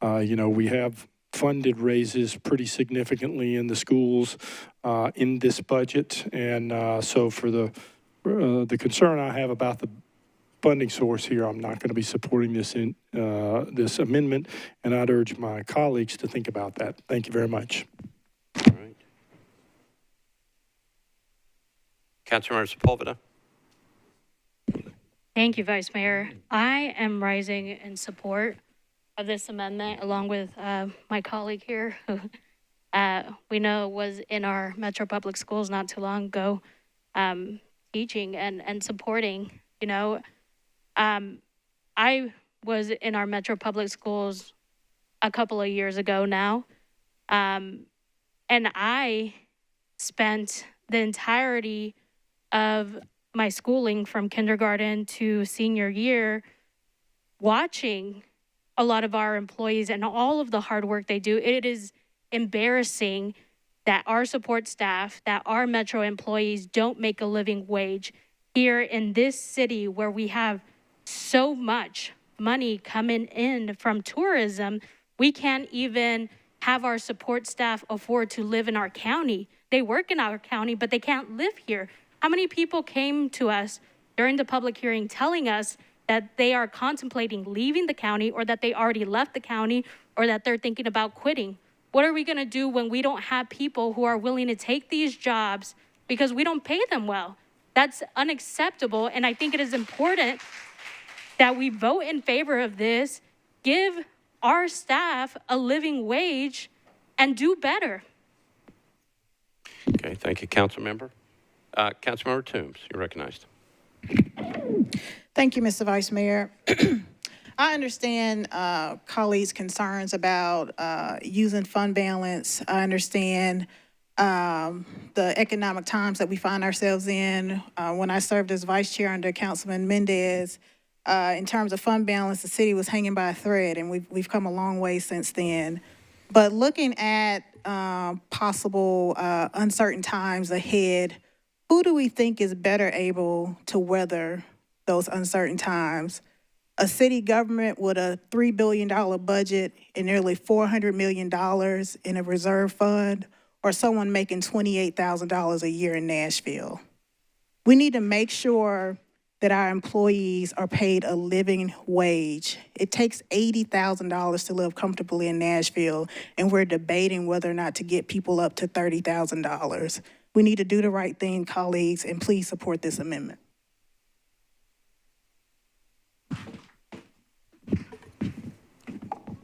we have funded raises pretty significantly in the schools in this budget, and so for the concern I have about the funding source here, I'm not going to be supporting this this amendment, and I'd urge my colleagues to think about that. Thank you very much. All right. Councilmember Sepulveda. Thank you, Vice Mayor. I am rising in support of this amendment along with my colleague here who we know was in our Metro Public Schools not too long ago teaching and supporting, I was in our Metro Public Schools a couple of years ago now, and I spent the entirety of my schooling from kindergarten to senior year watching a lot of our employees and all of the hard work they do. It is embarrassing that our support staff, that our Metro employees don't make a living wage here in this city where we have so much money coming in from tourism. We can't even have our support staff afford to live in our county. They work in our county, but they can't live here. How many people came to us during the public hearing telling us that they are contemplating leaving the county, or that they already left the county, or that they're thinking about quitting? What are we going to do when we don't have people who are willing to take these jobs because we don't pay them well? That's unacceptable, and I think it is important that we vote in favor of this, give our staff a living wage, and do better. Okay, thank you, Councilmember. Councilmember Toombs, you're recognized. Thank you, Mr. Vice Mayor. I understand colleagues' concerns about using fund balance. I understand the economic times that we find ourselves in. When I served as vice chair under Councilman Mendez, in terms of fund balance, the city was hanging by a thread, and we've come a long way since then. But looking at possible uncertain times ahead, who do we think is better able to weather those uncertain times? A city government with a $3 billion budget and nearly $400 million in a reserve fund, or someone making $28,000 a year in Nashville? We need to make sure that our employees are paid a living wage. It takes $80,000 to live comfortably in Nashville, and we're debating whether or not to get people up to $30,000. We need to do the right thing, colleagues, and please support this amendment.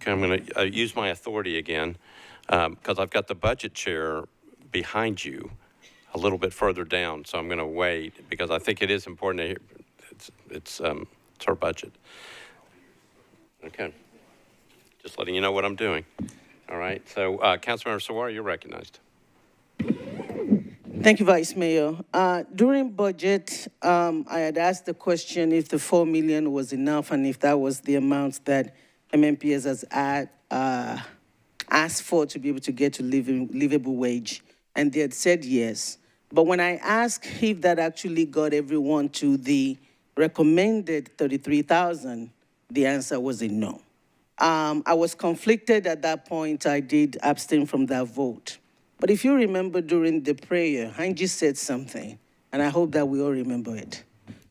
Okay, I'm going to use my authority again because I've got the budget chair behind you a little bit further down, so I'm going to wait because I think it is important to hear. It's our budget. Okay. Just letting you know what I'm doing. All right. So, Councilmember Sawar, you're recognized. Thank you, Vice Mayor. During budget, I had asked the question if the $4 million was enough and if that was the amount that MMPS has asked for to be able to get to livable wage, and they had said yes. But when I asked if that actually got everyone to the recommended $33,000, the answer was a no. I was conflicted at that point. I did abstain from that vote. But if you remember during the prayer, Angie said something, and I hope that we all remember it.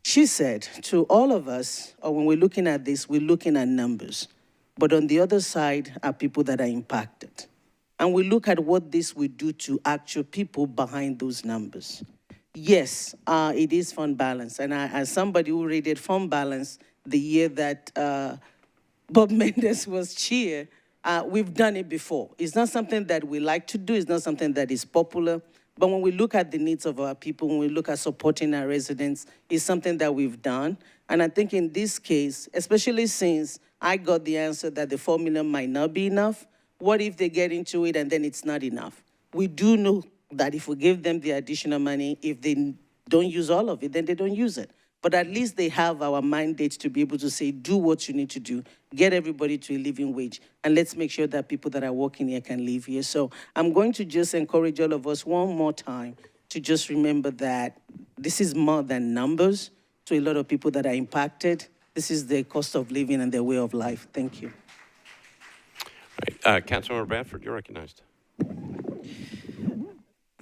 She said to all of us, or when we're looking at this, we're looking at numbers. But on the other side are people that are impacted. And we look at what this will do to actual people behind those numbers. Yes, it is fund balance. And as somebody who rated fund balance the year that Bob Mendes was chair, we've done it before. It's not something that we like to do. It's not something that is popular. But when we look at the needs of our people, when we look at supporting our residents, it's something that we've done. And I think in this case, especially since I got the answer that the $4 million might not be enough, what if they get into it and then it's not enough? We do know that if we give them the additional money, if they don't use all of it, then they don't use it. But at least they have our mandate to be able to say, do what you need to do, get everybody to a living wage, and let's make sure that people that are working here can live here. So I'm going to just encourage all of us one more time to just remember that this is more than numbers to a lot of people that are impacted. This is their cost of living and their way of life. Thank you. All right. Councilmember Bradford, you're recognized.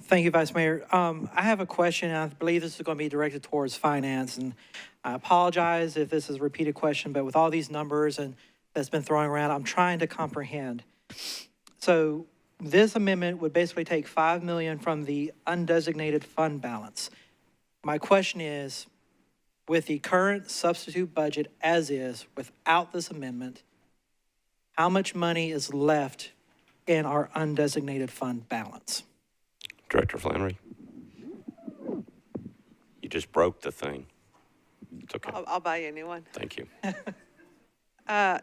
Thank you, Vice Mayor. I have a question, and I believe this is going to be directed towards finance. And I apologize if this is a repeated question, but with all these numbers and that's been thrown around, I'm trying to comprehend. So this amendment would basically take $5 million from the undesignated fund balance. My question is, with the current substitute budget as is, without this amendment, how much money is left in our undesignated fund balance? Director Flannery. You just broke the thing. It's okay. I'll buy you a new one. Thank you.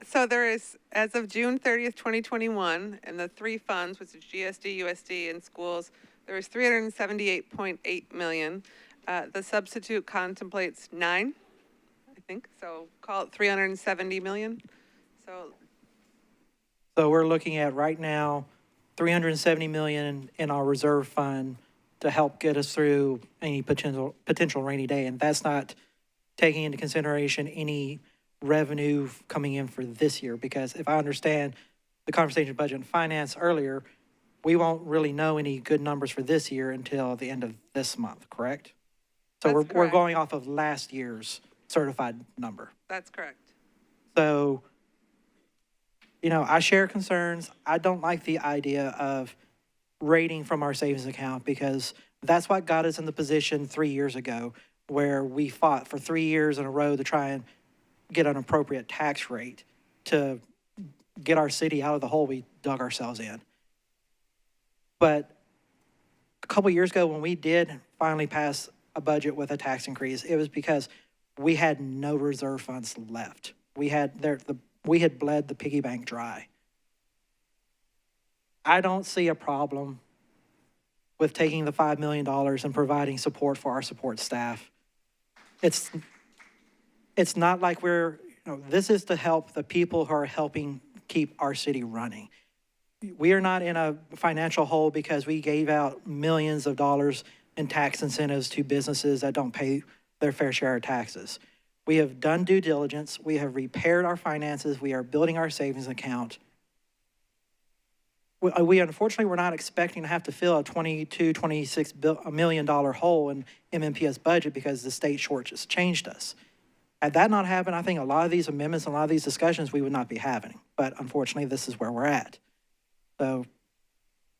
So there is, as of June 30th, 2021, in the three funds, which is GSD, USD, and schools, there is $378.8 million. The substitute contemplates 9, I think, so call it $370 million. So we're looking at right now $370 million in our reserve fund to help get us through any potential rainy day, and that's not taking into consideration any revenue coming in for this year, because if I understand the conversation of budget and finance earlier, we won't really know any good numbers for this year until the end of this month, correct? So we're going off of last year's certified number. That's correct. So, you know, I share concerns. I don't like the idea of rating from our savings account, because that's what got us in the position 3 years ago, where we fought for 3 years in a row to try and get an appropriate tax rate to get our city out of the hole we dug ourselves in. But a couple years ago, when we did finally pass a budget with a tax increase, it was because we had no reserve funds left. We had bled the piggy bank dry. I don't see a problem with taking the $5 million and providing support for our support staff. It's not like this is to help the people who are helping keep our city running. We are not in a financial hole because we gave out millions of dollars in tax incentives to businesses that don't pay their fair share of taxes. We have done due diligence. We have repaired our finances. We are building our savings account. We unfortunately were not expecting to have to fill a $26 million hole in MMPS budget because the state shortchanged us. Had that not happened, I think a lot of these amendments, a lot of these discussions we would not be having. But unfortunately, this is where we're at. So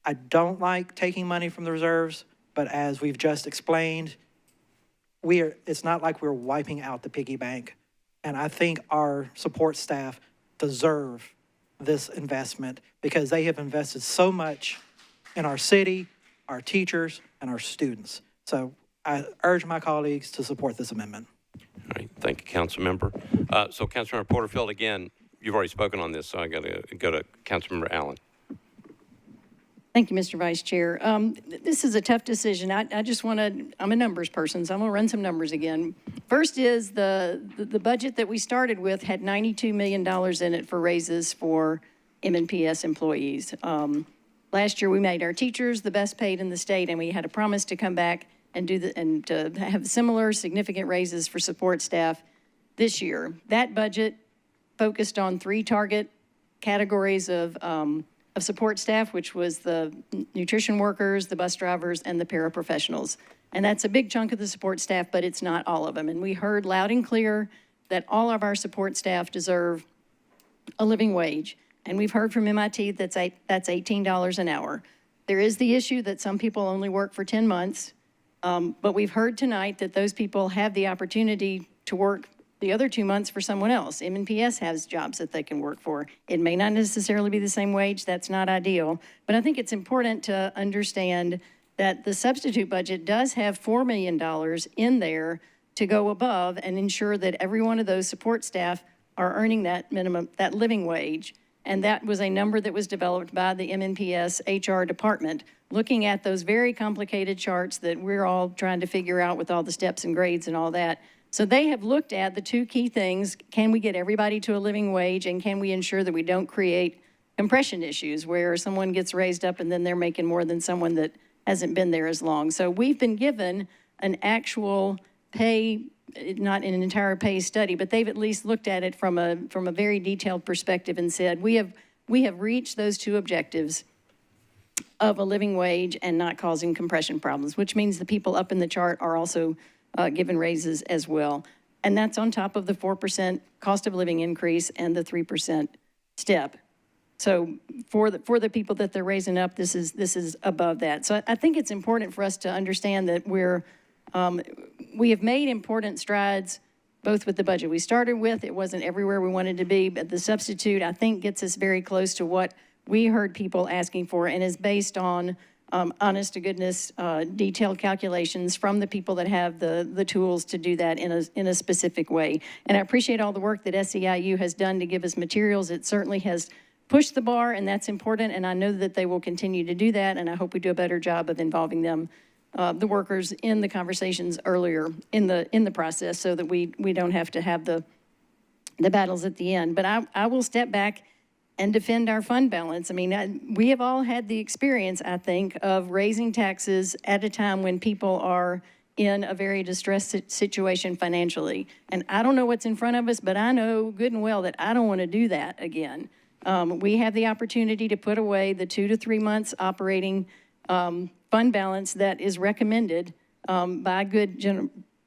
I don't like taking money from the reserves, but as we've just explained, it's not like we're wiping out the piggy bank. And I think our support staff deserve this investment because they have invested so much in our city, our teachers, and our students. So I urge my colleagues to support this amendment. All right, thank you, Councilmember. So Councilmember Porterfield, again, you've already spoken on this, so I got to go to Councilmember Allen. Thank you, Mr. Vice Chair. This is a tough decision. I'm a numbers person, so I'm going to run some numbers again. First is the budget that we started with had $92 million in it for raises for MNPS employees. Last year, we made our teachers the best paid in the state, and we had a promise to come back and to have similar significant raises for support staff this year. That budget focused on 3 target categories of support staff, which was the nutrition workers, the bus drivers, and the paraprofessionals. And that's a big chunk of the support staff, but it's not all of them. And we heard loud and clear that all of our support staff deserve a living wage. And we've heard from MIT that's $18 an hour. There is the issue that some people only work for 10 months, but we've heard tonight that those people have the opportunity to work the other 2 months for someone else. MNPS has jobs that they can work for. It may not necessarily be the same wage. That's not ideal. But I think it's important to understand that the substitute budget does have $4 million in there to go above and ensure that every one of those support staff are earning that minimum, that living wage. And that was a number that was developed by the MNPS HR department, looking at those very complicated charts that we're all trying to figure out with all the steps and grades and all that. So they have looked at the 2 key things. Can we get everybody to a living wage, and can we ensure that we don't create compression issues where someone gets raised up and then they're making more than someone that hasn't been there as long. So we've been given an actual pay, not an entire pay study, but they've at least looked at it from a very detailed perspective and said, we have reached those 2 objectives of a living wage and not causing compression problems, which means the people up in the chart are also given raises as well. And that's on top of the 4% cost of living increase and the 3% step. So for the people that they're raising up, this is above that. So I think it's important for us to understand that we have made important strides both with the budget we started with. It wasn't everywhere we wanted to be, but the substitute, I think, gets us very close to what we heard people asking for and is based on honest to goodness, detailed calculations from the people that have the tools to do that in a specific way. And I appreciate all the work that SEIU has done to give us materials. It certainly has pushed the bar, and that's important, and I know that they will continue to do that, and I hope we do a better job of involving them, the workers, in the conversations earlier in the process so that we don't have to have the battles at the end. But I will step back and defend our fund balance. I mean, we have all had the experience, I think, of raising taxes at a time when people are in a very distressed situation financially. And I don't know what's in front of us, but I know good and well that I don't want to do that again. We have the opportunity to put away the 2 to 3 months operating fund balance that is recommended by good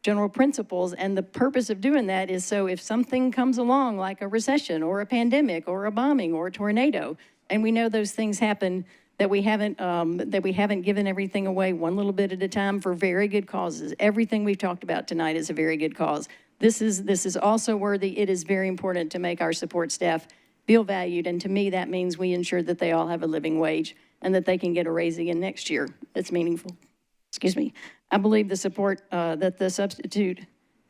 general principles, and the purpose of doing that is so if something comes along like a recession or a pandemic or a bombing or a tornado, and we know those things happen, that we haven't given everything away one little bit at a time for very good causes. Everything we've talked about tonight is a very good cause. This is also worthy. It is very important to make our support staff feel valued, and to me that means we ensure that they all have a living wage and that they can get a raise again next year that's meaningful. Excuse me. I believe the support that the substitute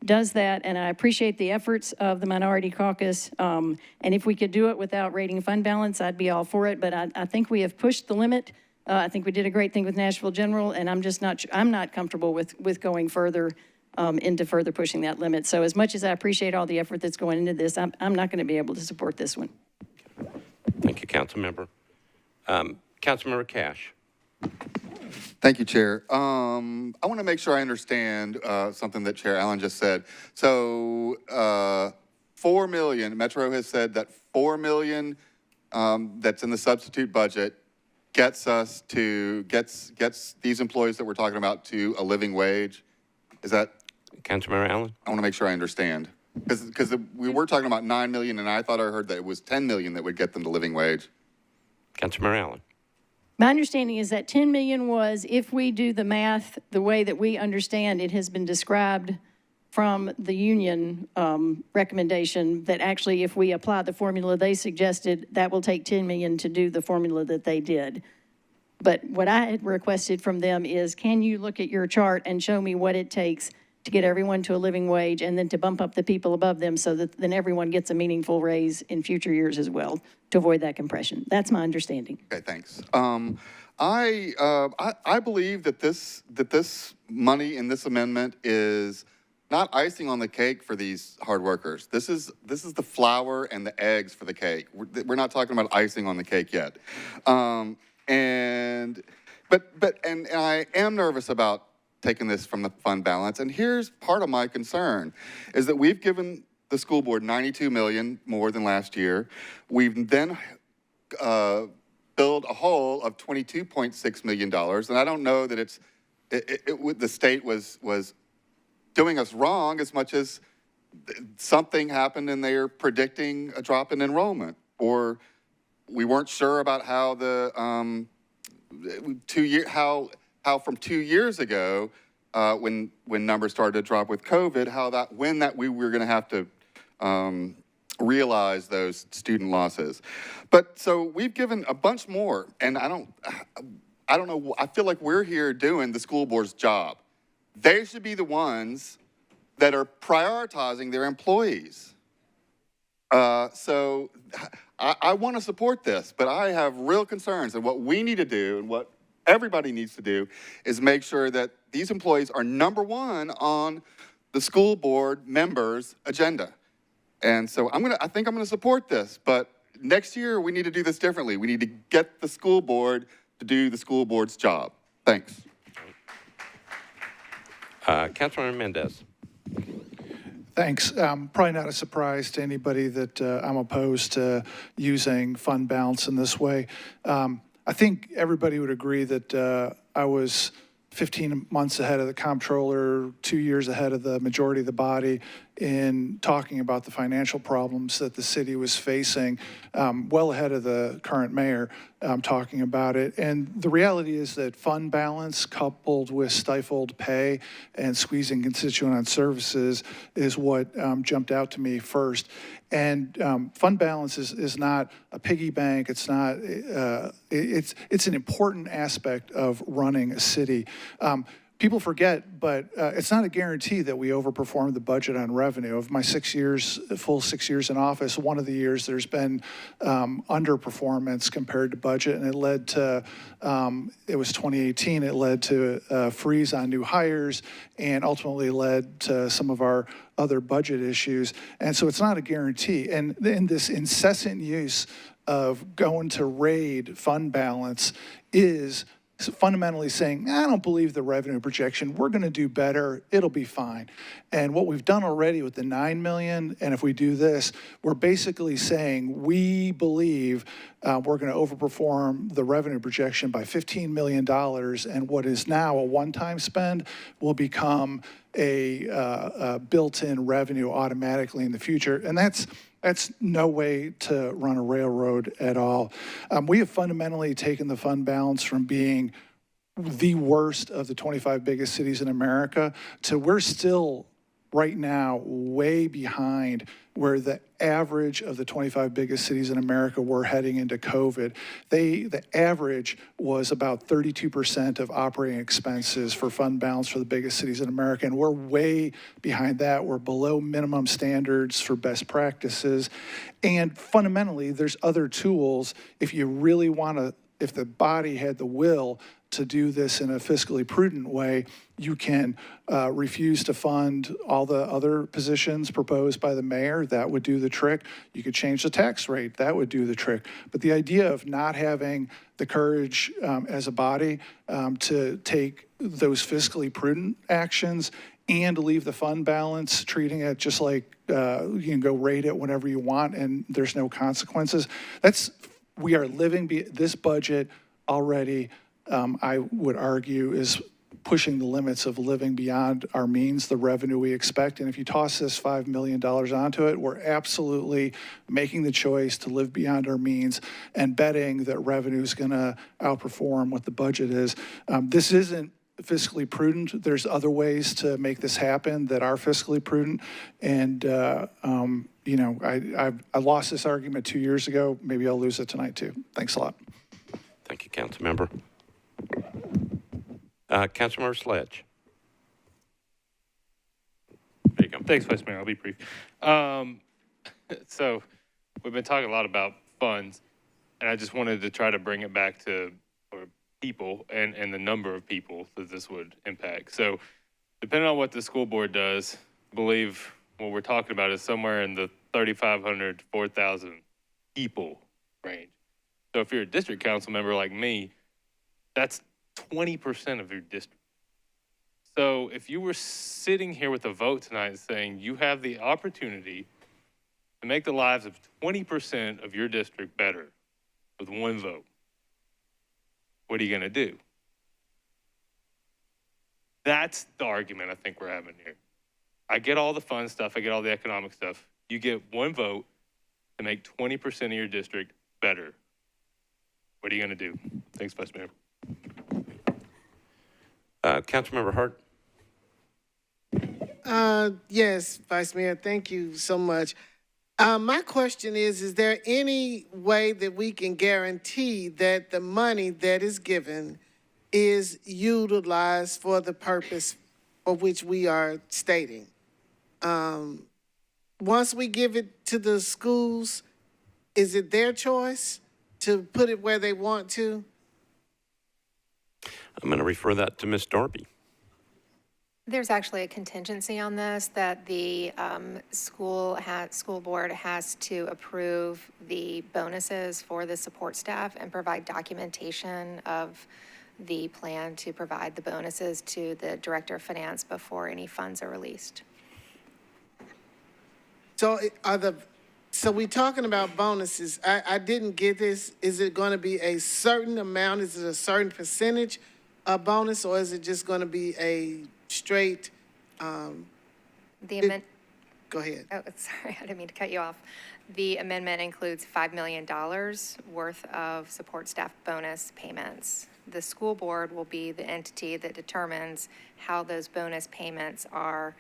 does that, and I appreciate the efforts of the Minority Caucus. And if we could do it without rating fund balance, I'd be all for it. But I think we have pushed the limit. I think we did a great thing with Nashville General, and I'm not comfortable with going further into further pushing that limit. So as much as I appreciate all the effort that's going into this, I'm not going to be able to support this one. Thank you, Councilmember. Councilmember Cash. Thank you, Chair. I want to make sure I understand something that Chair Allen just said. So 4 million, Metro has said that 4 million that's in the substitute budget gets these employees that we're talking about to a living wage. Is that? Councilmember Allen? I want to make sure I understand. Because we were talking about 9 million, and I thought I heard that it was 10 million that would get them to living wage. Councilmember Allen. My understanding is that 10 million was, if we do the math the way that we understand it has been described from the union recommendation, that actually if we apply the formula they suggested, that will take 10 million to do the formula that they did. But what I had requested from them is, can you look at your chart and show me what it takes to get everyone to a living wage and then to bump up the people above them so that then everyone gets a meaningful raise in future years as well to avoid that compression. That's my understanding. Okay, thanks. I believe that this money in this amendment is not icing on the cake for these hard workers. This is the flour and the eggs for the cake. We're not talking about icing on the cake yet. And I am nervous about taking this from the fund balance. And here's part of my concern, is that we've given the school board 92 million more than last year. We've then billed a hole of $22.6 million. And I don't know that the state was doing us wrong as much as something happened and they're predicting a drop in enrollment, or we weren't sure about how the how from 2 years ago, when numbers started to drop with COVID, we were going to have to realize those student losses. But so we've given a bunch more, and I don't know. I feel like we're here doing the school board's job. They should be the ones that are prioritizing their employees. So I want to support this, but I have real concerns, and what we need to do and what everybody needs to do is make sure that these employees are number one on the school board members' agenda. And so I think I'm gonna support this, but next year we need to do this differently. We need to get the school board to do the school board's job. Thanks. Councilmember Mendez. Thanks. Probably not a surprise to anybody that I'm opposed to using fund balance in this way. I think everybody would agree that I was 15 months ahead of the comptroller, 2 years ahead of the majority of the body in talking about the financial problems that the city was facing, well ahead of the current mayor talking about it. And the reality is that fund balance coupled with stifled pay and squeezing constituent on services is what jumped out to me first. And fund balance is not a piggy bank. It's not. It's an important aspect of running a city. People forget, but it's not a guarantee that we overperform the budget on revenue. Of my 6 years, full 6 years in office, one of the years there's been underperformance compared to budget, and it led to, it was 2018, it led to a freeze on new hires and ultimately led to some of our other budget issues. And so it's not a guarantee. And in this incessant use of going to raid fund balance is fundamentally saying, I don't believe the revenue projection. We're going to do better. It'll be fine. And what we've done already with the 9 million, and if we do this, we're basically saying we believe we're going to overperform the revenue projection by $15 million, and what is now a one-time spend will become a built-in revenue automatically in the future. And that's no way to run a railroad at all. We have fundamentally taken the fund balance from being the worst of the 25 biggest cities in America to we're still right now way behind where the average of the 25 biggest cities in America were heading into COVID. The average was about 32% of operating expenses for fund balance for the biggest cities in America, and we're way behind that. We're below minimum standards for best practices. And fundamentally, there's other tools if you really want to, if the body had the will to do this in a fiscally prudent way, you can refuse to fund all the other positions proposed by the mayor. That would do the trick. You could change the tax rate. That would do the trick. But the idea of not having the courage as a body to take those fiscally prudent actions and leave the fund balance, treating it just like you can go rate it whenever you want and there's no consequences. We are living this budget already, I would argue, is pushing the limits of living beyond our means, the revenue we expect. And if you toss this $5 million onto it, we're absolutely making the choice to live beyond our means and betting that revenue is going to outperform what the budget is. This isn't fiscally prudent. There's other ways to make this happen that are fiscally prudent. And, you know, I lost this argument 2 years ago. Maybe I'll lose it tonight too. Thanks a lot. Thank you, Councilmember. Councilmember Sledge. There you go. Thanks, Vice Mayor. I'll be brief. So we've been talking a lot about funds, and I just wanted to try to bring it back to people and the number of people that this would impact. So depending on what the school board does, I believe what we're talking about is somewhere in the 3,500 to 4,000 people range. So if you're a district council member like me, that's 20% of your district. So if you were sitting here with a vote tonight saying you have the opportunity to make the lives of 20% of your district better with one vote, what are you going to do? That's the argument I think we're having here. I get all the fun stuff. I get all the economic stuff. You get one vote to make 20% of your district better. What are you going to do? Thanks, Vice Mayor. Councilmember Hart. Yes, Vice Mayor, thank you so much. My question is there any way that we can guarantee that the money that is given is utilized for the purpose for which we are stating? Once we give it to the schools, is it their choice to put it where they want to? I'm going to refer that to Ms. Darby. There's actually a contingency on this that the school board has to approve the bonuses for the support staff and provide documentation of the plan to provide the bonuses to the director of finance before any funds are released. So so we're talking about bonuses. I didn't get this. Is it going to be a certain amount? Is it a certain percentage of bonus, or is it just going to be a straight? Go ahead. Oh, sorry, I didn't mean to cut you off. The amendment includes $5 million worth of support staff bonus payments. The school board will be the entity that determines how those bonus payments are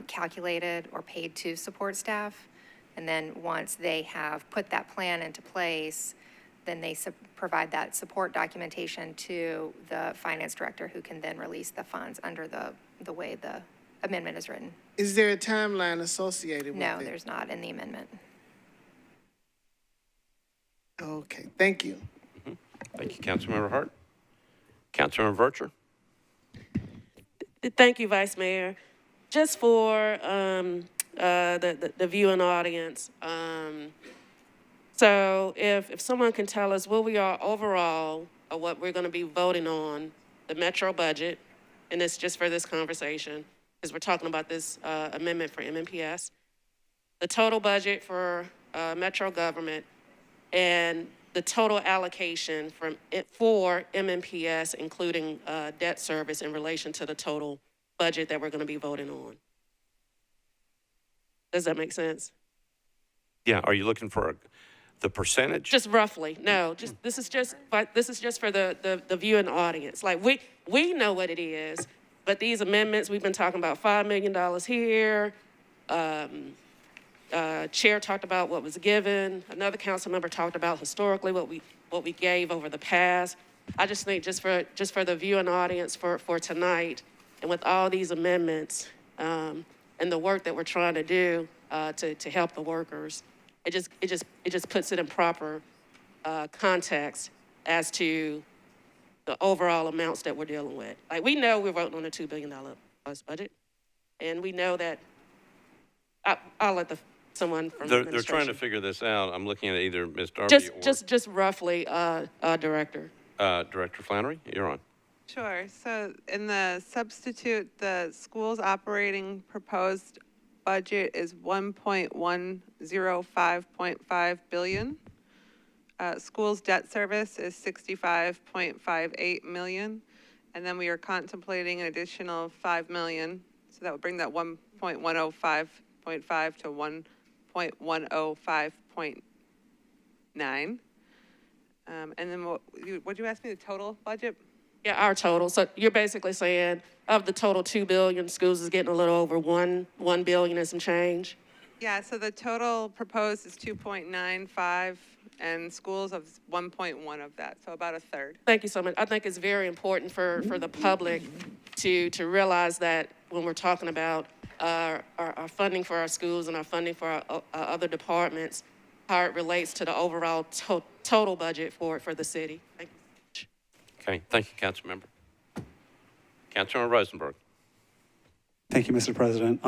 calculated or paid to support staff. And then once they have put that plan into place, then they provide that support documentation to the finance director, who can then release the funds under the way the amendment is written. Is there a timeline associated with it? No, there's not in the amendment. Okay, thank you. Mm-hmm. Thank you, Councilmember Hart. Councilmember Vercher. Thank you, Vice Mayor. Just for the viewing audience, so if someone can tell us where we are overall, or what we're going to be voting on, the Metro budget, and it's just for this conversation, because we're talking about this amendment for MMPS, the total budget for Metro government, and the total allocation for MMPS, including debt service in relation to the total budget that we're going to be voting on. Does that make sense? Yeah, are you looking for the percentage? Just roughly. No, this is just for the viewing audience. Like we know what it is, But these amendments, we've been talking about $5 million here. Chair talked about what was given. Another council member talked about historically what we gave over the past. I just think just for the viewing audience for tonight, and with all these amendments and the work that we're trying to do to help the workers, it just puts it in proper context as to the overall amounts that we're dealing with. Like, we know we're voting on a $2 billion budget, and we know that. I'll let someone from They're administration. trying to figure this out. I'm looking at either Ms. Darby Just roughly, Director. Director Flannery, you're on. Sure. So in the substitute, the school's operating proposed budget is 1.105.5 billion. School's debt service is 65.58 million. And then we are contemplating an additional 5 million. So that would bring that 1.105.5 to 1.105.9. And then what you ask me, the total budget? Yeah, our total. So you're basically saying of the total 2 billion, schools is getting a little over 1 billion and some change? Yeah, so the total proposed is 2.95 and schools of 1.1 of that, so about a third. Thank you so much. I think it's very important for the public to realize that when we're talking about our funding for our schools and our funding for our other departments, how it relates to the overall total budget for the city. Thank you. Okay, thank you, Councilmember. Councilmember Rosenberg. Thank you, Mr. President.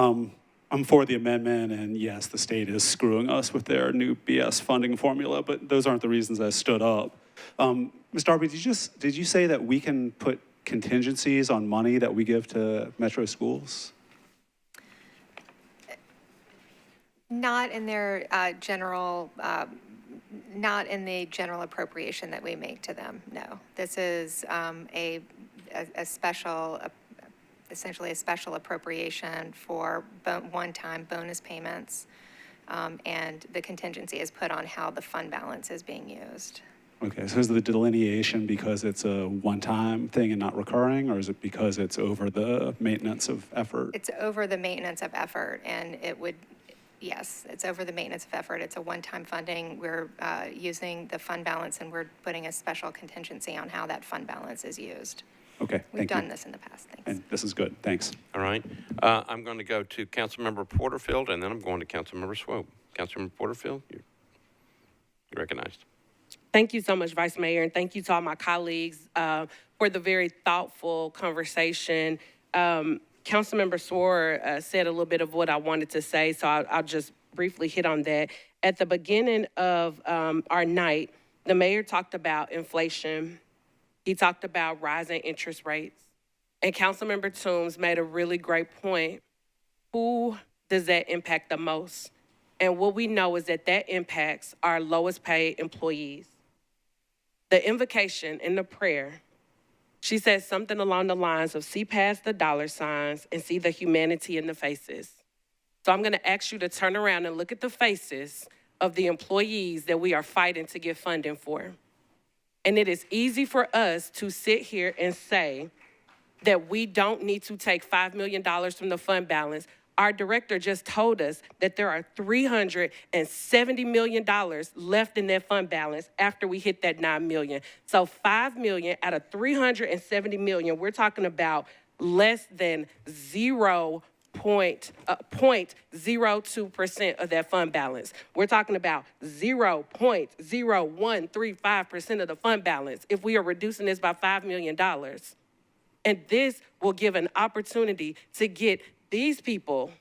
I'm for the amendment, and yes, the state is screwing us with their new BS funding formula, but those aren't the reasons I stood up. Ms. Darby, did you say that we can put contingencies on money that we give to Metro schools? Not in their not in the general appropriation that we make to them, no. This is a special, essentially a special appropriation for one-time bonus payments, and the contingency is put on how the fund balance is being used. Okay, so is the delineation because it's a one-time thing and not recurring, or is it because it's over the maintenance of effort? It's over the maintenance of effort, and it would, yes, it's over the maintenance of effort. It's a one-time funding. We're using the fund balance, and we're putting a special contingency on how that fund balance is used. Okay, We've done this in the past, thanks. And this is good, thanks. All right. I'm going to go to Councilmember Porterfield, and then I'm going to Councilmember Swope. Councilmember Porterfield, you're recognized. Thank you so much, Vice Mayor, and thank you to all my colleagues for the very thoughtful conversation. Councilmember Swoer said a little bit of what I wanted to say, so I'll just briefly hit on that. At the beginning of our night, the mayor talked about inflation. He talked about rising interest rates. And Councilmember Toombs made a really great point. Who does that impact the most? And what we know is that that impacts our lowest paid employees. The invocation in the prayer, she said something along the lines of see past the dollar signs and see the humanity in the faces. So I'm going to ask you to turn around and look at the faces of the employees that we are fighting to get funding for. And it is easy for us to sit here and say that we don't need to take $5 million from the fund balance. Our director just told us that there are $370 million left in that fund balance after we hit that $9 million. So $5 million out of $370 million, we're talking about less than 0.02% of that fund balance. We're talking about 0.0135% of the fund balance if we are reducing this by $5 million. And this will give an opportunity to get these people,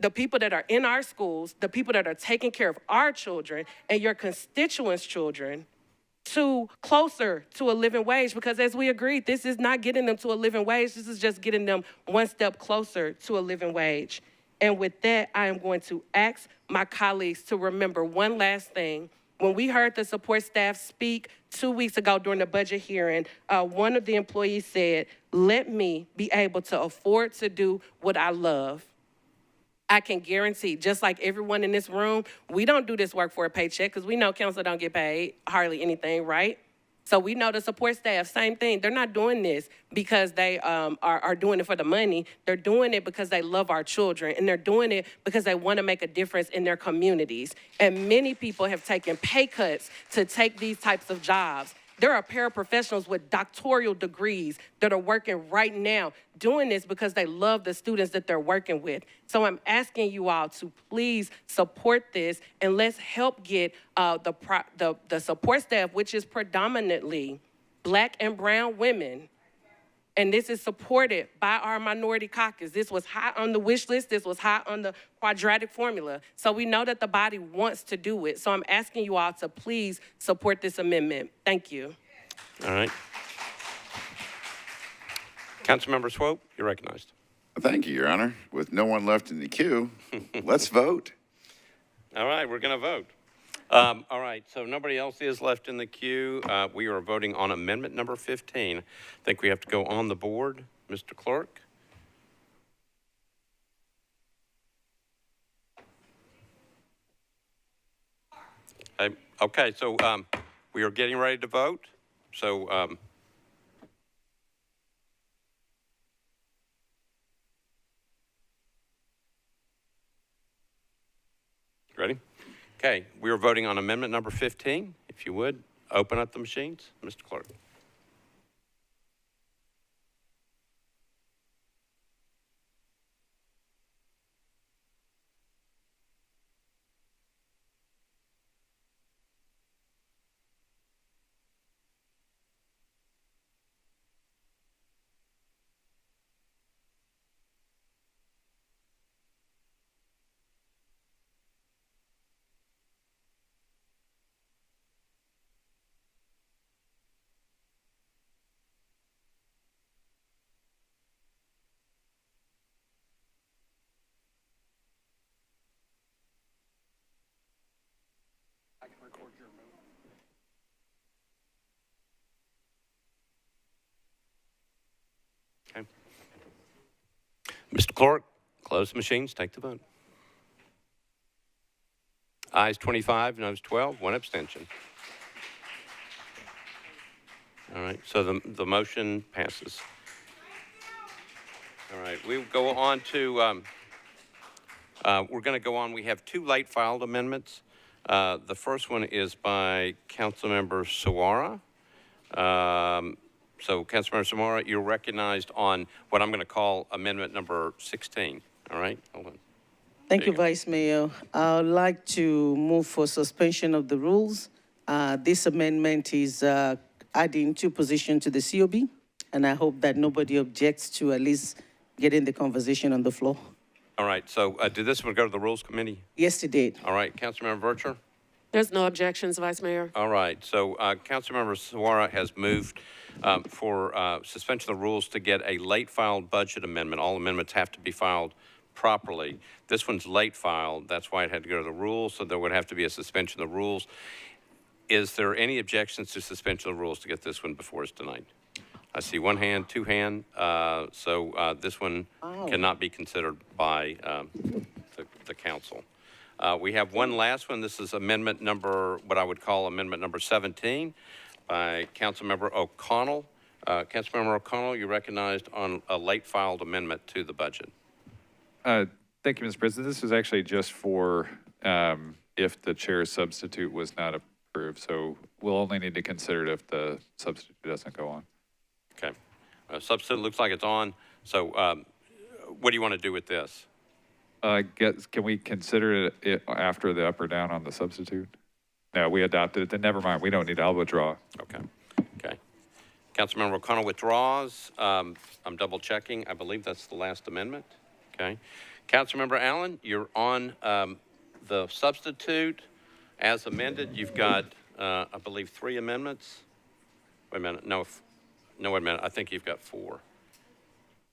the people that are in our schools, the people that are taking care of our children and your constituents' children, to closer to a living wage, because as we agreed, this is not getting them to a living wage. This is just getting them one step closer to a living wage. And with that, I am going to ask my colleagues to remember one last thing. When we heard the support staff speak 2 weeks ago during the budget hearing, one of the employees said, let me be able to afford to do what I love. I can guarantee, just like everyone in this room, we don't do this work for a paycheck because we know council don't get paid hardly anything, right? So we know the support staff, same thing. They're not doing this because they are doing it for the money. They're doing it because they love our children, and they're doing it because they want to make a difference in their communities. And many people have taken pay cuts to take these types of jobs. There are paraprofessionals with doctoral degrees that are working right now doing this because they love the students that they're working with. So I'm asking you all to please support this, and let's help get the support staff, which is predominantly Black and brown women. And this is supported by our minority caucus. This was high on the wish list. This was high on the quadratic formula. So we know that the body wants to do it. So I'm asking you all to please support this amendment. Thank you. All right. Councilmember Swope, you're recognized. Thank you, Your Honor. With no one left in the queue, let's vote. All right, we're going to vote. All right, so nobody else is left in the queue. We are voting on amendment number 15. I think we have to go on the board. Mr. Clerk? Okay, so we are getting ready to vote. So ready? Okay, we are voting on amendment number 15. If you would, open up the machines, Mr. Clerk. Okay. Mr. Clerk, close the machines, take the vote. Ayes 25, noes 12, one abstention. All right, so the motion passes. All right, we'll go on to, we're going to go on. We have two late filed amendments. The first one is by Councilmember Sawara. So Councilmember Sawara, you're recognized on what I'm going to call amendment number 16. All right, hold on. Thank you, Vice Mayor. I would like to move for suspension of the rules. This amendment is adding two positions to the COB, and I hope that nobody objects to at least getting the conversation on the floor. All right, so did this one go to the Rules Committee? Yes, it did. All right, Councilmember Vercher? There's no objections, Vice Mayor. All right, so Councilmember Sawara has moved for suspension of the rules to get a late filed budget amendment. All amendments have to be filed properly. This one's late filed. That's why it had to go to the rules, so there would have to be a suspension of the rules. Is there any objections to suspension of the rules to get this one before us tonight? I see one hand, two hand. So this one cannot be considered by the council. We have one last one. This is amendment number, what I would call amendment number 17 by Councilmember O'Connell. Councilmember O'Connell, you're recognized on a late filed amendment to the budget. Thank you, Mr. President. This is actually just for if the chair's substitute was not approved. So we'll only need to consider it if the substitute doesn't go on. Okay. Substitute looks like it's on. So what do you want to do with this? Can we consider it after the up or down on the substitute? No, we adopted it. Then never mind. We don't need it. I'll withdraw. Okay. Okay. Councilmember O'Connell withdraws. I'm double checking. I believe that's the last amendment. Okay. Councilmember Allen, you're on the substitute as amended. You've got, I believe, 3 amendments. Wait a minute. No, wait a minute. I think you've got 4.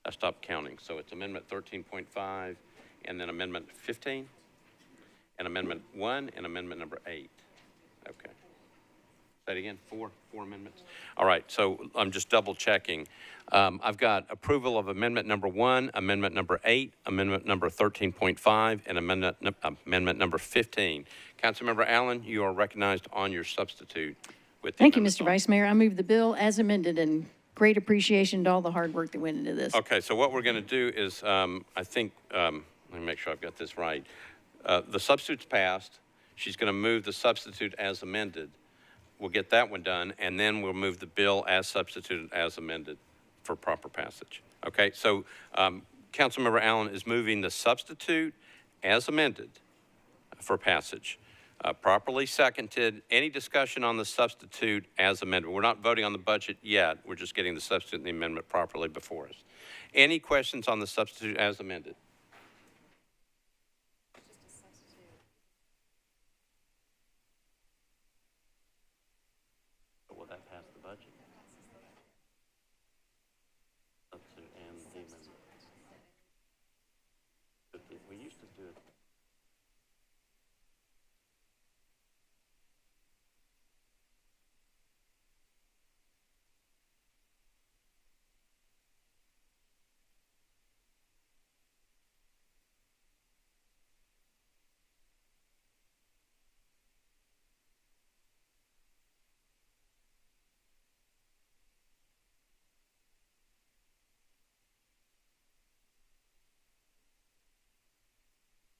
I stopped counting. So it's amendment 13.5 and then amendment 15 and amendment 1 and amendment number 8. Okay. Say it again. 4 amendments. All right. So I'm just double checking. I've got approval of amendment number 1, amendment number 8, amendment number 13.5, and amendment number 15. Councilmember Allen, you are recognized on your substitute with the Thank you, amendments Mr. on. Vice Mayor. I move the bill as amended, and great appreciation to all the hard work that went into this. Okay, so what we're going to do is, I think, let me make sure I've got this right. The substitute's passed. She's going to move the substitute as amended. We'll get that one done, and then we'll move the bill as substituted as amended for proper passage. Okay, so Councilmember Allen is moving the substitute as amended for passage. Properly seconded. Any discussion on the substitute as amended? We're not voting on the budget yet. We're just getting the substitute and the amendment properly before us. Any questions on the substitute as amended? Will that pass the budget? Substitute and the amendment. We used to do it.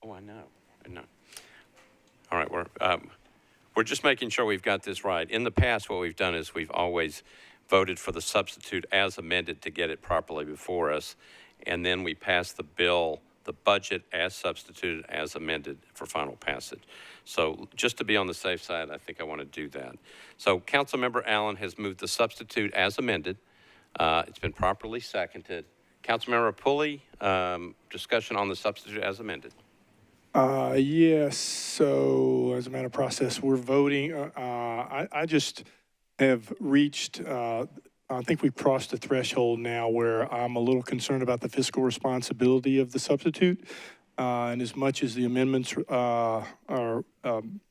Oh, I know. All right, we're just making sure we've got this right. In the past, what we've done is we've always voted for the substitute as amended to get it properly before us, and then we pass the bill, the budget as substituted as amended for final passage. So just to be on the safe side, I think I want to do that. So Councilmember Allen has moved the substitute as amended. It's been properly seconded. Councilmember Pulley, discussion on the substitute as amended. Yes, so as a matter of process, we're voting. I just have reached, I think we've crossed the threshold now where I'm a little concerned about the fiscal responsibility of the substitute. And as much as the amendments are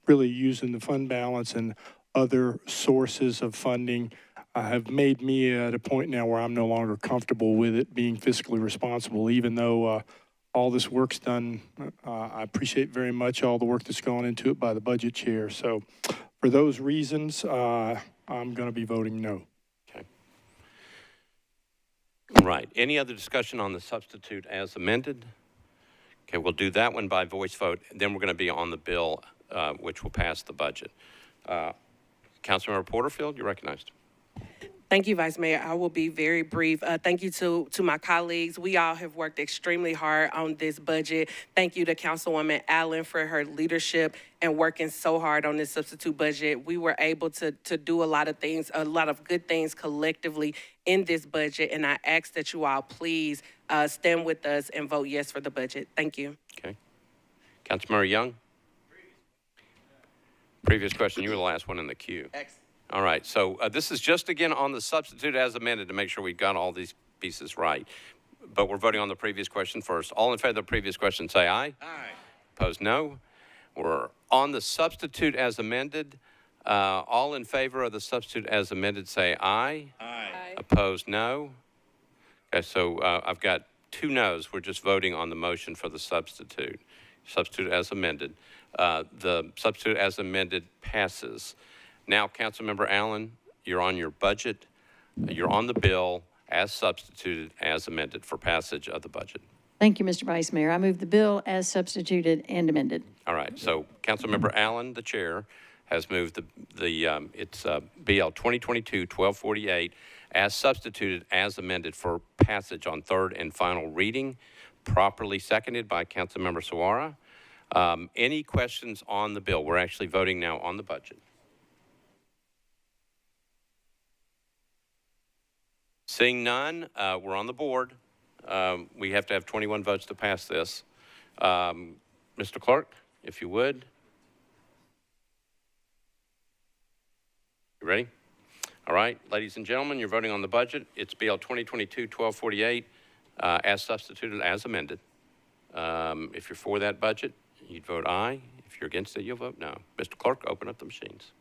really using the fund balance and other sources of funding, have made me at a point now where I'm no longer comfortable with it being fiscally responsible, even though all this work's done. I appreciate very much all the work that's gone into it by the budget chair. So for those reasons, I'm going to be voting no. Okay. Right. Any other discussion on the substitute as amended? Okay, we'll do that one by voice vote. Then we're going to be on the bill, which will pass the budget. Councilmember Porterfield, you're recognized. Thank you, Vice Mayor. I will be very brief. Thank you to my colleagues. We all have worked extremely hard on this budget. Thank you to Councilwoman Allen for her leadership and working so hard on this substitute budget. We were able to do a lot of things, a lot of good things collectively in this budget, and I ask that you all please stand with us and vote yes for the budget. Thank you. Okay. Councilmember Young? Previous question, you were the last one in the queue. Excellent. All right, so this is just again on the substitute as amended to make sure we've got all these pieces right. But we're voting on the previous question first. All in favor of the previous question, say aye. Aye. Opposed, no. We're on the substitute as amended. All in favor of the substitute as amended, say aye. Aye. Opposed, no. Okay, so I've got 2 noes. We're just voting on the motion for the substitute. Substitute as amended. The substitute as amended passes. Now, Councilmember Allen, you're on your budget. You're on the bill as substituted, as amended for passage of the budget. Thank you, Mr. Vice Mayor. I move the bill as substituted and amended. All right. So Councilmember Allen, the chair, has moved it's BL 2022-1248 as substituted, as amended for passage on third and final reading, properly seconded by Councilmember Suara. Any questions on the bill? We're actually voting now on the budget. Seeing none, we're on the board. We have to have 21 votes to pass this. Mr. Clerk, if you would. You ready? All right, ladies and gentlemen, you're voting on the budget. It's BL 2022-1248 as substituted, as amended. If you're for that budget, you'd vote aye. If you're against it, you'll vote no. Mr. Clerk, open up the machines.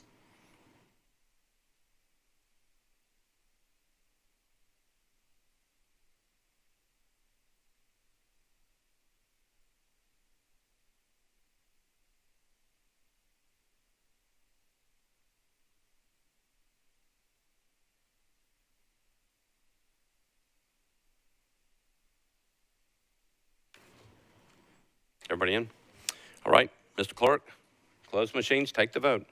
Everybody in? All right, Mr. Clerk, close machines, take the vote.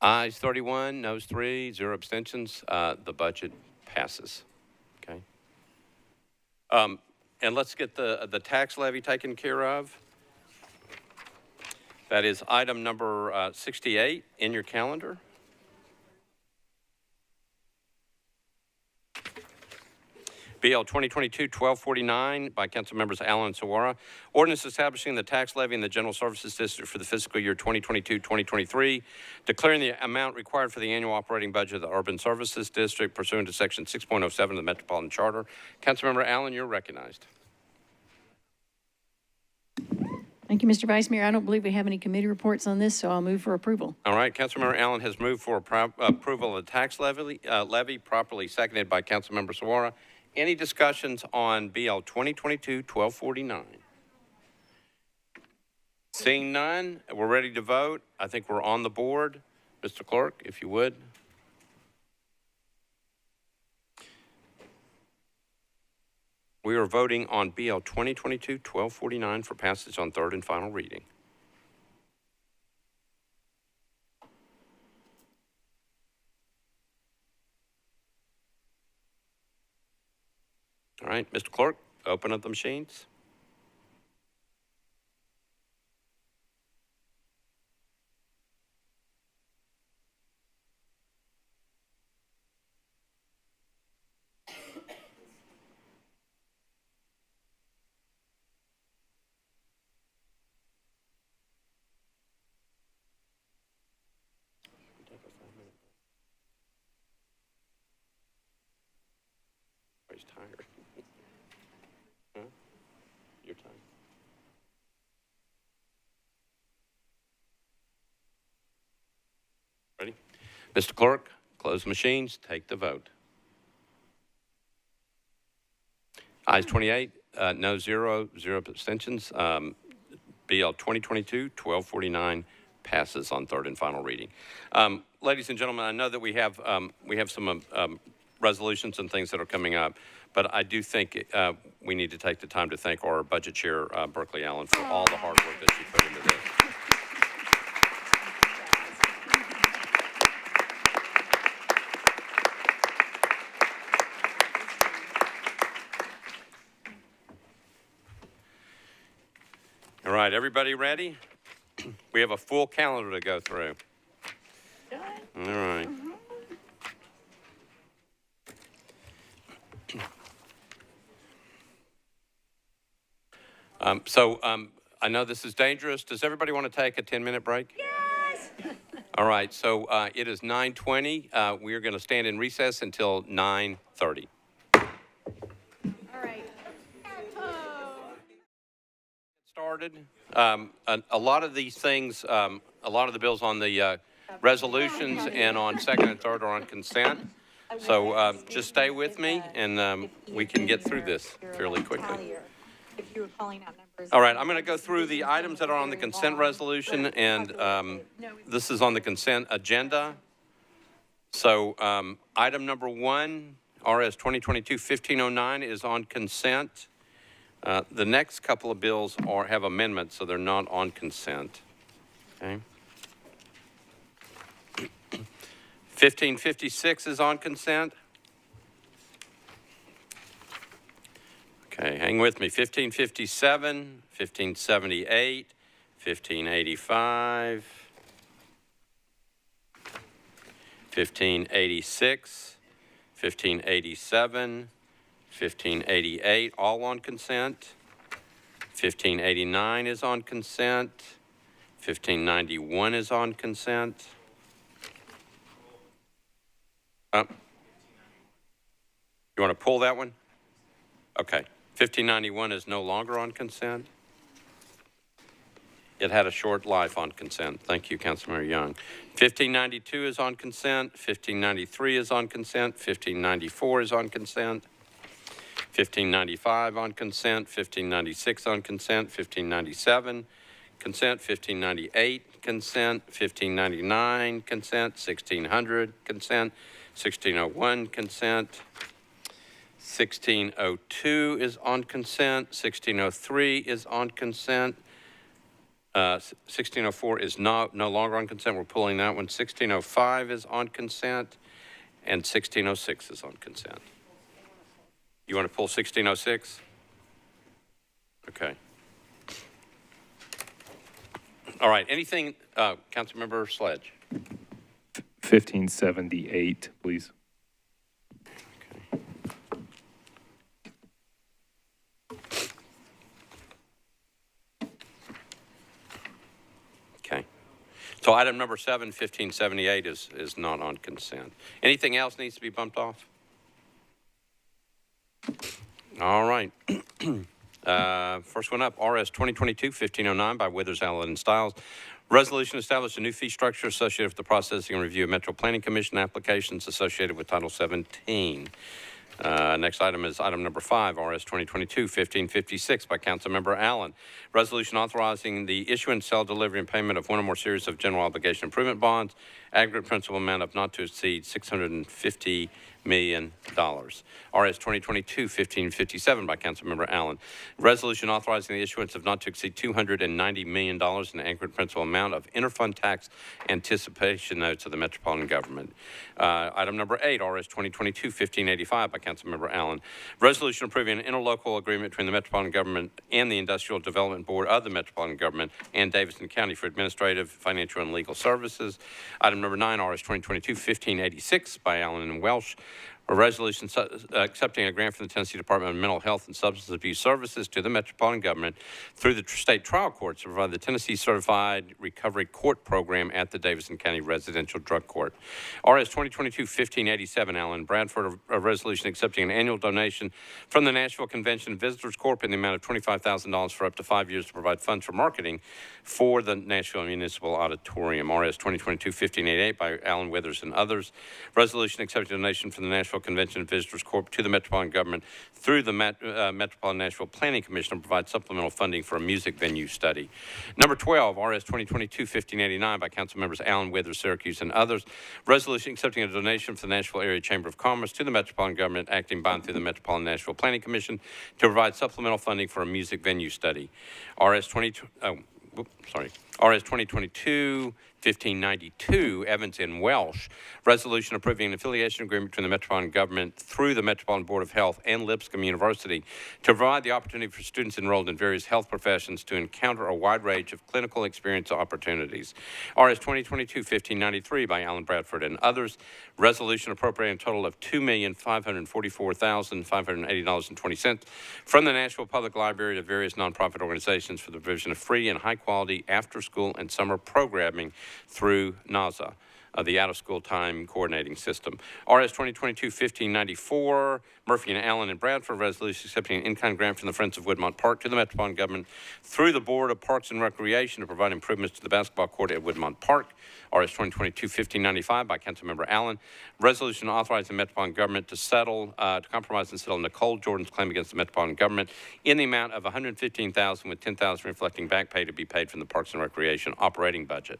Ayes 31, noes 3, 0 abstentions. The budget passes. Okay. And let's get the tax levy taken care of. That is item number 68 in your calendar. BL 2022-1249 by Council Members Allen and Sawara. Ordinance establishing the tax levy in the General Services District for the fiscal year 2022-2023, declaring the amount required for the annual operating budget of the Urban Services District pursuant to Section 6.07 of the Metropolitan Charter. Councilmember Allen, you're recognized. Thank you, Mr. Vice Mayor. I don't believe we have any committee reports on this, so I'll move for approval. All right, Councilmember Allen has moved for approval of the tax levy, properly seconded by Councilmember Sawara. Any discussions on BL 2022-1249? Seeing none, we're ready to vote. I think we're on the board. Mr. Clerk, if you would. We are voting on BL 2022-1249 for passage on third and final reading. All right, Mr. Clerk, open up the machines. Everybody's tired. Huh? You're tired. Ready? Mr. Clerk, close the machines, take the vote. Ayes 28, no 0, 0 abstentions. BL 2022-1249 passes on third and final reading. Ladies and gentlemen, I know that we have some resolutions and things that are coming up, but I do think we need to take the time to thank our budget chair, Berkeley Allen, for all the hard work that she put into this. All right, everybody ready? We have a full calendar to go through. All right. I know this is dangerous. Does everybody want to take a 10-minute break? Yes! All right, so it is 9:20. We are going to stand in recess until 9:30. All right. Started. A lot of these things, a lot of the bills on the resolutions and on second and third are on consent. So just stay with me and we can get through this fairly quickly. If you were calling out numbers. All right, I'm going to go through the items that are on the consent resolution, and this is on the consent agenda. So item number 1, RS 2022-1509 is on consent. The next couple of bills have amendments, so they're not on consent. Okay. 1556 is on consent. Okay, hang with me. 1557, 1578, 1585, 1586, 1587, 1588, all on consent. 1589 is on consent. 1591 is on consent. You want to pull that one? Okay. 1591 is no longer on consent. It had a short life on consent. Thank you, Councilmember Young. 1592 is on consent. 1593 is on consent. 1594 is on consent. 1595 on consent. 1596 on consent. 1597 consent. 1598 consent. 1599 consent. 1600 consent. 1601 consent. 1602 is on consent. 1603 is on consent. 1604 is no longer on consent. We're pulling that one. 1605 is on consent. And 1606 is on consent. You want to pull 1606? Okay. All right. Anything, Councilmember Sledge? 1578, please. Okay. So item number 7, 1578 is not on consent. Anything else needs to be bumped off? All right. First one up, RS 2022-1509 by Withers, Allen, and Stiles. Resolution established a new fee structure associated with the processing and review of Metro Planning Commission applications associated with Title 17. Next item is item number 5, RS 2022-1556 by Councilmember Allen. Resolution authorizing the issuance, sale, delivery, and payment of one or more series of general obligation improvement bonds, aggregate principal amount of not to exceed $650 million. RS 2022-1557 by Councilmember Allen. Resolution authorizing the issuance of not to exceed $290 million in aggregate principal amount of interfund tax anticipation notes of the Metropolitan Government. Item number 8, RS 2022-1585 by Councilmember Allen. Resolution approving an interlocal agreement between the Metropolitan Government and the Industrial Development Board of the Metropolitan Government and Davidson County for administrative, financial, and legal services. Item number 9, RS 2022-1586 by Allen and Welsh. A resolution accepting a grant from the Tennessee Department of Mental Health and Substance Abuse Services to the Metropolitan Government through the state trial courts to provide the Tennessee Certified Recovery Court Program at the Davidson County Residential Drug Court. RS 2022-1587, Allen Bradford, a resolution accepting an annual donation from the Nashville Convention Visitors Corp. In the amount of $25,000 for up to 5 years to provide funds for marketing for the Nashville Municipal Auditorium. RS 2022-1588 by Allen Withers and others. Resolution accepting a donation from the Nashville Convention and Visitors Corp. To the Metropolitan Government through the Metropolitan Nashville Planning Commission to provide supplemental funding for a music venue study. Number 12, RS 2022-1589 by Councilmembers Allen, Withers, Syracuse, and others. Resolution accepting a donation from the Nashville Area Chamber of Commerce to the Metropolitan Government, acting bond through the Metropolitan Nashville Planning Commission to provide supplemental funding for a music venue study. RS 2022-1592, Evans and Welsh. Resolution approving an affiliation agreement between the Metropolitan Government through the Metropolitan Board of Health and Lipscomb University to provide the opportunity for students enrolled in various health professions to encounter a wide range of clinical experience opportunities. RS 2022-1593 by Allen Bradford and others. Resolution appropriating a total of $2,544,580.20 from the Nashville Public Library to various nonprofit organizations for the provision of free and high-quality after-school and summer programming through NASA, the out-of-school time coordinating system. RS 2022-1594, Murphy and Allen and Bradford, resolution accepting an in-kind grant from the Friends of Woodmont Park to the Metropolitan Government through the Board of Parks and Recreation to provide improvements to the basketball court at Woodmont Park. RS 2022-1595 by Councilmember Allen. Resolution authorizing the Metropolitan Government to settle, to compromise and settle Nicole Jordan's claim against the Metropolitan Government in the amount of $115,000 with $10,000 reflecting back pay to be paid from the Parks and Recreation operating budget.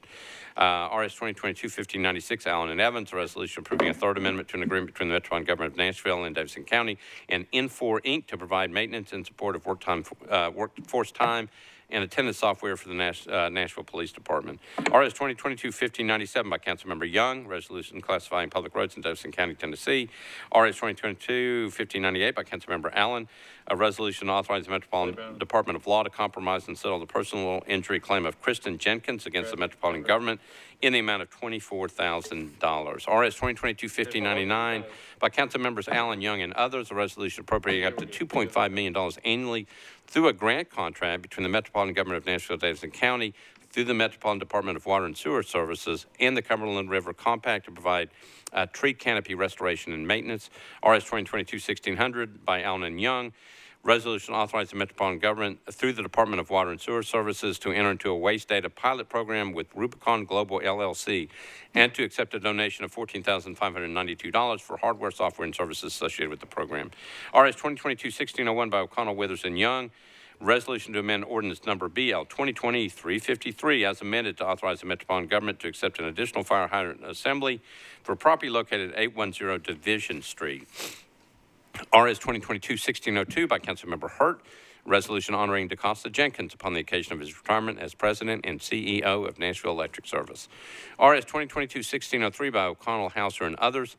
RS 2022-1596, Allen and Evans, a resolution approving a third amendment to an agreement between the Metropolitan Government of Nashville and Davidson County and Infor Inc. to provide maintenance and support of workforce time and attendance software for the Nashville Police Department. RS 2022-1597 by Councilmember Young, resolution classifying public roads in Davidson County, Tennessee. RS 2022-1598 by Councilmember Allen, a resolution authorizing the Metropolitan Department of Law to compromise and settle the personal injury claim of Kristen Jenkins against the Metropolitan Government in the amount of $24,000. RS 2022-1599 by Councilmembers Allen, Young, and others, a resolution appropriating up to $2.5 million annually through a grant contract between the Metropolitan Government of Nashville, Davidson County, through the Metropolitan Department of Water and Sewer Services and the Cumberland River Compact to provide tree canopy restoration and maintenance. RS 2022-1600 by Allen and Young. Resolution authorizing the Metropolitan Government through the Department of Water and Sewer Services to enter into a waste data pilot program with Rubicon Global LLC and to accept a donation of $14,592 for hardware, software, and services associated with the program. RS 2022-1601 by O'Connell, Withers, and Young. Resolution to amend ordinance number BL 2020-353 as amended to authorize the Metropolitan Government to accept an additional fire hydrant assembly for property located at 810 Division Street. RS 2022-1602 by Councilmember Hurt, resolution honoring DeCosta Jenkins upon the occasion of his retirement as President and CEO of Nashville Electric Service. RS 2022-1603 by O'Connell, Hauser, and others,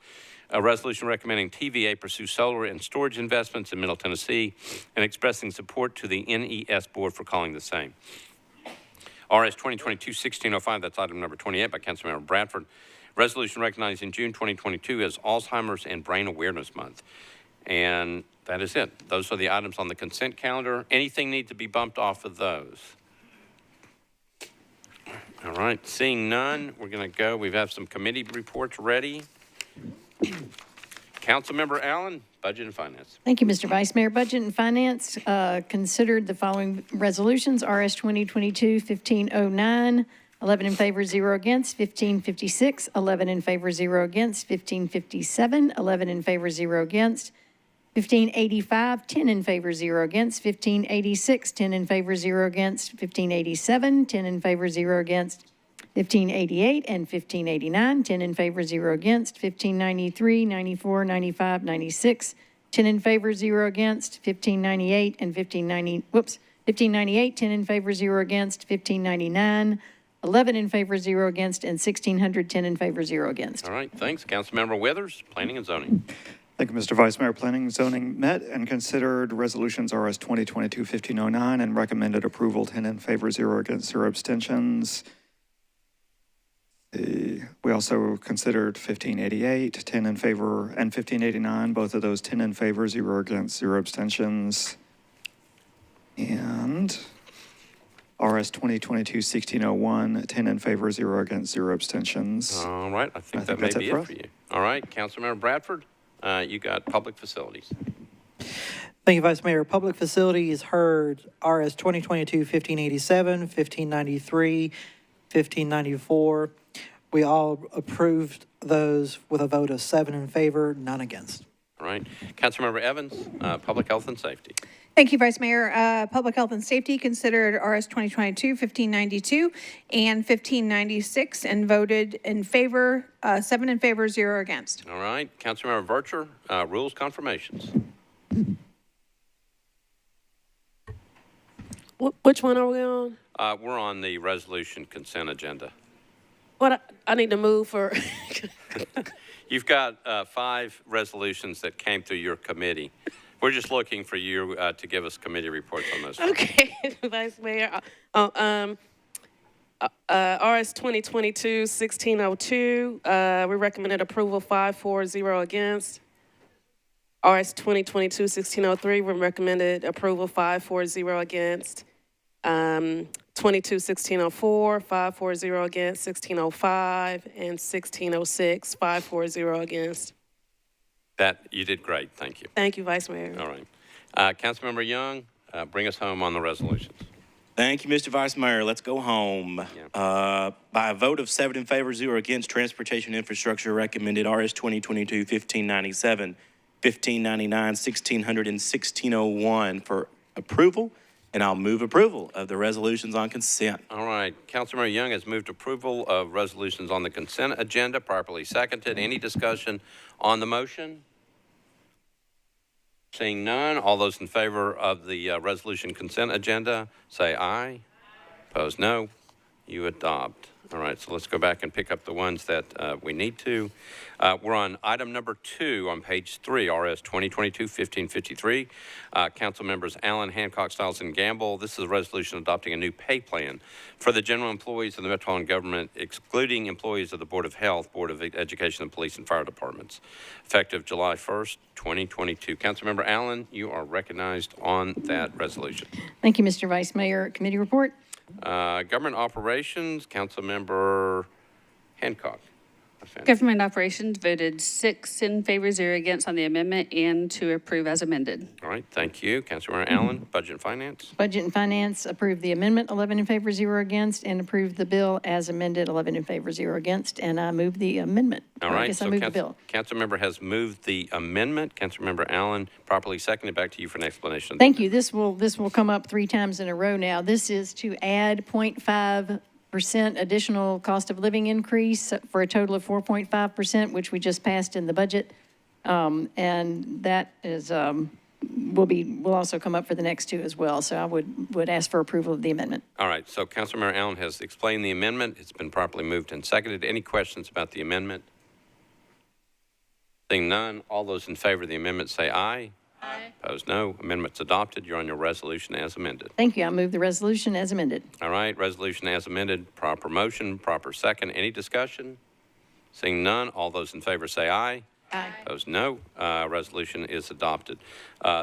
a resolution recommending TVA pursue solar and storage investments in Middle Tennessee and expressing support to the NES Board for calling the same. RS 2022-1605, that's item number 28 by Councilmember Bradford, resolution recognizing June 2022 as Alzheimer's and Brain Awareness Month. And that is it. Those are the items on the consent calendar. Anything need to be bumped off of those? All right, seeing none, we're going to go. We have some committee reports ready. Councilmember Allen, Budget and Finance. Thank you, Mr. Vice Mayor. Budget and Finance considered the following resolutions: RS 2022-1509, 11 in favor, 0 against, 1556, 11 in favor, 0 against, 1557, 11 in favor, 0 against, 1585, 10 in favor, 0 against, 1586, 10 in favor, 0 against, 1587, 10 in favor, 0 against, 1588 and 1589, 10 in favor, 0 against, 1593, 94, 95, 96, 10 in favor, 0 against, 1598 and 1598, 10 in favor, 0 against, 1599, 11 in favor, 0 against, and 1600, 10 in favor, 0 against. All right, thanks. Councilmember Withers, Planning and Zoning. Thank you, Mr. Vice Mayor. Planning and Zoning met and considered resolutions RS 2022-1509 and recommended approval, 10 in favor, 0 against, 0 abstentions. We also considered 1588, 10 in favor, and 1589, both of those 10 in favor, 0 against, 0 abstentions. And RS 2022-1601, 10 in favor, 0 against, 0 abstentions. All right, I think that may be it for you. All right, Councilmember Bradford, you got Public Facilities. Thank you, Vice Mayor. Public Facilities heard RS 2022-1587, 1593, 1594. We all approved those with a vote of 7 in favor, none against. All right, Councilmember Evans, Public Health and Safety. Thank you, Vice Mayor. Public Health and Safety considered RS 2022-1592 and 1596 and voted in favor, 7 in favor, 0 against. All right, Councilmember Vercher, Rules Confirmations. Which one are we on? We're on the resolution consent agenda. What I need to move for? You've got 5 resolutions that came through your committee. We're just looking for you to give us committee reports on those. Okay, Vice Mayor. RS 2022-1602, we recommended approval 5-4-0 against. RS 2022-1603, we recommended approval 5-4-0 against. 22-1604, 5-4-0 against, 1605, and 1606, 5-4-0 against. That, you did great. Thank you. Thank you, Vice Mayor. All right. Councilmember Young, bring us home on the resolutions. Thank you, Mr. Vice Mayor. Let's go home. Yeah. By a vote of 7 in favor, 0 against, Transportation Infrastructure recommended RS 2022-1597, 1599, 1600, and 1601 for approval. And I'll move approval of the resolutions on consent. All right. Councilmember Young has moved approval of resolutions on the consent agenda, properly seconded. Any discussion on the motion? Seeing none, all those in favor of the resolution consent agenda, say aye. Opposed, no. You adopt. All right, so let's go back and pick up the ones that we need to. We're on item number 2 on page 3, RS 2022-1553. Council members Allen, Hancock, Stiles, and Gamble. This is a resolution adopting a new pay plan for the general employees of the Metropolitan government, excluding employees of the Board of Health, Board of Education, and Police and Fire Departments, effective July 1st, 2022. Councilmember Allen, you are recognized on that resolution. Thank you, Mr. Vice Mayor. Committee report. Government Operations, Councilmember Hancock. Government Operations voted 6 in favor, 0 against on the amendment and to approve as amended. All right, thank you. Councilmember Allen, Budget and Finance. Budget and Finance approved the amendment, 11 in favor, 0 against, and approved the bill as amended, 11 in favor, 0 against, and I move the amendment. All right, I guess I moved the bill. Councilmember has moved the amendment. Councilmember Allen, properly seconded. Back to you for an explanation. Thank you. This will come up 3 times in a row now. This is to add 0.5% additional cost of living increase for a total of 4.5%, which we just passed in the budget And that is, will also come up for the next two as well. So I would ask for approval of the amendment. All right, so Councilmember Allen has explained the amendment. It's been properly moved and seconded. Any questions about the amendment? Seeing none, all those in favor of the amendment say aye. Aye. Opposed, no. Amendment's adopted. You're on your resolution as amended. Thank you. I move the resolution as amended. All right, resolution as amended, proper motion, proper second. Any discussion? Seeing none, all those in favor say aye. Aye. Opposed, no. Resolution is adopted.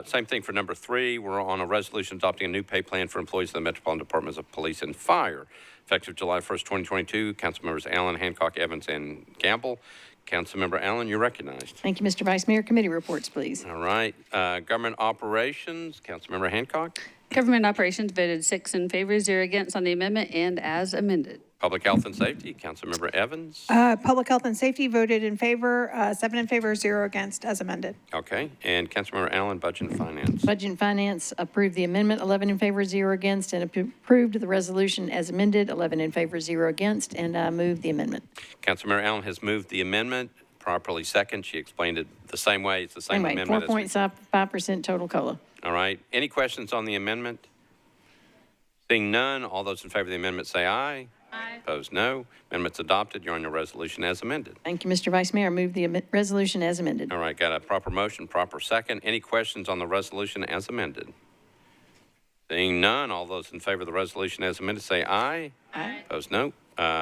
Same thing for number 3. We're on a resolution adopting a new pay plan for employees of the Metropolitan Departments of Police and Fire. Effective July 1st, 2022, Councilmembers Allen, Hancock, Evans, and Gamble. Councilmember Allen, you're recognized. Thank you, Mr. Vice Mayor. Committee reports, please. All right. Government Operations, Councilmember Hancock. Government Operations voted 6 in favor, 0 against on the amendment and as amended. Public Health and Safety, Councilmember Evans. Public Health and Safety voted in favor, 7 in favor, 0 against, as amended. Okay. And Councilmember Allen, Budget and Finance. Budget and Finance approved the amendment, 11 in favor, 0 against, and approved the resolution as amended, 11 in favor, 0 against, and I move the amendment. Councilmember Allen has moved the amendment, properly second. She explained it the same way. It's the same amendment. 4.5% total COLA. All right. Any questions on the amendment? Seeing none, all those in favor of the amendment say aye. Aye. Opposed, no. Amendment's adopted. You're on your resolution as amended. Thank you, Mr. Vice Mayor. I move the resolution as amended. All right. Got a proper motion, proper second. Any questions on the resolution as amended? Seeing none, all those in favor of the resolution as amended say aye. Aye. Opposed, no.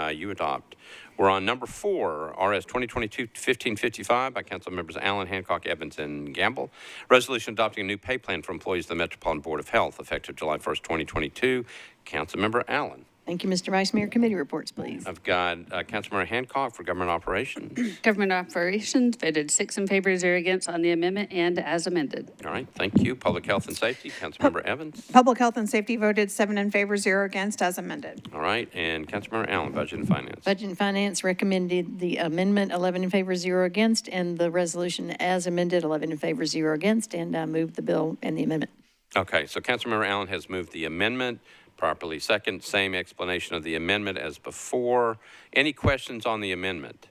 You adopt. We're on number 4, RS 2022-1555 by Council Members Allen, Hancock, Evans, and Gamble. Resolution adopting a new pay plan for employees of the Metropolitan Board of Health, effective July 1st, 2022. Councilmember Allen. Thank you, Mr. Vice Mayor. Committee reports, please. I've got Councilmember Hancock for Government Operations. Government Operations voted 6 in favor, 0 against on the amendment and as amended. All right, thank you. Public Health and Safety, Councilmember Evans. Public Health and Safety voted 7 in favor, 0 against, as amended. All right, and Councilmember Allen, Budget and Finance. Budget and Finance recommended the amendment, 11 in favor, 0 against, and the resolution as amended, 11 in favor, 0 against, and I move the bill and the amendment. Okay, so Councilmember Allen has moved the amendment, properly second. Same explanation of the amendment as before. Any questions on the amendment?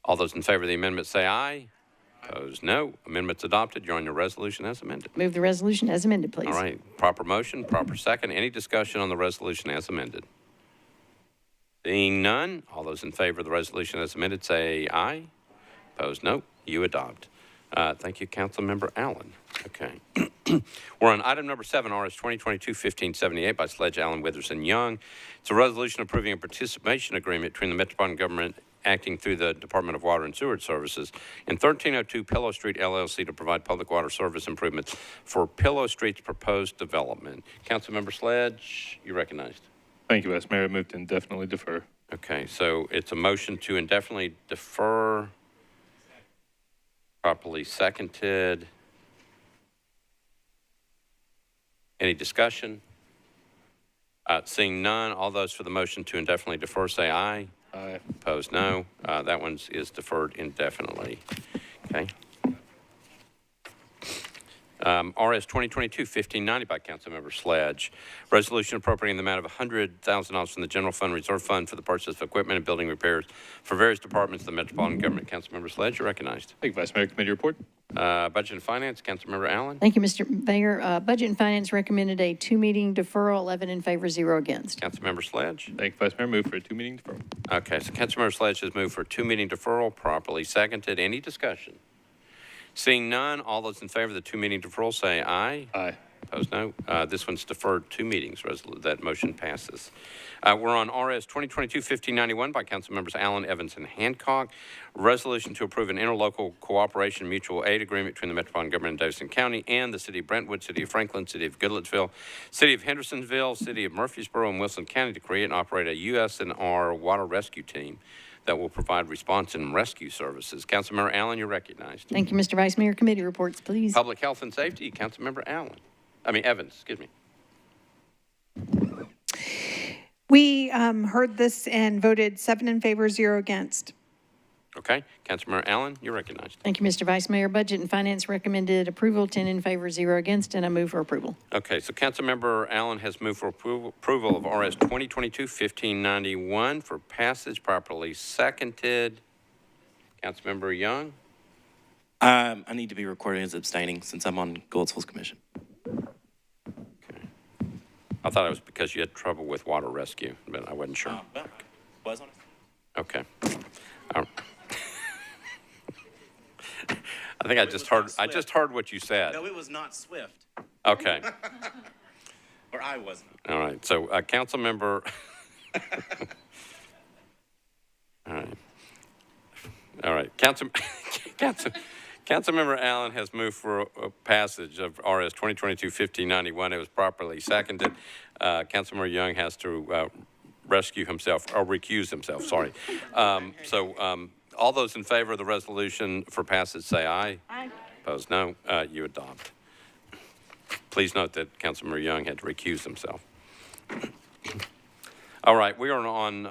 All those in favor of the amendment say aye. Opposed, no. Amendment's adopted. You're on your resolution as amended. Move the resolution as amended, please. All right, proper motion, proper second. Any discussion on the resolution as amended? Seeing none, all those in favor of the resolution as amended say aye. Opposed, no. You adopt. Thank you, Councilmember Allen. Okay. We're on item number 7, RS 2022-1578 by Sledge, Allen, Witherson, Young. It's a resolution approving a participation agreement between the Metropolitan Government acting through the Department of Water and Sewerage Services and 1302 Pillow Street, LLC to provide public water service improvements for Pillow Street's proposed development. Councilmember Sledge, you recognized. Thank you, Vice Mayor. I move to indefinitely defer. Okay, so it's a motion to indefinitely defer. Properly seconded. Any discussion? Seeing none, all those for the motion to indefinitely defer say aye. Aye. Opposed, no. That one is deferred indefinitely. Okay. RS 2022-1590 by Councilmember Sledge. Resolution appropriating the amount of $100,000 from the General Fund Reserve Fund for the purchase of equipment and building repairs for various departments of the Metropolitan Government. Councilmember Sledge, you're recognized. Thank you, Vice Mayor. Committee report. Budget and Finance, Councilmember Allen. Thank you, Mr. Mayor. Budget and Finance recommended a 2-meeting deferral, 11 in favor, 0 against. Councilmember Sledge. Thank you, Vice Mayor. Move for a 2-meeting deferral. Okay, so Councilmember Sledge has moved for a 2-meeting deferral, properly seconded. Any discussion? Seeing none, all those in favor of the 2-meeting deferral say aye. Aye. Opposed, no. This one's deferred 2 meetings. That motion passes. We're on RS 2022-1591 by Councilmembers Allen, Evans, and Hancock. Resolution to approve an interlocal cooperation mutual aid agreement between the Metropolitan Government of Davidson County and the City of Brentwood, City of Franklin, City of Goodlettsville, City of Hendersonville, City of Murfreesboro, and Wilson County to create and operate a USNR water rescue team that will provide response and rescue services. Councilmember Allen, you're recognized. Thank you, Mr. Vice Mayor. Committee reports, please. Public Health and Safety, Councilmember Evans, excuse me. We heard this and voted 7 in favor, 0 against. Okay, Councilmember Allen, you're recognized. Thank you, Mr. Vice Mayor. Budget and Finance recommended approval, 10 in favor, 0 against, and I move for approval. Okay, so Councilmember Allen has moved for approval of RS 2022-1591 for passage, properly seconded. Councilmember Young. I need to be recorded as abstaining since I'm on Goldsville's commission. I thought it was because you had trouble with water rescue, but I wasn't sure. Was on it. Okay. I think I just heard what you said. No, it was not Swift. Okay. Or I wasn't. All right. So, council member. All right. Councilmember Allen has moved for a passage of RS 2022-1591. It was properly seconded. Councilmember Young has to recuse himself, sorry. All those in favor of the resolution for passage say aye. Aye. Opposed, no. You adopt. Please note that Councilmember Young had to recuse himself. All right, we are on,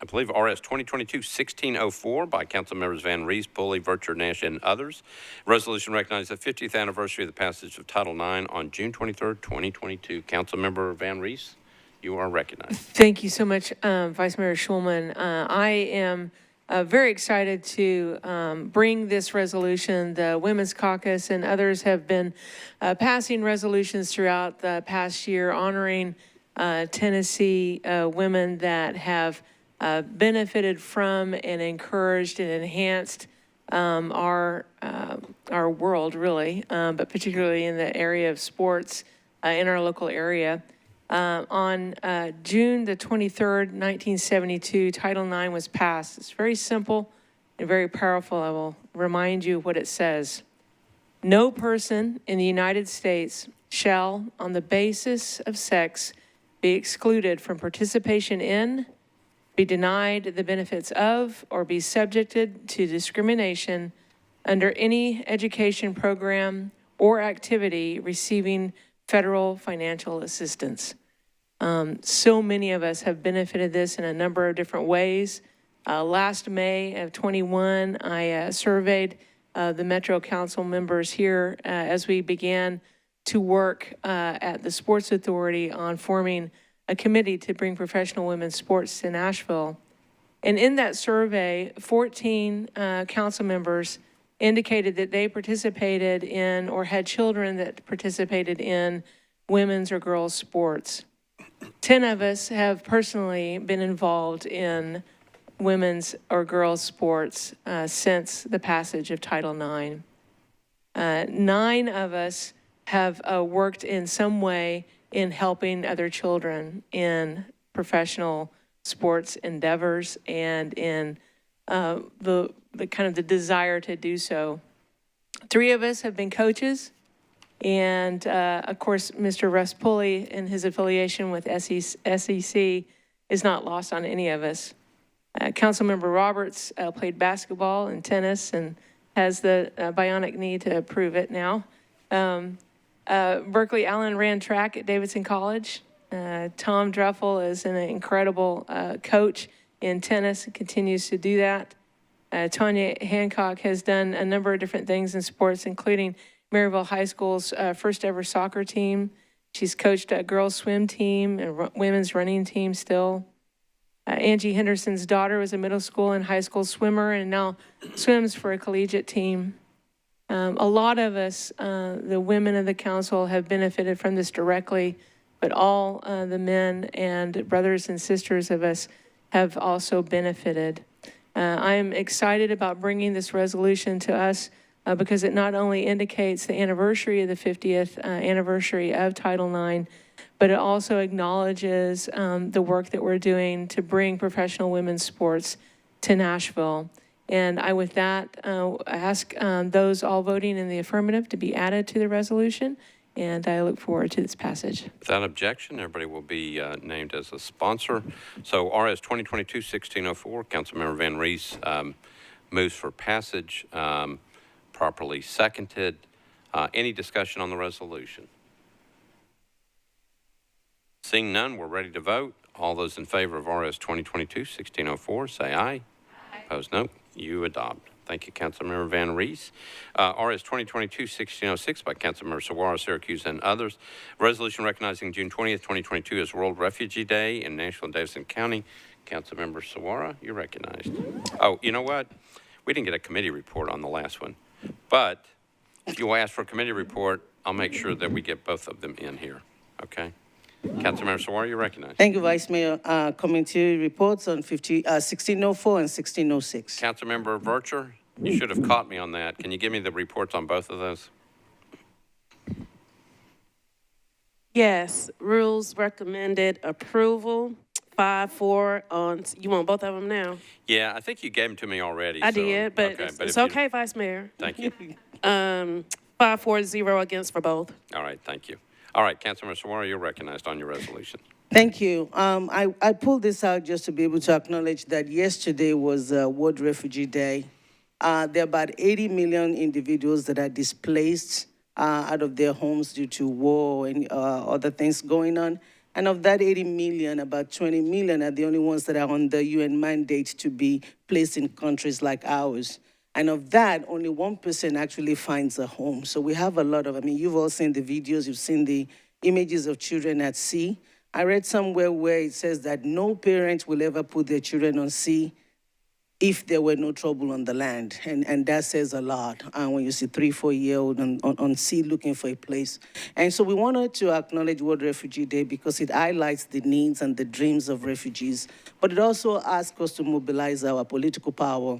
I believe, RS 2022-1604 by Council Members Van Rees, Pulley, Vercher, Nash, and others. Resolution recognizes the 50th anniversary of the passage of Title IX on June 23rd, 2022. Council Member Van Rees, you are recognized. Thank you so much, Vice Mayor Schulman. I am very excited to bring this resolution. The Women's Caucus and others have been passing resolutions throughout the past year honoring Tennessee women that have benefited from and encouraged and enhanced our world, really, but particularly in the area of sports in our local area. On June the 23rd, 1972, Title IX was passed. It's very simple and very powerful. I will remind you what it says. No person in the United States shall, on the basis of sex, be excluded from participation in, be denied the benefits of, or be subjected to discrimination under any education program or activity receiving federal financial assistance. So many of us have benefited this in a number of different ways. Last May of 21, I surveyed the Metro Council members here as we began to work at the Sports Authority on forming a committee to bring professional women's sports to Nashville. And in that survey, 14 council members indicated that they participated in or had children that participated in women's or girls' sports. 10 of us have personally been involved in women's or girls' sports since the passage of Title IX. 9 of us have worked in some way in helping other children in professional sports endeavors and in the kind of the desire to do so. 3 of us have been coaches. And, of course, Mr. Russ Pulley and his affiliation with SEC is not lost on any of us. Councilmember Roberts played basketball and tennis and has the bionic knee to prove it now. Berkeley Allen ran track at Davidson College. Tom Dreffel is an incredible coach in tennis and continues to do that. Tanya Hancock has done a number of different things in sports, including Maryville High School's first ever soccer team. She's coached a girls swim team and women's running team still. Angie Henderson's daughter was a middle school and high school swimmer and now swims for a collegiate team. A lot of us, the women of the council, have benefited from this directly, but all the men and brothers and sisters of us have also benefited. I am excited about bringing this resolution to us because it not only indicates the anniversary of the 50th anniversary of Title IX, but it also acknowledges the work that we're doing to bring professional women's sports to Nashville. And I, with that, ask those all voting in the affirmative to be added to the resolution, and I look forward to this passage. Without objection, everybody will be named as a sponsor. So RS 2022-1604, Councilmember Van Rees moves for passage. Properly seconded. Any discussion on the resolution? Seeing none, we're ready to vote. All those in favor of RS 2022-1604, say aye. Aye. Opposed, no. You adopt. Thank you, Councilmember Van Rees. RS 2022-1606 by Councilmember Saguaro, Syracuse, and others. Resolution recognizing June 20th, 2022 as World Refugee Day in Nashville and Davidson County. Councilmember Saguaro, you're recognized. Oh, you know what? We didn't get a committee report on the last one. But if you ask for a committee report, I'll make sure that we get both of them in here, okay? Councilmember Sawar, you recognize. Thank you, Vice Mayor. Committee reports on 1604 and 1606. Councilmember Vercher, you should have caught me on that. Can you give me the reports on both of those? Yes, rules recommended approval, 5-4 on, you want both of them now? Yeah, I think you gave them to me already. I so- did, but okay, it's if you- okay, Vice Mayor. Thank you. 5-4-0 against for both. All right, thank you. All right, Councilmember Sawar, you're recognized on your resolution. Thank you. I pulled this out just to be able to acknowledge that yesterday was World Refugee Day. There are about 80 million individuals that are displaced out of their homes due to war and other things going on. And of that 80 million, about 20 million are the only ones that are on the UN mandate to be placed in countries like ours. And of that, only 1% actually finds a home. So we have a lot of, you've all seen the videos, you've seen the images of children at sea. I read somewhere where it says that no parent will ever put their children on sea if there were no trouble on the land. And that says a lot when you see 3-4-year-old on sea looking for a place. And so we wanted to acknowledge World Refugee Day because it highlights the needs and the dreams of refugees, but it also asks us to mobilize our political power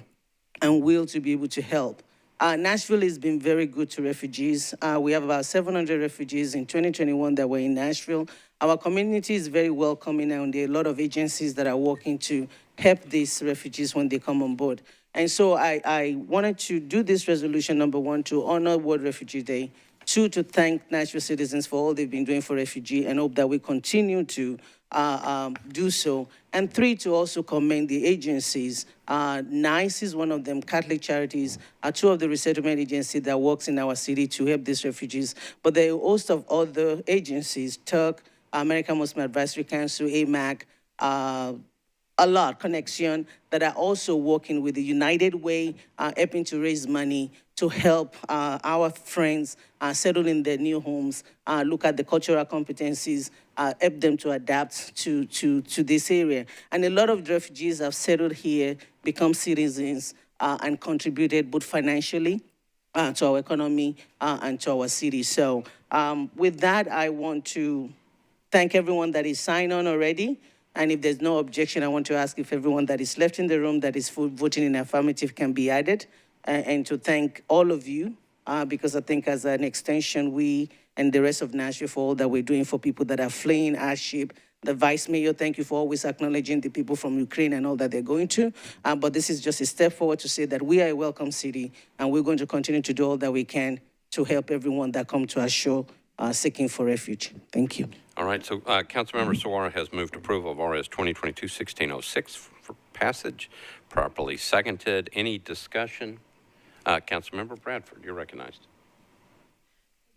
and will to be able to help. Nashville has been very good to refugees. We have about 700 refugees in 2021 that were in Nashville. Our community is very welcoming, and there are a lot of agencies that are working to help these refugees when they come on board. And so I wanted to do this resolution, number 1, to honor World Refugee Day, 2, to thank Nashville citizens for all they've been doing for refugees and hope that we continue to do so. And 3, to also commend the agencies. NICE is one of them, Catholic Charities are 2 of the resettlement agencies that works in our city to help these refugees. But there are a host of other agencies, Turk, American Muslim Advisory Council, AMAC, a lot, Connection, that are also working with the United Way, helping to raise money to help our friends settle in their new homes, look at the cultural competencies, help them to adapt to this area. And a lot of refugees have settled here, become citizens, and contributed both financially to our economy and to our city. So with that, I want to thank everyone that is signed on already. And if there's no objection, I want to ask if everyone that is left in the room that is voting in affirmative can be added. And to thank all of you, because I think as an extension, we and the rest of Nashville for all that we're doing for people that are fleeing hardship. The Vice Mayor, thank you for always acknowledging the people from Ukraine and all that they're going to. But this is just a step forward to say that we are a welcome city, and we're going to continue to do all that we can to help everyone that come to our shore seeking for refuge. Thank you. All right, so Councilmember Sawara has moved approval of RS 2022-1606 for passage, properly seconded. Any discussion? Councilmember Bradford, you're recognized.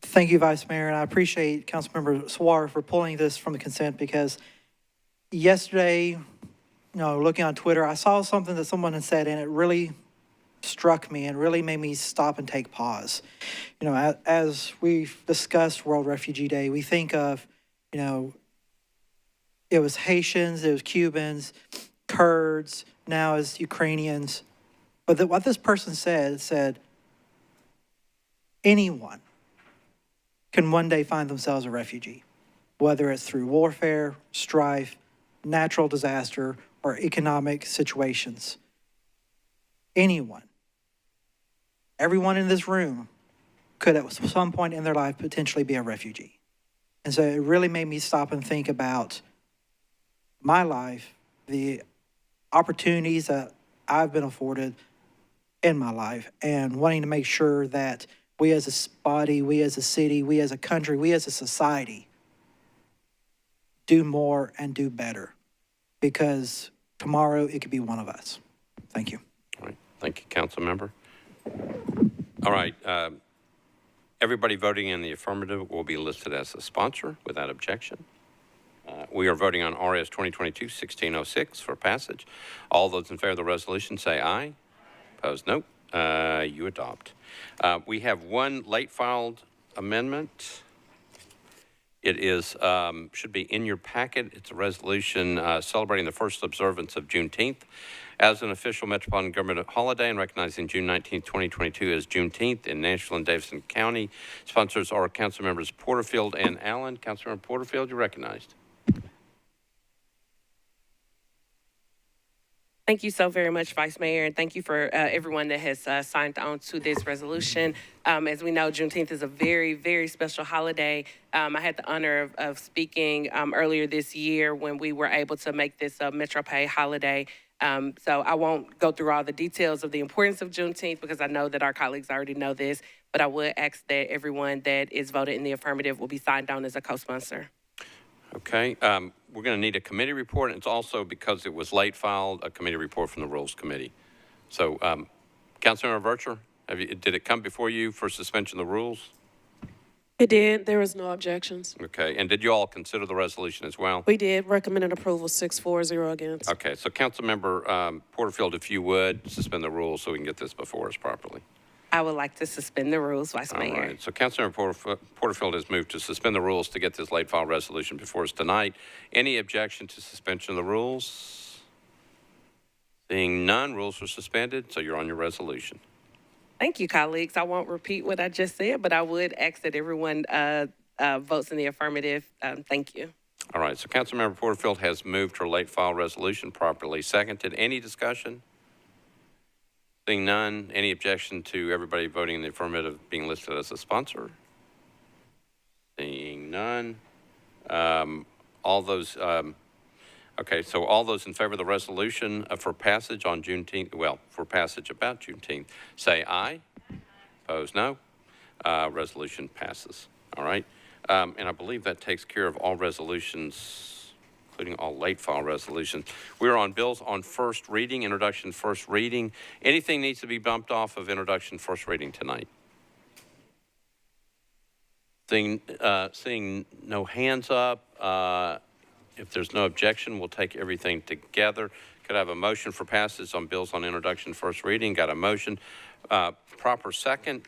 Thank you, Vice Mayor, and I appreciate Councilmember Sawar for pulling this from the consent because yesterday, looking on Twitter, I saw something that someone had said, and it really struck me and really made me stop and take pause. As we've discussed World Refugee Day, we think of, it was Haitians, it was Cubans, Kurds, now it's Ukrainians. But what this person said, anyone can one day find themselves a refugee, whether it's through warfare, strife, natural disaster, or economic situations. Anyone. Everyone in this room could at some point in their life potentially be a refugee. And so it really made me stop and think about my life, the opportunities that I've been afforded in my life, and wanting to make sure that we as a body, we as a city, we as a country, we as a society do more and do better, because tomorrow it could be one of us. Thank you. All right. Thank you, Council Member. All right. Everybody voting in the affirmative will be listed as a sponsor without objection. We are voting on RS 2022-1606 for passage. All those in favor of the resolution say aye. Opposed, no. You adopt. We have one late filed amendment. It is, should be in your packet. It's a resolution celebrating the first observance of Juneteenth as an official metropolitan government holiday and recognizing June 19, 2022 as Juneteenth in Nashville and Davidson County. Sponsors are Council Members Porterfield and Allen. Councilmember Porterfield, you're recognized. Thank you so very much, Vice Mayor, and thank you for everyone that has signed on to this resolution. As we know, Juneteenth is a very, very special holiday. I had the honor of speaking earlier this year when we were able to make this a MetroPay holiday. So I won't go through all the details of the importance of Juneteenth because I know that our colleagues already know this, but I would ask that everyone that is voted in the affirmative will be signed on as a co-sponsor. Okay, we're going to need a committee report. It's also, because it was late filed, a committee report from the Rules Committee. So, Councilmember Vercher, did it come before you for suspension of the rules? It did. There was no objections. Okay, and did you all consider the resolution as well? We did. Recommended approval 6-4-0 against. Okay, so Councilmember Porterfield, if you would, suspend the rules so we can get this before us properly. I would like to suspend the rules, Vice Mayor. All right, so Councilmember Porterfield has moved to suspend the rules to get this late file resolution before us tonight. Any objection to suspension of the rules? Seeing none, rules are suspended, so you're on your resolution. Thank you, colleagues. I won't repeat what I just said, but I would ask that everyone votes in the affirmative. Thank you. All right, so Councilmember Porterfield has moved her late file resolution, properly seconded. Any discussion? Seeing none, any objection to everybody voting in the affirmative being listed as a sponsor? Seeing none. All those, okay, so all those in favor of the resolution for passage on Juneteenth, well, for passage about Juneteenth, say aye. Opposed, no. Resolution passes. All right. And I believe that takes care of all resolutions, including all late file resolutions. We're on bills on first reading, introduction, first reading. Anything needs to be bumped off of introduction, first reading tonight? Seeing no hands up, if there's no objection, we'll take everything together. Could I have a motion for passage on bills on introduction, first reading? Got a motion. Proper second.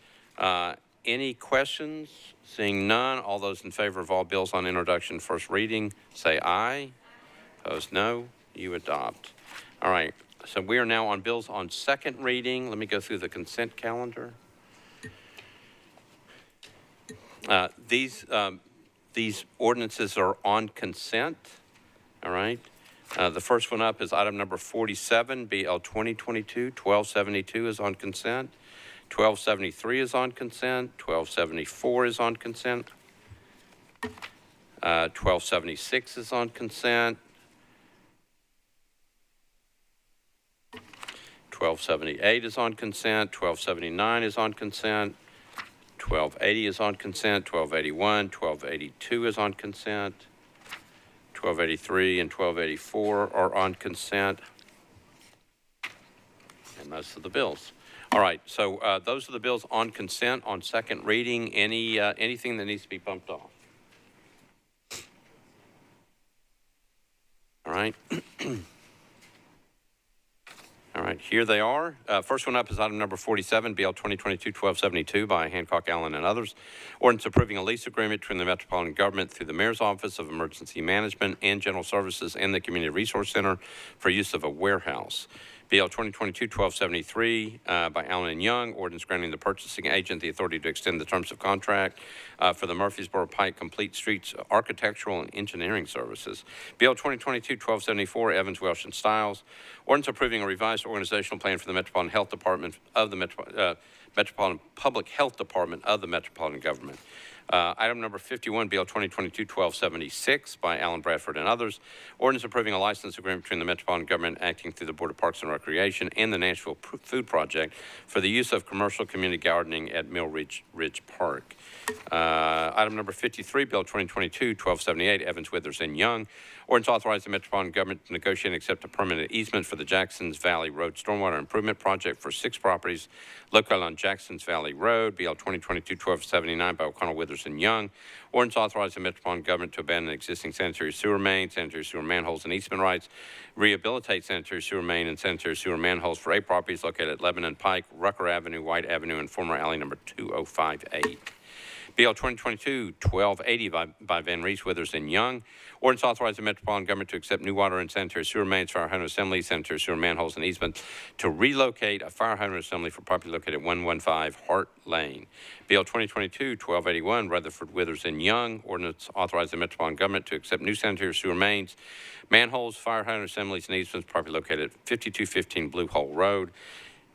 Any questions? Seeing none, all those in favor of all bills on introduction, first reading, say aye. Opposed, no. You adopt. All right. So we are now on bills on second reading. Let me go through the consent calendar. These ordinances are on consent. All right. The first one up is item number 47, BL 2022-1272 is on consent. 1273 is on consent. 1274 is on consent. 1276 is on consent. 1278 is on consent. 1279 is on consent. 1280 is on consent. 1281, 1282 is on consent. 1283 and 1284 are on consent. And most of the bills. All right, so those are the bills on consent on second reading. Anything that needs to be bumped off? All right. All right, here they are. First one up is item number 47, BL 2022-1272 by Hancock, Allen, and others. Ordinance approving a lease agreement between the Metropolitan Government through the Mayor's Office of Emergency Management and General Services and the Community Resource Center for use of a warehouse. BL 2022-1273 by Allen and Young, ordinance granting the purchasing agent the authority to extend the terms of contract for the Murfreesboro Pike Complete Streets Architectural and Engineering Services. BL 2022-1274, Evans, Welsh, and Stiles, ordinance approving a revised organizational plan for the Metropolitan Health Department of the Metropolitan Public Health Department of the Metropolitan Government. Item number 51, BL 2022-1276 by Alan Bradford and others. Ordinance approving a license agreement between the Metropolitan Government acting through the Board of Parks and Recreation and the Nashville Food Project for the use of commercial community gardening at Mill Ridge Park. Item number 53, Bill 2022-1278, Evans, Withers, and Young. Ordinance authorizing the Metropolitan Government to negotiate and accept a permanent easement for the Jacksons Valley Road Stormwater Improvement Project for 6 properties located on Jacksons Valley Road. BL 2022-1279 by O'Connell, Withers, and Young. Ordinance authorizing the Metropolitan Government to abandon existing sanitary sewer mains, sanitary sewer manholes, and easement rights, rehabilitate sanitary sewer main and sanitary sewer manholes for 8 properties located at Lebanon Pike, Rucker Avenue, White Avenue, and former alley number 2058. BL 2022-1280 by Van Reese, Withers, and Young. Ordinance authorizing the Metropolitan Government to accept new water and sanitary sewer mains, fire hydrant assembly, sanitary sewer manholes, and easements to relocate a fire hydrant assembly for property located at 115 Hart Lane. BL 2022-1281, Rutherford, Withers, and Young. Ordinance authorizing the Metropolitan Government to accept new sanitary sewer mains, manholes, fire hydrant assemblies, and easements, property located at 5215 Blue Hole Road.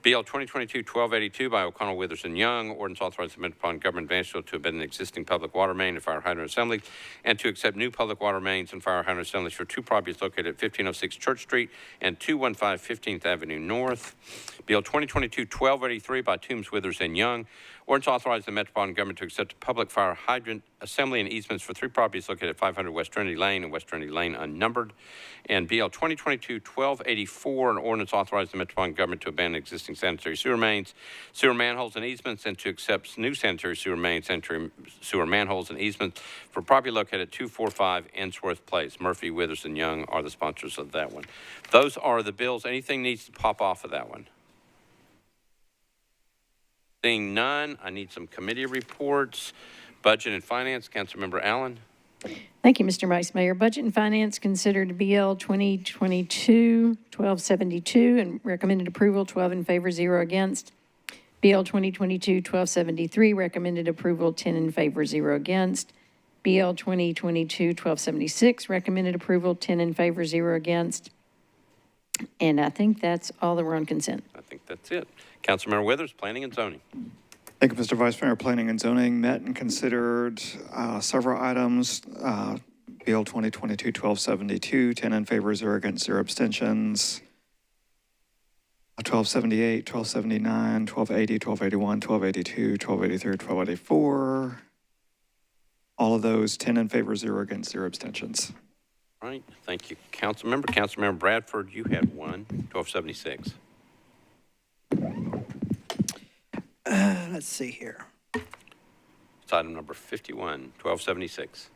BL 2022-1282 by O'Connell, Withers, and Young. Ordinance authorizing the Metropolitan Government of Nashville to abandon existing public water main and fire hydrant assemblies and to accept new public water mains and fire hydrant assemblies for two properties located at 1506 Church Street and 215 15th Avenue North. BL 2022-1283 by Toombs, Withers, and Young. Ordinance authorizing the Metropolitan Government to accept a public fire hydrant assembly and easements for three properties located at 500 West Trinity Lane and West Trinity Lane unnumbered. And BL 2022-1284, an ordinance authorizing the Metropolitan Government to abandon existing sanitary sewer mains, sewer manholes, and easements, and to accept new sanitary sewer mains, sanitary sewer manholes, and easements for property located at 245 Ensworth Place. Murphy, Withers, and Young are the sponsors of that one. Those are the bills. Anything needs to pop off of that one? Seeing none, I need some committee reports. Budget and Finance, Councilmember Allen. Thank you, Mr. Vice Mayor. Budget and Finance considered BL 2022-1272 and recommended approval, 12 in favor, 0 against. BL 2022-1273, recommended approval, 10 in favor, 0 against. BL 2022-1276, recommended approval, 10 in favor, 0 against. And I think that's all that were on consent. I think that's it. Councilmember Withers, Planning and Zoning. Thank you, Mr. Vice Mayor. Planning and Zoning met and considered several items. BL 2022-1272, 10 in favor, 0 against, 0 abstentions. 1278, 1279, 1280, 1281, 1282, 1283, 1284. All of those 10 in favor, 0 against, 0 abstentions. All right, thank you, Councilmember. Councilmember Bradford, you had one, 1276. Let's see here. It's item number 51, 1276.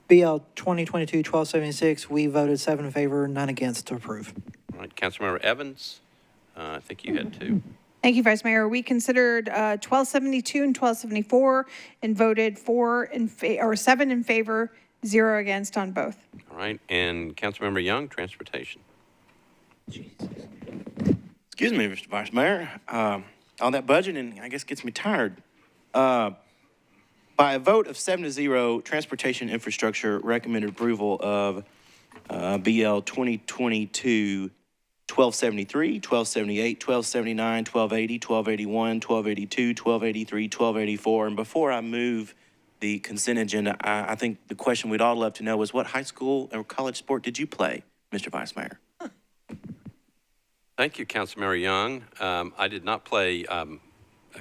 BL 2022-1276, we voted 7 in favor, none against to approve. All right, Councilmember Evans, I think you had two. Thank you, Vice Mayor. We considered 1272 and 1274 and voted 7 in favor, 0 against on both. All right, and Councilmember Young, Transportation. Excuse me, Mr. Vice Mayor. On that budgeting, I guess gets me tired. By a vote of 7-0, Transportation Infrastructure recommended approval of BL 2022-1273, 1278, 1279, 1280, 1281, 1282, 1283, 1284. And before I move the consent agenda, I think the question we'd all love to know is what high school or college sport did you play, Mr. Vice Mayor? Thank you, Councilmember Young. I did not play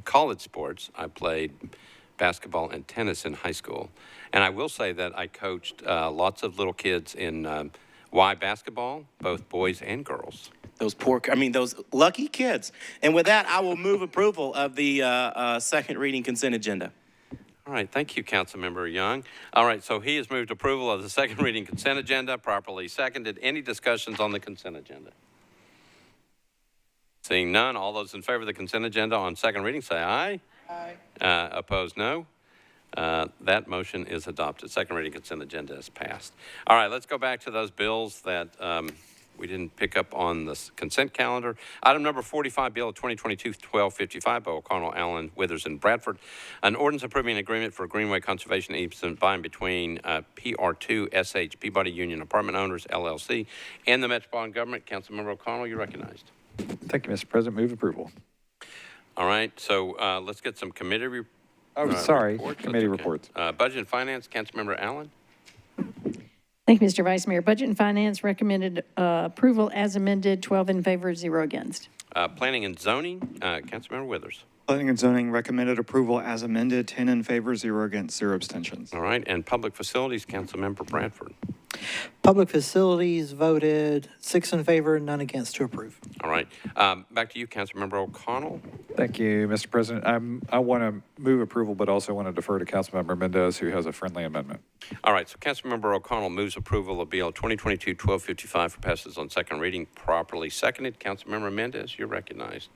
college sports. I played basketball and tennis in high school. And I will say that I coached lots of little kids in Y basketball, both boys and girls. Those lucky kids. And with that, I will move approval of the second reading consent agenda. All right, thank you, Councilmember Young. All right, so he has moved approval of the second reading consent agenda, properly seconded. Any discussions on the consent agenda? Seeing none, all those in favor of the consent agenda on second reading say aye. Aye. Opposed, no. That motion is adopted. Second reading consent agenda is passed. All right, let's go back to those bills that we didn't pick up on the consent calendar. Item number 45, Bill 2022-1255 by O'Connell, Allen, Withers, and Bradford. An ordinance approving an agreement for Greenway Conservation easement by and between PR2 SH Peabody Union Apartment Owners, LLC, and the Metropolitan Government. Councilmember O'Connell, you're recognized. Thank you, Mr. President. Move approval. All right, so let's get some committee reports. Committee reports. Budget and Finance, Councilmember Allen. Thank you, Mr. Vice Mayor. Budget and Finance recommended approval as amended, 12 in favor, 0 against. Planning and Zoning, Councilmember Withers. Planning and Zoning recommended approval as amended, 10 in favor, 0 against, 0 abstentions. All right, and Public Facilities, Councilmember Bradford. Public Facilities voted 6 in favor, none against to approve. All right, back to you, Councilmember O'Connell. Thank you, Mr. President. I want to move approval, but also want to defer to Councilmember Mendez, who has a friendly amendment. All right, so Councilmember O'Connell moves approval of BL 2022-1255 for passes on second reading, properly seconded. Councilmember Mendez, you're recognized.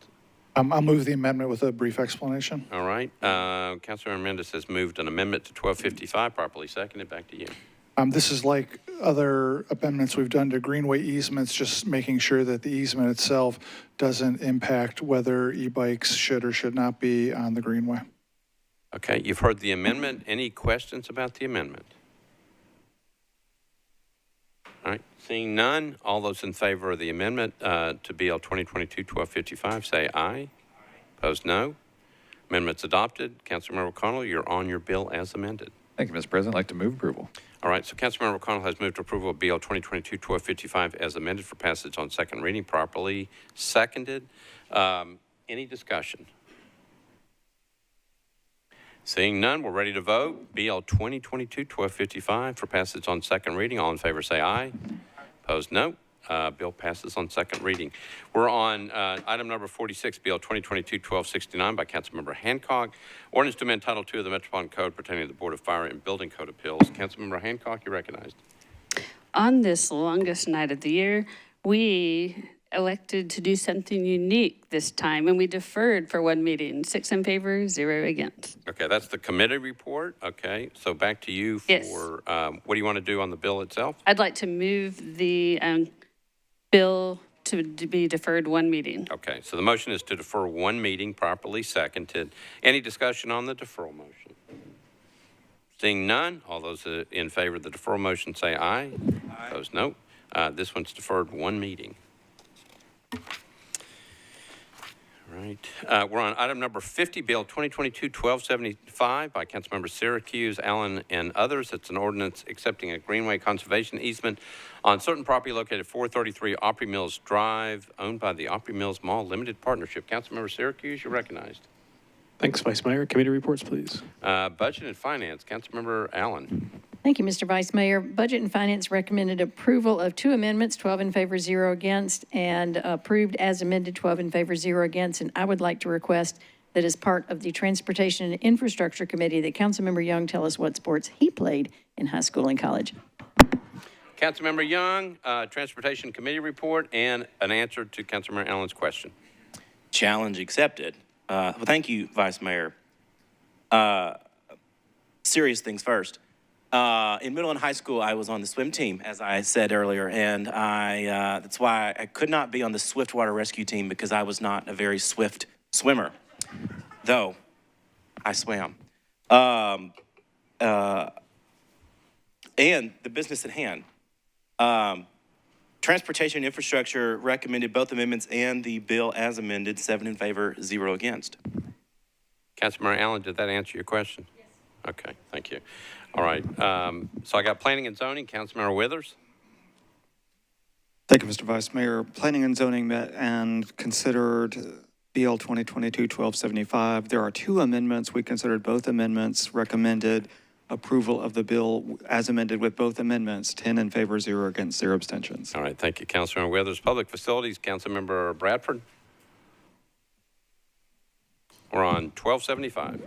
I'll move the amendment with a brief explanation. All right. Councilmember Mendez has moved an amendment to 1255, properly seconded. Back to you. This is like other amendments we've done to greenway easements, just making sure that the easement itself doesn't impact whether e-bikes should or should not be on the greenway. Okay, you've heard the amendment. Any questions about the amendment? All right, seeing none, all those in favor of the amendment to BL 2022-1255 say aye. Opposed, no. Amendment's adopted. Councilmember O'Connell, you're on your bill as amended. Thank you, Mr. President. I'd like to move approval. All right, so Councilmember O'Connell has moved to approval of BL 2022-1255 as amended for passage on second reading, properly seconded. Any discussion? Seeing none, we're ready to vote. BL 2022-1255 for passage on second reading. All in favor say aye. Opposed, no. Bill passes on second reading. We're on item number 46, BL 2022-1269 by Councilmember Hancock. Ordinance to amend Title II of the Metropolitan Code pertaining to the Board of Fire and Building Code Appeals. Councilmember Hancock, you're recognized. On this longest night of the year, we elected to do something unique this time, and we deferred for one meeting. 6 in favor, 0 against. Okay, that's the committee report. Okay, so back to you for Yes. What do you want to do on the bill itself? I'd like to move the bill to be deferred one meeting. Okay, so the motion is to defer one meeting, properly seconded. Any discussion on the deferral motion? Seeing none, all those in favor of the deferral motion say aye. Opposed, no. This one's deferred one meeting. Right. We're on item number 50, Bill 2022-1275 by Councilmember Syracuse, Allen, and others. It's an ordinance accepting a greenway conservation easement on certain property located at 433 Opry Mills Drive, owned by the Opry Mills Mall Limited Partnership. Councilmember Syracuse, you're recognized. Thanks, Vice Mayor. Committee reports, please. Budget and Finance, Councilmember Allen. Thank you, Mr. Vice Mayor. Budget and Finance recommended approval of 2 amendments, 12 in favor, 0 against, and approved as amended, 12 in favor, 0 against. And I would like to request that as part of the Transportation and Infrastructure Committee, that Councilmember Young tell us what sports he played in high school and college. Councilmember Young, Transportation Committee report, and an answer to Councilmember Allen's question. Challenge accepted. Well, thank you, Vice Mayor. Serious things first. In middle and high school, I was on the swim team, as I said earlier, and that's why I could not be on the Swiftwater Rescue Team because I was not a very swift swimmer, though I swam. And the business at hand. Transportation Infrastructure recommended both amendments and the bill as amended, 7 in favor, 0 against. Councilmember Allen, did that answer your question? Yes. Okay, thank you. All right, so I got Planning and Zoning, Councilmember Withers. Thank you, Mr. Vice Mayor. Planning and Zoning met and considered BL 2022-1275. There are 2 amendments. We considered both amendments, recommended approval of the bill as amended with both amendments, 10 in favor, 0 against, 0 abstentions. All right, thank you, Councilmember Withers. Public Facilities, Councilmember Bradford. We're on 1275.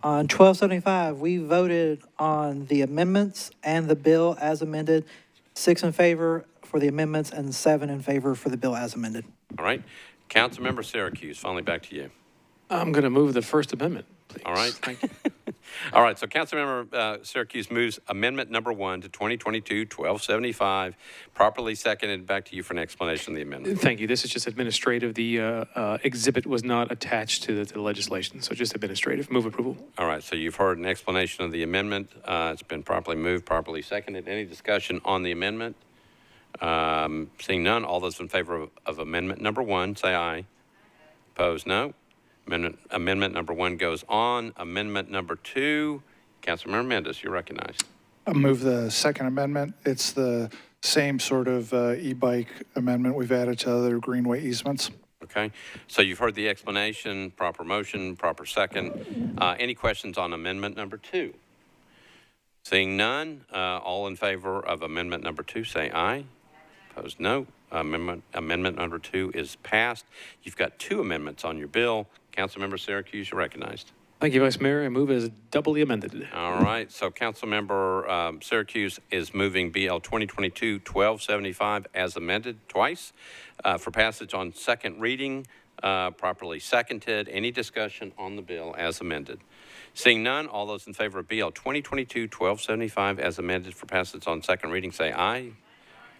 On 1275, we voted on the amendments and the bill as amended, 6 in favor for the amendments and 7 in favor for the bill as amended. All right, Councilmember Syracuse, finally back to you. I'm going to move the First Amendment, please. All right, thank you. All right, so Councilmember Syracuse moves amendment number 1 to 2022-1275, properly seconded. Back to you for an explanation of the amendment. Thank you. This is just administrative. The exhibit was not attached to the legislation, so just administrative. Move approval. All right, so you've heard an explanation of the amendment. It's been properly moved, properly seconded. Any discussion on the amendment? Seeing none, all those in favor of amendment number 1, say aye. Opposed, no. Amendment number 1 goes on. Amendment number 2, Councilmember Mendez, you're recognized. I'll move the second amendment. It's the same sort of e-bike amendment we've added to other greenway easements. Okay, so you've heard the explanation, proper motion, proper second. Any questions on amendment number 2? Seeing none, all in favor of amendment number 2, say aye. Opposed, no. Amendment number 2 is passed. You've got 2 amendments on your bill. Councilmember Syracuse, you're recognized. Thank you, Vice Mayor. I move as doubly amended. All right, so Councilmember Syracuse is moving BL 2022-1275 as amended twice for passage on second reading. properly seconded. Any discussion on the bill as amended? Seeing none, all those in favor of BL 2022-1275 as amended for passage on second reading say aye.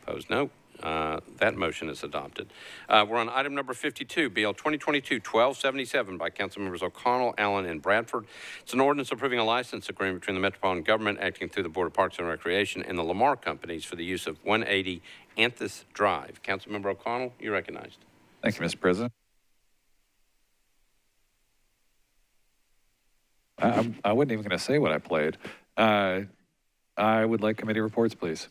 Opposed, no. That motion is adopted. We're on item number 52, BL 2022-1277 by Councilmembers O'Connell, Allen, and Bradford. It's an ordinance approving a license agreement between the Metropolitan Government acting through the Board of Parks and Recreation and the Lamar Companies for the use of 180 Anthus Drive. Councilmember O'Connell, you're recognized. Thank you, Mr. President. I wasn't even going to say what I played. I would like committee reports, please.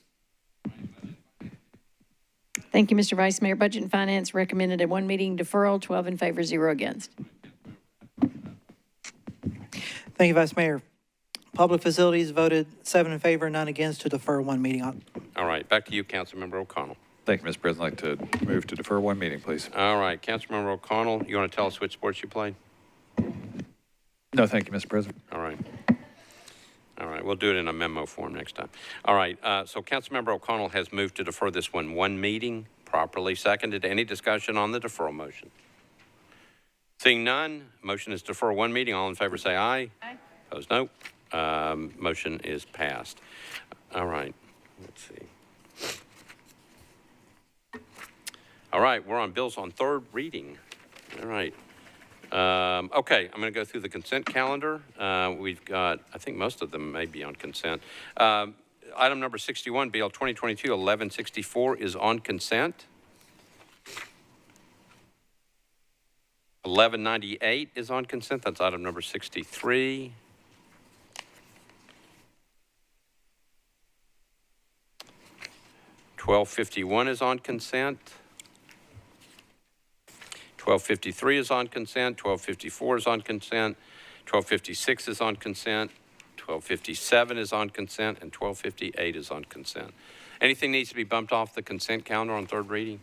Thank you, Mr. Vice Mayor. Budget and Finance recommended a one meeting deferral, 12 in favor, 0 against. Thank you, Vice Mayor. Public Facilities voted 7 in favor, none against to defer one meeting on. All right, back to you, Councilmember O'Connell. Thank you, Mr. President. I'd like to move to defer one meeting, please. All right, Councilmember O'Connell, you want to tell us which sports you played? No, thank you, Mr. President. All right. All right, we'll do it in a memo form next time. All right, so Councilmember O'Connell has moved to defer this one meeting, properly seconded. Any discussion on the deferral motion? Seeing none, motion is defer one meeting. All in favor say aye. Aye. Opposed, no. Motion is passed. All right, let's see. All right, we're on bills on third reading. All right. Okay, I'm going to go through the consent calendar. We've got, I think most of them may be on consent. Item number 61, BL 2022-1164 is on consent. 1198 is on consent. That's item number 63. $12.51 is on consent. 1253 is on consent, 1254 is on consent, 1256 is on consent, 1257 is on consent, and 1258 is on consent. Anything needs to be bumped off the consent calendar on third reading?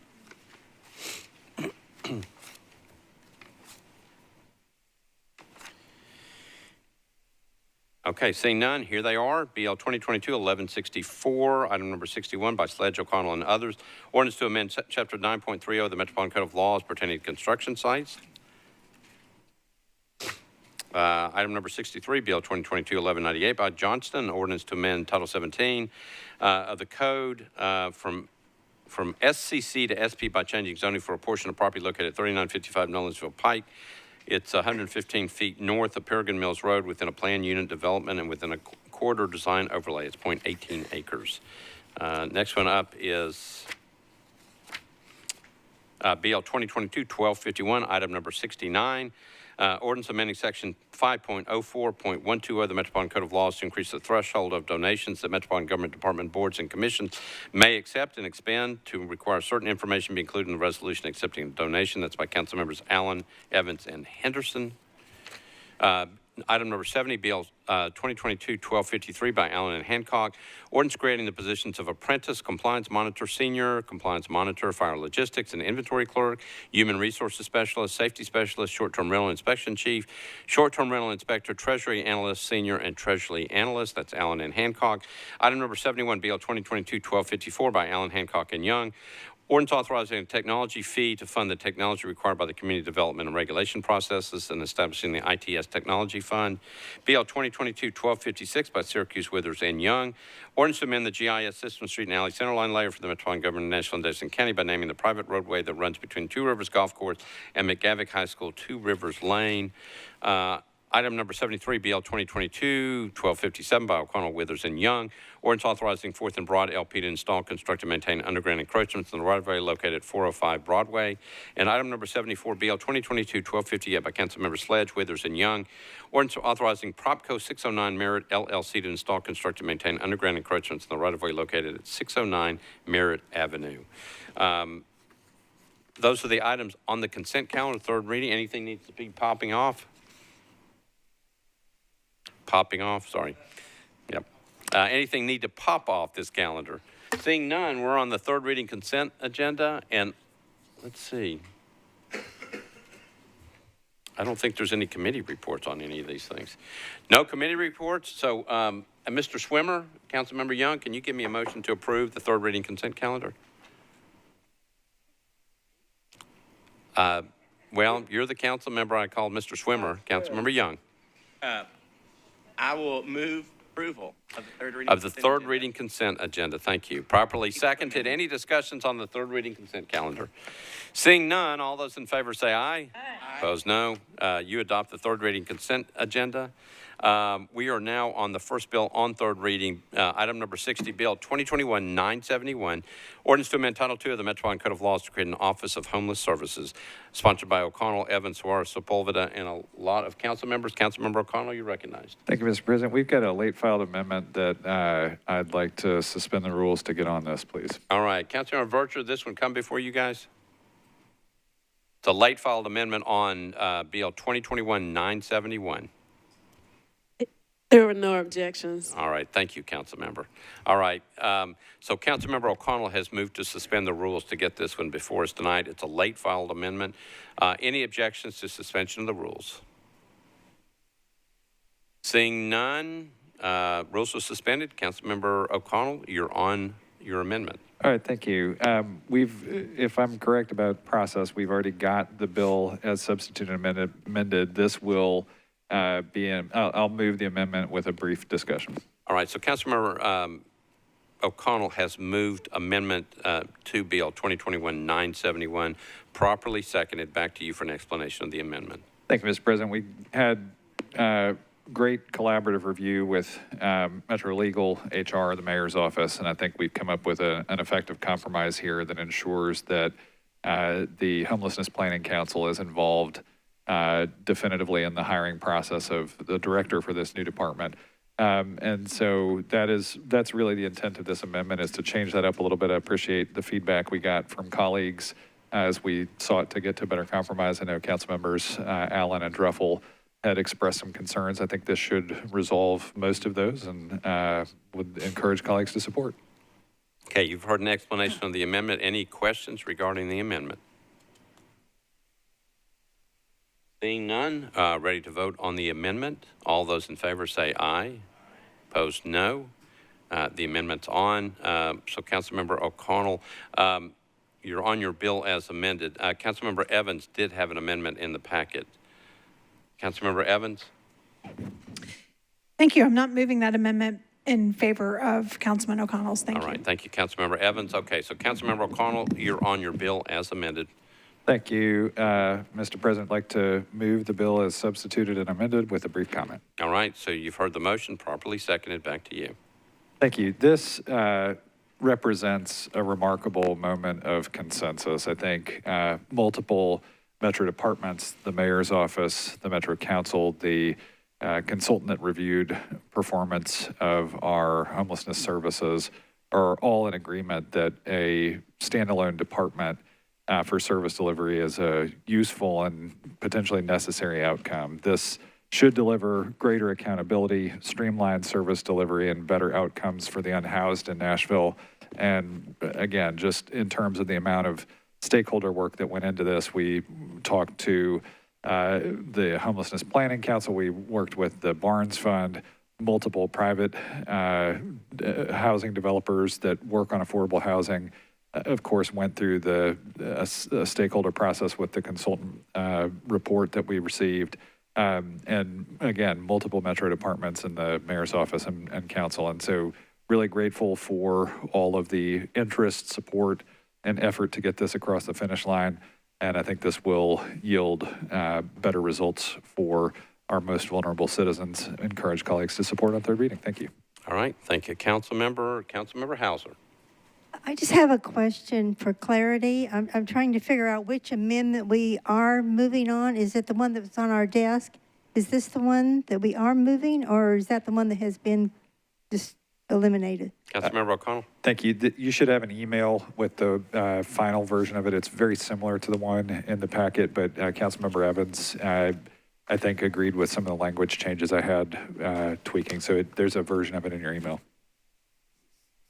Okay, seeing none, here they are. BL 2022-1164, item number 61 by Sledge, O'Connell, and others. Ordinance to amend Chapter 9.30 of the Metropolitan Code of Laws pertaining to construction sites. Item number 63, BL 2022-1198 by Johnston. Ordinance to amend Title 17 of the code from SCC to SP by changing zoning for a portion of property located at 3955 Nolensville Pike. It's 115 feet north of Peregrine Mills Road within a planned unit development and within a corridor design overlay. It's 0.18 acres. Next one up is BL 2022-1251, item number 69. Ordinance amending section 5.04.120 of the Metropolitan Code of Laws to increase the threshold of donations that Metropolitan Government Department boards and commissions may accept and expend to require certain information be included in the resolution accepting a donation. That's by Council Members Allen, Evans, and Henderson. Item number 70, BL 2022-1253 by Allen and Hancock. Ordinance creating the positions of apprentice, compliance monitor, senior compliance monitor, fire logistics and inventory clerk, human resources specialist, safety specialist, short-term rental inspection chief, short-term rental inspector, treasury analyst, senior, and treasury analyst. That's Allen and Hancock. Item number 71, BL 2022-1254 by Allen, Hancock, and Young. Ordinance authorizing a technology fee to fund the technology required by the community development and regulation processes and establishing the ITS Technology Fund. BL 2022-1256 by Syracuse, Withers, and Young. Ordinance to amend the GIS system street and alley centerline layer for the Metropolitan Government of Nashville and Davidson County by naming the private roadway that runs between Two Rivers Golf Course and McGavick High School, Two Rivers Lane. Item number 73, BL 2022-1257 by O'Connell, Withers, and Young. Ordinance authorizing Fourth and Broad LP to install, construct, and maintain underground encroachments in the right-of-way located at 405 Broadway. And item number 74, BL 2022-1258 by Councilmember Sledge, Withers, and Young. Ordinance authorizing Propco 609 Merritt LLC to install, construct, and maintain underground encroachments in the right-of-way located at 609 Merritt Avenue. Those are the items on the consent calendar, third reading. Anything needs to be popping off? Sorry. Yep. Anything need to pop off this calendar? Seeing none, we're on the third reading consent agenda, and let's see. I don't think there's any committee reports on any of these things. No committee reports, so Mr. Swimmer, Councilmember Young, can you give me a motion to approve the third reading consent calendar? Well, you're the council member. I called Mr. Swimmer, Councilmember Young. I will move approval of the third reading. Of the third reading consent agenda. Thank you. Properly seconded. Any discussions on the third reading consent calendar? Seeing none, all those in favor say aye. Aye. Opposed, no. You adopt the third reading consent agenda. We are now on the first bill on third reading, item number 60, Bill 2021-971, ordinance to amend Title II of the Metropolitan Code of Laws to create an Office of Homeless Services, sponsored by O'Connell, Evans, Suarez, Sepulveda, and a lot of council members. Councilmember O'Connell, you're recognized. Thank you, Mr. President. We've got a late filed amendment that I'd like to suspend the rules to get on this, please. All right. Councilmember Vercher, this one come before you guys? It's a late filed amendment on Bill 2021-971. There were no objections. All right. Thank you, Councilmember. All right. So Councilmember O'Connell has moved to suspend the rules to get this one before us tonight. It's a late filed amendment. Any objections to suspension of the rules? Seeing none, rules are suspended. Councilmember O'Connell, you're on your amendment. All right, thank you. If I'm correct about process, we've already got the bill as substituted and amended. This will I'll move the amendment with a brief discussion. All right, so Councilmember O'Connell has moved amendment to Bill 2021-971, properly seconded. Back to you for an explanation of the amendment. Thank you, Mr. President. We had great collaborative review with Metro Legal, HR, the mayor's office, and I think we've come up with an effective compromise here that ensures that the Homelessness Planning Council is involved definitively in the hiring process of the director for this new department. And so that's really the intent of this amendment, is to change that up a little bit. I appreciate the feedback we got from colleagues as we sought to get to a better compromise. I know council members Allen and Druffel had expressed some concerns. I think this should resolve most of those, and would encourage colleagues to support. Okay, you've heard an explanation of the amendment. Any questions regarding the amendment? Seeing none, ready to vote on the amendment. All those in favor say aye. Opposed, no. The amendment's on. So Councilmember O'Connell, you're on your bill as amended. Councilmember Evans did have an amendment in the packet. Councilmember Evans? Thank you. I'm not moving that amendment in favor of Councilman O'Connell's. Thank you. All right, thank you, Councilmember Evans. Okay, so Councilmember O'Connell, you're on your bill as amended. Thank you, Mr. President. I'd like to move the bill as substituted and amended with a brief comment. All right, so you've heard the motion, properly seconded. Back to you. Thank you. This represents a remarkable moment of consensus. I think multiple Metro departments, the mayor's office, the Metro Council, the consultant that reviewed performance of our homelessness services are all in agreement that a standalone department for service delivery is a useful and potentially necessary outcome. This should deliver greater accountability, streamlined service delivery, and better outcomes for the unhoused in Nashville. And again, just in terms of the amount of stakeholder work that went into this, we talked to the Homelessness Planning Council. We worked with the Barnes Fund, multiple private housing developers that work on affordable housing. Of course, went through the stakeholder process with the consultant report that we received. And again, multiple Metro departments in the mayor's office and council. And so really grateful for all of the interest, support, and effort to get this across the finish line. And I think this will yield better results for our most vulnerable citizens. Encourage colleagues to support on third reading. Thank you. All right, thank you, Councilmember Hauser. I just have a question for clarity. I'm trying to figure out which amendment we are moving on. Is it the one that was on our desk? Is this the one that we are moving, or is that the one that has been just eliminated? Councilmember O'Connell. Thank you. You should have an email with the final version of it. It's very similar to the one in the packet, but Councilmember Evans, I think, agreed with some of the language changes I had tweaking. So there's a version of it in your email.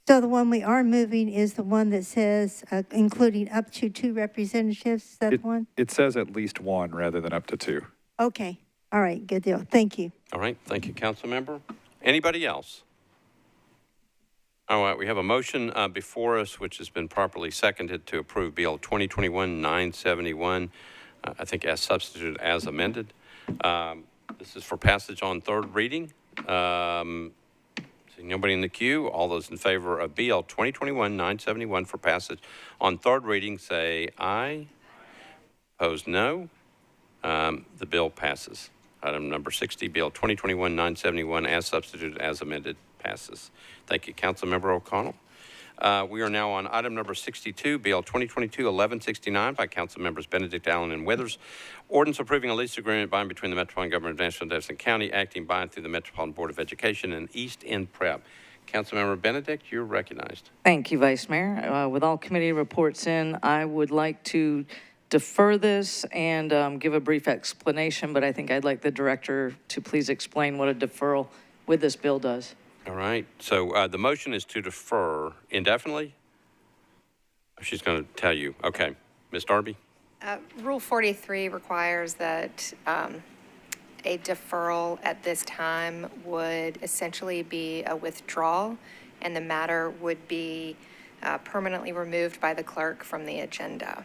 So the one we are moving is the one that says including up to 2 representatives. Is that the one? It says at least 1 rather than up to 2. Okay. All right. Good deal. Thank you. All right. Thank you, Councilmember. Anybody else? All right. We have a motion before us, which has been properly seconded to approve Bill 2021-971. I think as substituted as amended. This is for passage on third reading. Seeing nobody in the queue, all those in favor of BL 2021-971 for passage on third reading say aye. Opposed, no. The bill passes. Item number 60, BL 2021-971 as substituted as amended passes. Thank you, Councilmember O'Connell. We are now on item number 62, BL 2022-1169 by Council Members Benedict, Allen, and Withers. Ordinance approving a lease agreement by and between the Metropolitan Government of Nashville and Davidson County, acting by and through the Metropolitan Board of Education and East End Prep. Councilmember Benedict, you're recognized. Thank you, Vice Mayor. With all committee reports in, I would like to defer this and give a brief explanation, but I think I'd like the director to please explain what a deferral with this bill does. All right. So the motion is to defer indefinitely? She's going to tell you. Okay. Ms. Darby? Rule 43 requires that a deferral at this time would essentially be a withdrawal, and the matter would be permanently removed by the clerk from the agenda.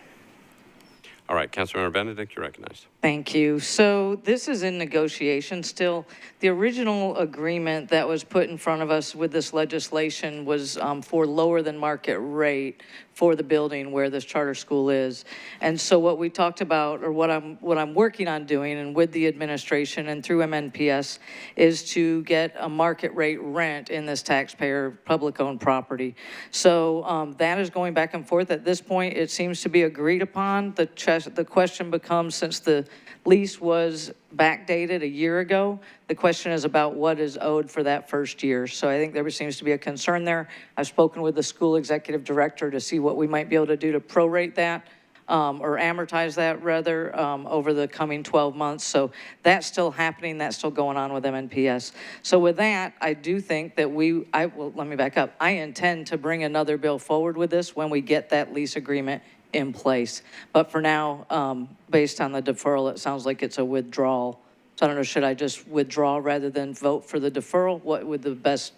All right. Councilmember Benedict, you're recognized. Thank you. So this is in negotiation still. The original agreement that was put in front of us with this legislation was for lower than market rate for the building where this charter school is. And so what we talked about, or what I'm working on doing, and with the administration and through MNPS, is to get a market rate rent in this taxpayer public-owned property. So that is going back and forth. At this point, it seems to be agreed upon. The question becomes, since the lease was backdated a year ago, the question is about what is owed for that first year. So I think there seems to be a concern there. I've spoken with the school executive director to see what we might be able to do to prorate that or amortize that rather over the coming 12 months. So that's still happening. That's still going on with MNPS. So with that, I do think that let me back up. I intend to bring another bill forward with this when we get that lease agreement in place. But for now, based on the deferral, it sounds like it's a withdrawal. So I don't know, should I just withdraw rather than vote for the deferral? What would the best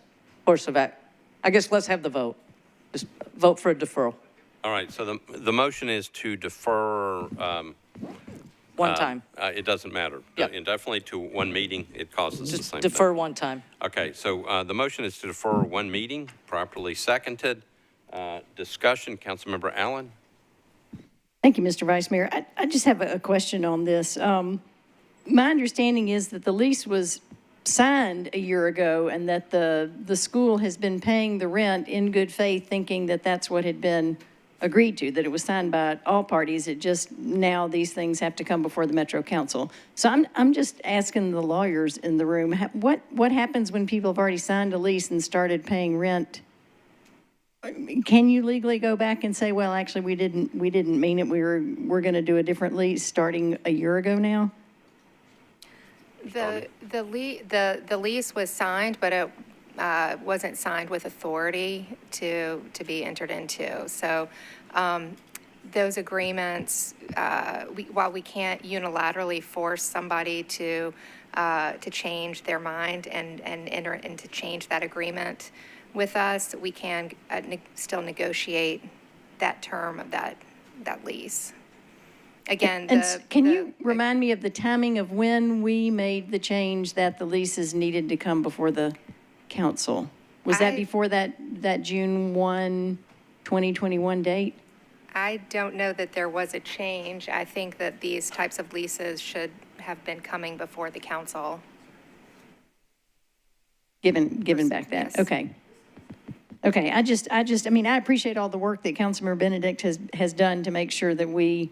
course of action? I guess let's have the vote. Just vote for a deferral. All right. So the motion is to defer. One time. It doesn't matter. Yep. Indefinitely to one meeting, it causes the same Defer thing. one time. Okay. So the motion is to defer one meeting, properly seconded. Discussion, Councilmember Allen. Thank you, Mr. Vice Mayor. I just have a question on this. My understanding is that the lease was signed a year ago and that the school has been paying the rent in good faith, thinking that that's what had been agreed to, that it was signed by all parties. It just, now these things have to come before the Metro Council. So I'm just asking the lawyers in the room, what happens when people have already signed a lease and started paying rent? Can you legally go back and say, well, actually, we didn't mean it. We're going to do a different lease starting a year ago now? The lease was signed, but it wasn't signed with authority to be entered into. So those agreements, while we can't unilaterally force somebody to change their mind and enter and to change that agreement with us, we can still negotiate that term of that lease. Again, can you remind me of the timing of when we made the change that the leases needed to come before the council? Was that before that June 1, 2021 date? I don't know that there was a change. I think that these types of leases should have been coming before the council. Given back that, yes. Okay. Okay, I mean, I appreciate all the work that Councilmember Benedict has done to make sure that we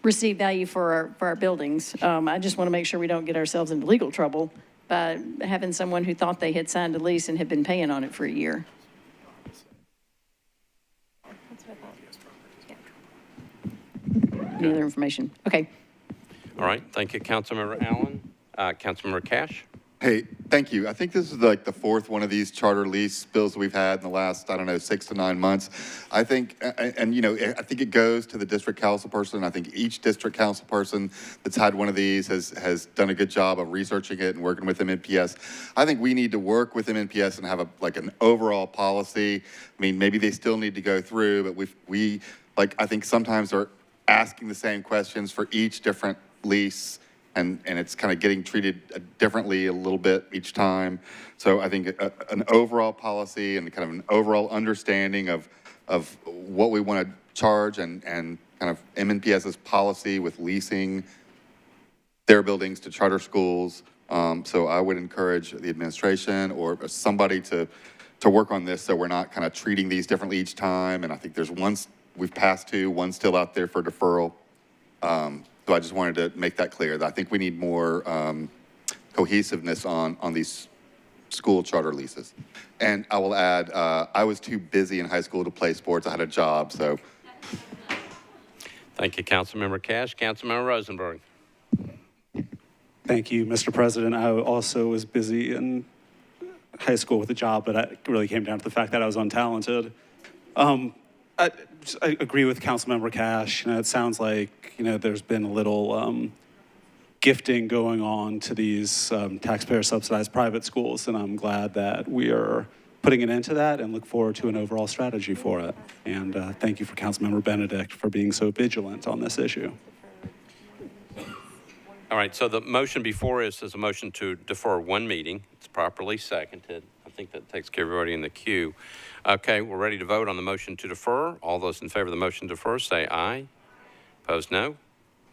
receive value for our buildings. I just want to make sure we don't get ourselves into legal trouble by having someone who thought they had signed a lease and had been paying on it for a year. Any other information? Okay. All right. Thank you, Councilmember Allen. Councilmember Cash. Hey, thank you. I think this is like the fourth one of these charter lease bills we've had in the last, 6 to 9 months. I think, and I think it goes to the district council person. I think each district council person that's had one of these has done a good job of researching it and working with MNPS. I think we need to work with MNPS and have an overall policy. I mean, maybe they still need to go through, but I think sometimes asking the same questions for each different lease, and it's kind of getting treated differently a little bit each time. So I think an overall policy and kind of an overall understanding of what we want to charge and kind of MNPS's policy with leasing their buildings to charter schools. So I would encourage the administration or somebody to work on this so we're not kind of treating these differently each time. And I think there's one we've passed two, one still out there for deferral. So I just wanted to make that clear that I think we need more cohesiveness on these school charter leases. And I will add, I was too busy in high school to play sports. I had a job, so. Thank you, Councilmember Cash. Councilmember Rosenberg. Thank you, Mr. President. I also was busy in high school with a job, but it really came down to the fact that I was untalented. I agree with Councilmember Cash. It sounds like there's been a little gifting going on to these taxpayer-subsidized private schools, and I'm glad that we are putting an end to that and look forward to an overall strategy for it. And thank you for Councilmember Benedict for being so vigilant on this issue. All right, so the motion before us is a motion to defer one meeting. It's properly seconded. I think that takes care of everybody in the queue. Okay, we're ready to vote on the motion to defer. All those in favor of the motion to defer, say aye. Opposed, no.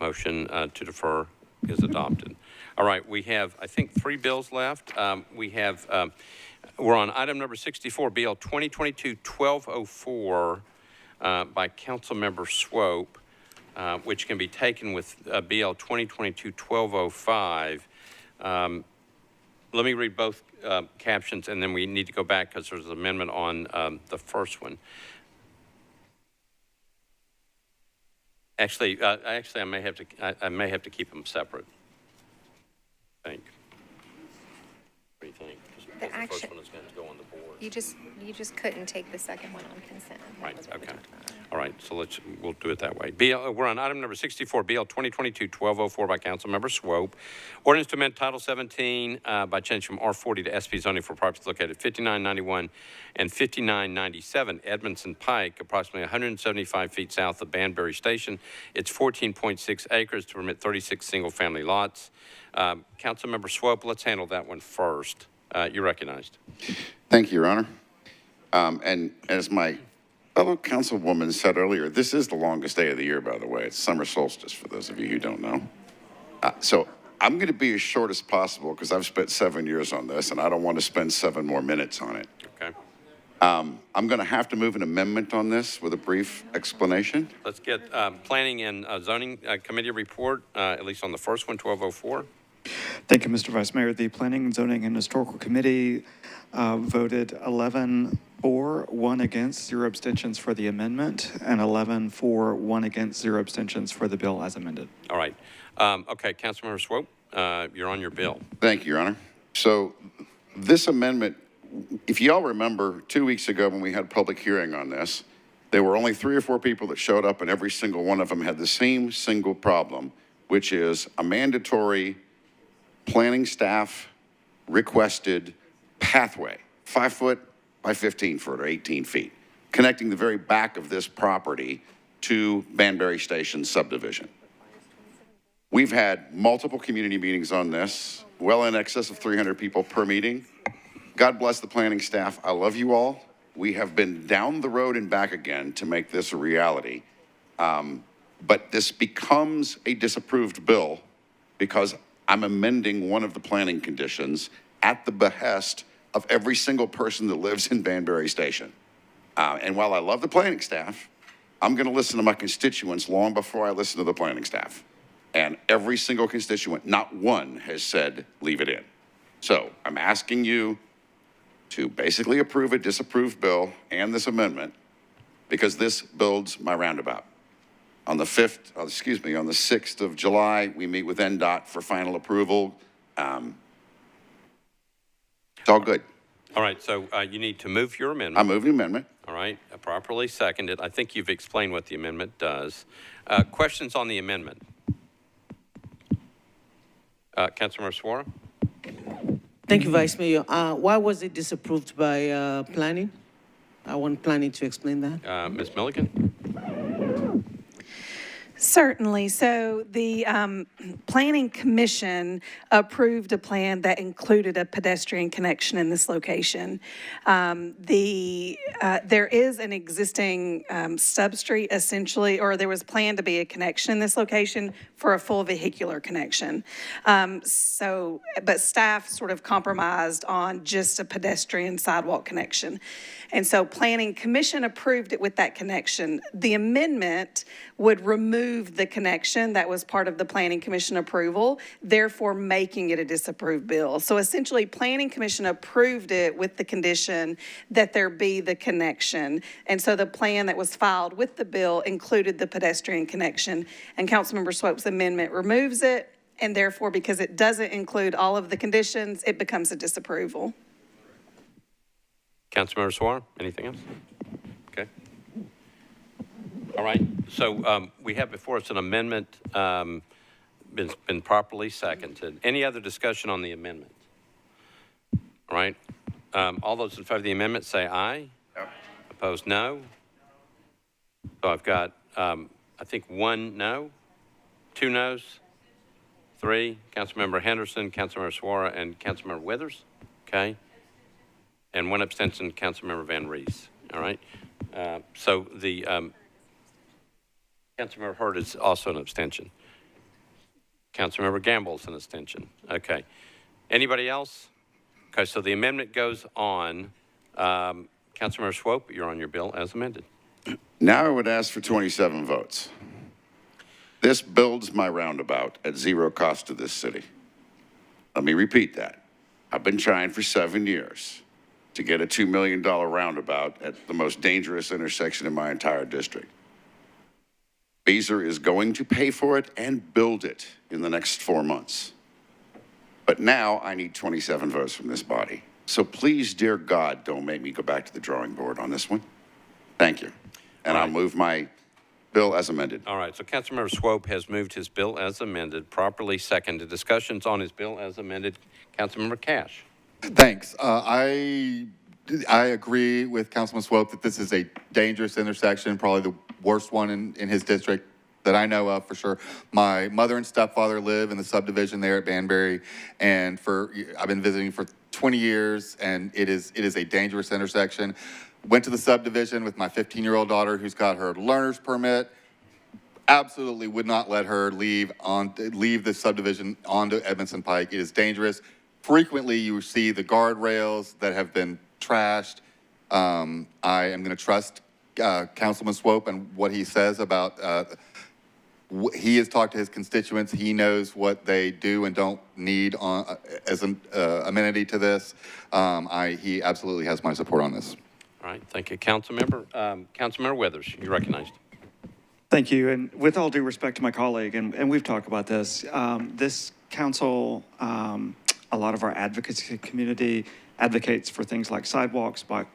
Motion to defer is adopted. All right, we have, I think, 3 bills left. We're on item number 64, BL 2022-1204 by Councilmember Swope. Which can be taken with BL 2022-1205. Let me read both captions, and then we need to go back because there's an amendment on the first one. Actually, I may have to keep them separate. I think. What do you think? The action. First one is going to go on the board. You just couldn't take the second one on consent. Right, okay. All right, so we'll do it that way. We're on item number 64, BL 2022-1204 by Councilmember Swope. Ordinance to amend Title 17 by change from R40 to SP zoning for properties located 5991 and 5997 Edmondson Pike, approximately 175 feet south of Banbury Station. It's 14.6 acres to permit 36 single-family lots. Councilmember Swope, let's handle that one first. You're recognized. Thank you, Your Honor. And as my fellow councilwoman said earlier, this is the longest day of the year, by the way. It's summer solstice, for those of you who don't know. So I'm going to be as short as possible because I've spent 7 years on this, and I don't want to spend 7 more minutes on it. Okay. I'm going to have to move an amendment on this with a brief explanation. Let's get Planning and Zoning Committee report, at least on the first one, 1204. Thank you, Mr. Vice Mayor. The Planning, Zoning, and Historical Committee voted 11 for, 1 against, 0 abstentions for the amendment, and 11 for, 1 against, 0 abstentions for the bill as amended. All right. Okay, Councilmember Swope, you're on your bill. Thank you, Your Honor. So this amendment, if y'all remember 2 weeks ago when we had public hearing on this, there were only 3 or 4 people that showed up, and every single one of them had the same single problem, which is a mandatory planning staff requested pathway, 5 foot by 15 foot or 18 feet, connecting the very back of this property to Banbury Station subdivision. We've had multiple community meetings on this, well in excess of 300 people per meeting. God bless the planning staff. I love you all. We have been down the road and back again to make this a reality. But this becomes a disapproved bill because I'm amending one of the planning conditions at the behest of every single person that lives in Banbury Station. And while I love the planning staff, I'm going to listen to my constituents long before I listen to the planning staff. And every single constituent, not one, has said, leave it in. So I'm asking you to basically approve a disapproved bill and this amendment because this builds my roundabout. On the 6th of July, we meet with NDOT for final approval. It's all good. All right, so you need to move your amendment. I move the amendment. All right, properly seconded. I think you've explained what the amendment does. Questions on the amendment? Councilmember Suara? Thank you, Vice Mayor. Why was it disapproved by planning? I want planning to explain that. Ms. Milligan? Certainly. So the Planning Commission approved a plan that included a pedestrian connection in this location. There is an existing substreet essentially, or there was planned to be a connection in this location for a full vehicular connection. But staff sort of compromised on just a pedestrian sidewalk connection. And so Planning Commission approved it with that connection. The amendment would remove the connection that was part of the Planning Commission approval, therefore making it a disapproved bill. So essentially, Planning Commission approved it with the condition that there be the connection. And so the plan that was filed with the bill included the pedestrian connection. And Councilmember Swope's amendment removes it, and therefore, because it doesn't include all of the conditions, it becomes a disapproval. Councilmember Suarez, anything else? Okay. All right. So we have before us an amendment been properly seconded. Any other discussion on the amendment? All right. All those in favor of the amendment say aye. No. Opposed, no. So I've got, I think, 1 no, 2 no's, 3. Councilmember Henderson, Councilmember Suarez, and Councilmember Withers. Okay. And 1 abstention, Councilmember Van Rees. All right. So the Councilmember Hurd is also an abstention. Councilmember Gamble is an abstention. Okay. Anybody else? Okay. So the amendment goes on. Councilmember Swope, you're on your bill as amended. Now I would ask for 27 votes. This builds my roundabout at 0 cost to this city. Let me repeat that. I've been trying for 7 years to get a $2 million roundabout at the most dangerous intersection in my entire district. Beazer is going to pay for it and build it in the next 4 months. But now I need 27 votes from this body. So please, dear God, don't make me go back to the drawing board on this one. Thank you. And I'll move my bill as amended. All right. So Councilmember Swope has moved his bill as amended, properly seconded. Discussions on his bill as amended. Councilmember Cash. Thanks. I agree with Councilman Swope that this is a dangerous intersection, probably the worst one in his district that I know of for sure. My mother and stepfather live in the subdivision there at Banbury, and I've been visiting for 20 years, and it is a dangerous intersection. Went to the subdivision with my 15-year-old daughter who's got her learner's permit. Absolutely would not let her leave the subdivision onto Edmondson Pike. It is dangerous. Frequently, you see the guardrails that have been trashed. I am going to trust Councilman Swope and what he says about, he has talked to his constituents. He knows what they do and don't need as an amenity to this. He absolutely has my support on this. All right. Thank you, Councilmember. Councilmember Withers, you're recognized. Thank you. And with all due respect to my colleague, and we've talked about this, this council, a lot of our advocacy community advocates for things like sidewalks, bike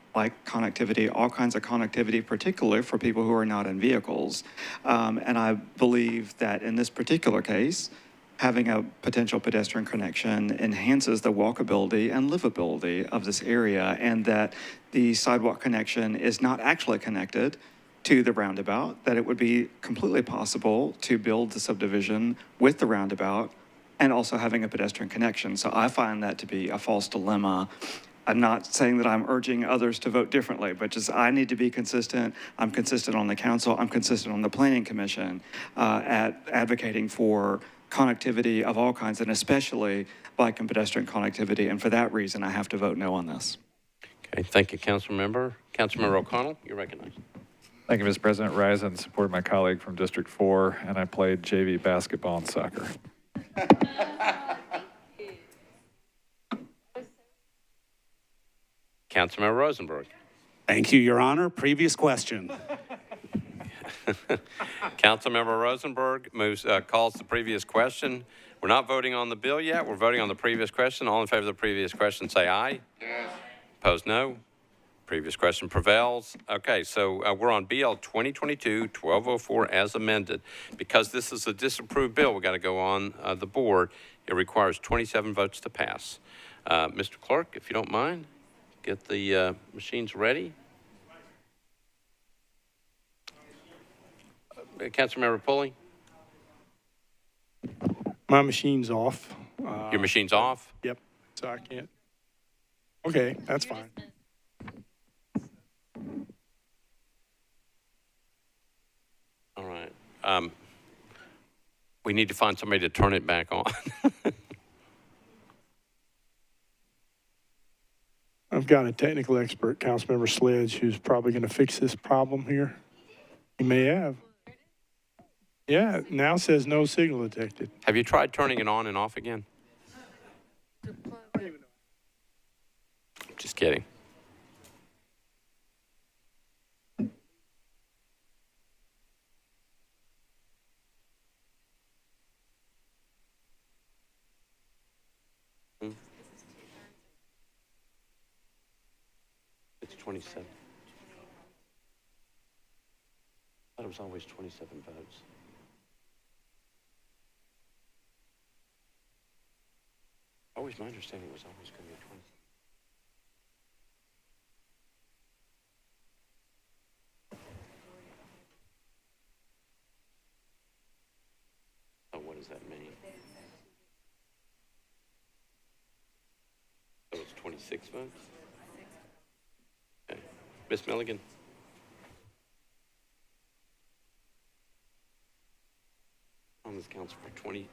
connectivity, all kinds of connectivity, particularly for people who are not in vehicles. And I believe that in this particular case, having a potential pedestrian connection enhances the walkability and livability of this area, and that the sidewalk connection is not actually connected to the roundabout, that it would be completely possible to build the subdivision with the roundabout and also having a pedestrian connection. So I find that to be a false dilemma. I'm not saying that I'm urging others to vote differently, but just I need to be consistent. I'm consistent on the council. I'm consistent on the Planning Commission at advocating for connectivity of all kinds, and especially bike and pedestrian connectivity. And for that reason, I have to vote no on this. Okay, thank you, Councilmember. Councilmember O'Connell, you're recognized. Thank you, Mr. President. Rise and support my colleague from District 4, and I played JV basketball and soccer. Councilmember Rosenberg. Thank you, Your Honor. Previous question. Councilmember Rosenberg calls the previous question. We're not voting on the bill yet. We're voting on the previous question. All in favor of the previous question, say aye. Yes. Opposed, no. Previous question prevails. Okay, so we're on BL 2022-1204 as amended. Because this is a disapproved bill, we got to go on the board. It requires 27 votes to pass. Mr. Clerk, if you don't mind, get the machines ready. Councilmember Pulley? My machine's off. Your machine's off? Yep, so I can't. Okay, that's fine. All right. We need to find somebody to turn it back on. I've got a technical expert, Councilmember Sledge, who's probably going to fix this problem here. He may have. Yeah, now says no signal detected. Have you tried turning it on and off again? Just kidding. It's 27. I thought it was always 27 votes. Always, my understanding was always going to be 20. Oh, what does that mean? So it's 26 votes? Okay. Ms. Milligan? On this council for 20.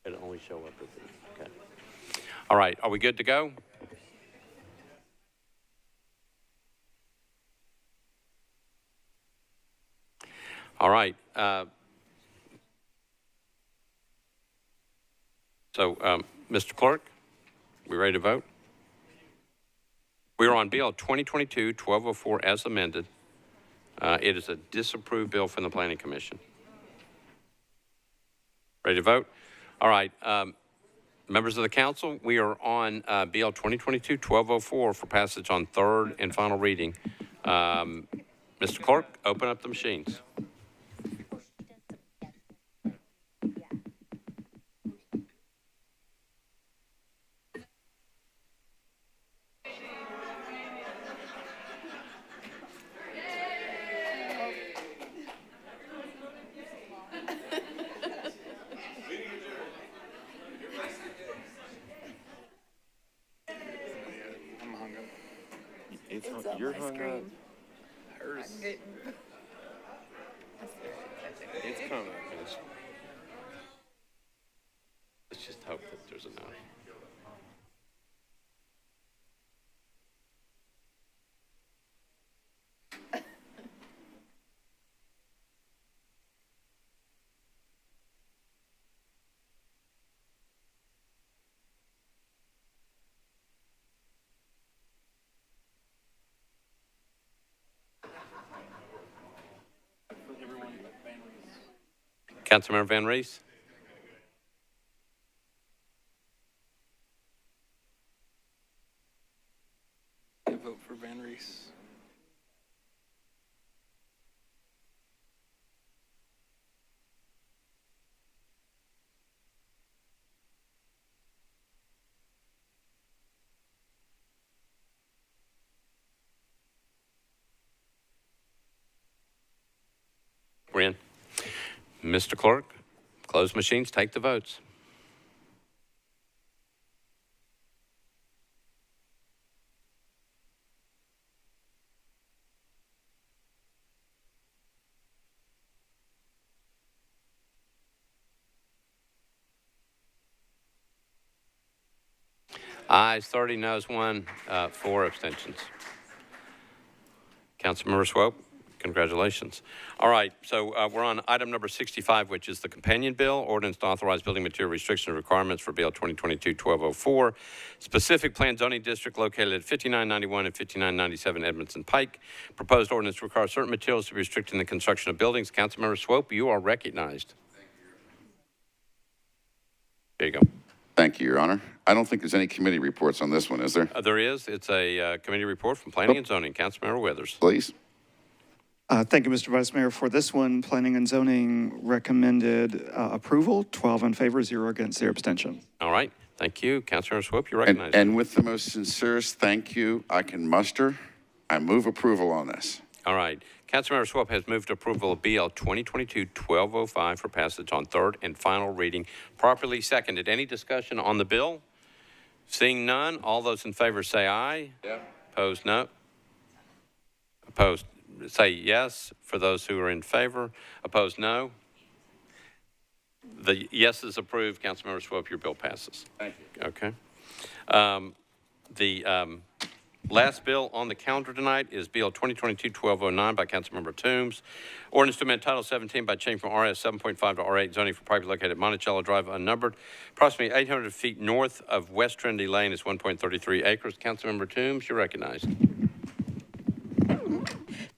It'll only show up at the, okay. All right, are we good to go? All right. Mr. Clerk, we ready to vote? We are on Bill 2022-1204 as amended. It is a disapproved bill from the Planning Commission. Ready to vote? All right. Members of the council, we are on Bill 2022-1204 for passage on third and final reading. Mr. Clerk, open up the machines. You're hung up. Hers. It's coming. Let's just hope that there's enough. Councilmember Van Rees? vote for Van Reese. We're in. Mr. Clerk, close machines, take the votes. Ayes 30, noes 1, 4 abstentions. Councilmember Swope, congratulations. All right, so we're on item number 65, which is the companion bill, ordinance to authorize building material restriction requirements for Bill 2022-1204, specific plan zoning district located at 5991 and 5997 Edmondson Pike. Proposed ordinance requires certain materials to be restricted in the construction of buildings. Councilmember Swope, you are recognized. There you go. Thank you, Your Honor. I don't think there's any committee reports on this one, is there? There is. It's a committee report from Planning and Zoning. Councilmember Withers. Please. Thank you, Mr. Vice Mayor. For this one, Planning and Zoning recommended approval, 12 in favor, 0 against, 0 abstention. All right. Thank you. Councilmember Swope, you're recognized. And with the most sincerest thank you I can muster, I move approval on this. All right. Councilmember Swope has moved approval of BL 2022-1205 for passage on third and final reading. Properly seconded. Any discussion on the bill? Seeing none, all those in favor say aye. Yeah. Opposed, no. Opposed, say yes for those who are in favor. Opposed, no. The yes is approved. Councilmember Swope, your bill passes. Thank you. Okay. Last bill on the calendar tonight is Bill 2022-1209 by Councilmember Toombs. Ordinance to amend Title 17 by changing from RS 7.5 to R8 zoning for property located at Monticello Drive unnumbered. Approximately 800 feet north of West Trinity Lane is 1.33 acres. Councilmember Toombs, you're recognized.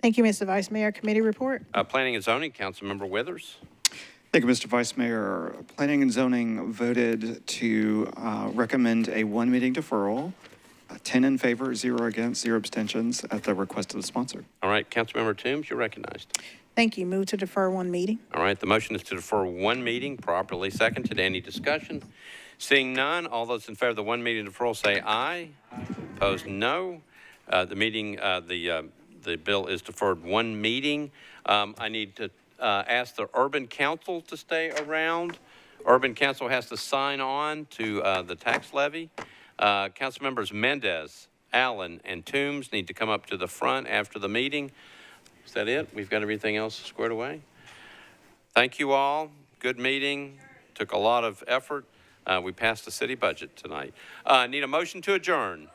Thank you, Mr. Vice Mayor. Committee report. Planning and Zoning, Councilmember Withers. Thank you, Mr. Vice Mayor. Planning and Zoning voted to recommend a one-meeting deferral, 10 in favor, 0 against, 0 abstentions at the request of the sponsor. All right, Councilmember Toombs, you're recognized. Thank you. Move to defer one meeting. All right, the motion is to defer one meeting, properly seconded. Any discussion? Seeing none, all those in favor of the one meeting deferral say aye. Opposed, no. The bill is deferred one meeting. I need to ask the Urban Council to stay around. Urban Council has to sign on to the tax levy. Council members Mendez, Allen, and Toombs need to come up to the front after the meeting. Is that it? We've got everything else squared away. Thank you all. Good meeting. Took a lot of effort. We passed the city budget tonight. Need a motion to adjourn.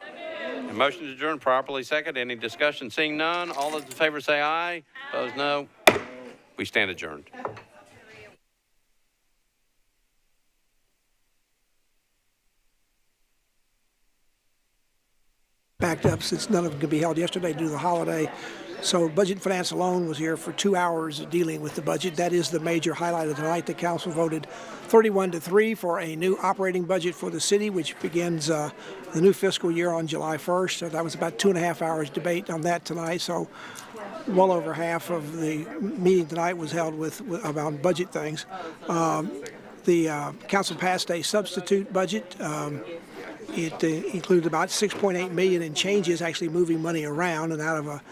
A motion to adjourn properly second. Any discussion? Seeing none, all those in favor say aye. Opposed, no. We stand adjourned. Backed up since none of them could be held yesterday due to the holiday. So Budget and Finance alone was here for 2 hours dealing with the budget. That is the major highlight of tonight. The council voted 31-3 for a new operating budget for the city, which begins the new fiscal year on July 1st. So that was about 2.5 hours debate on that tonight. So well over half of the meeting tonight was held with about budget things. The council passed a substitute budget. It included about $6.8 million in changes, actually moving money around, and out of a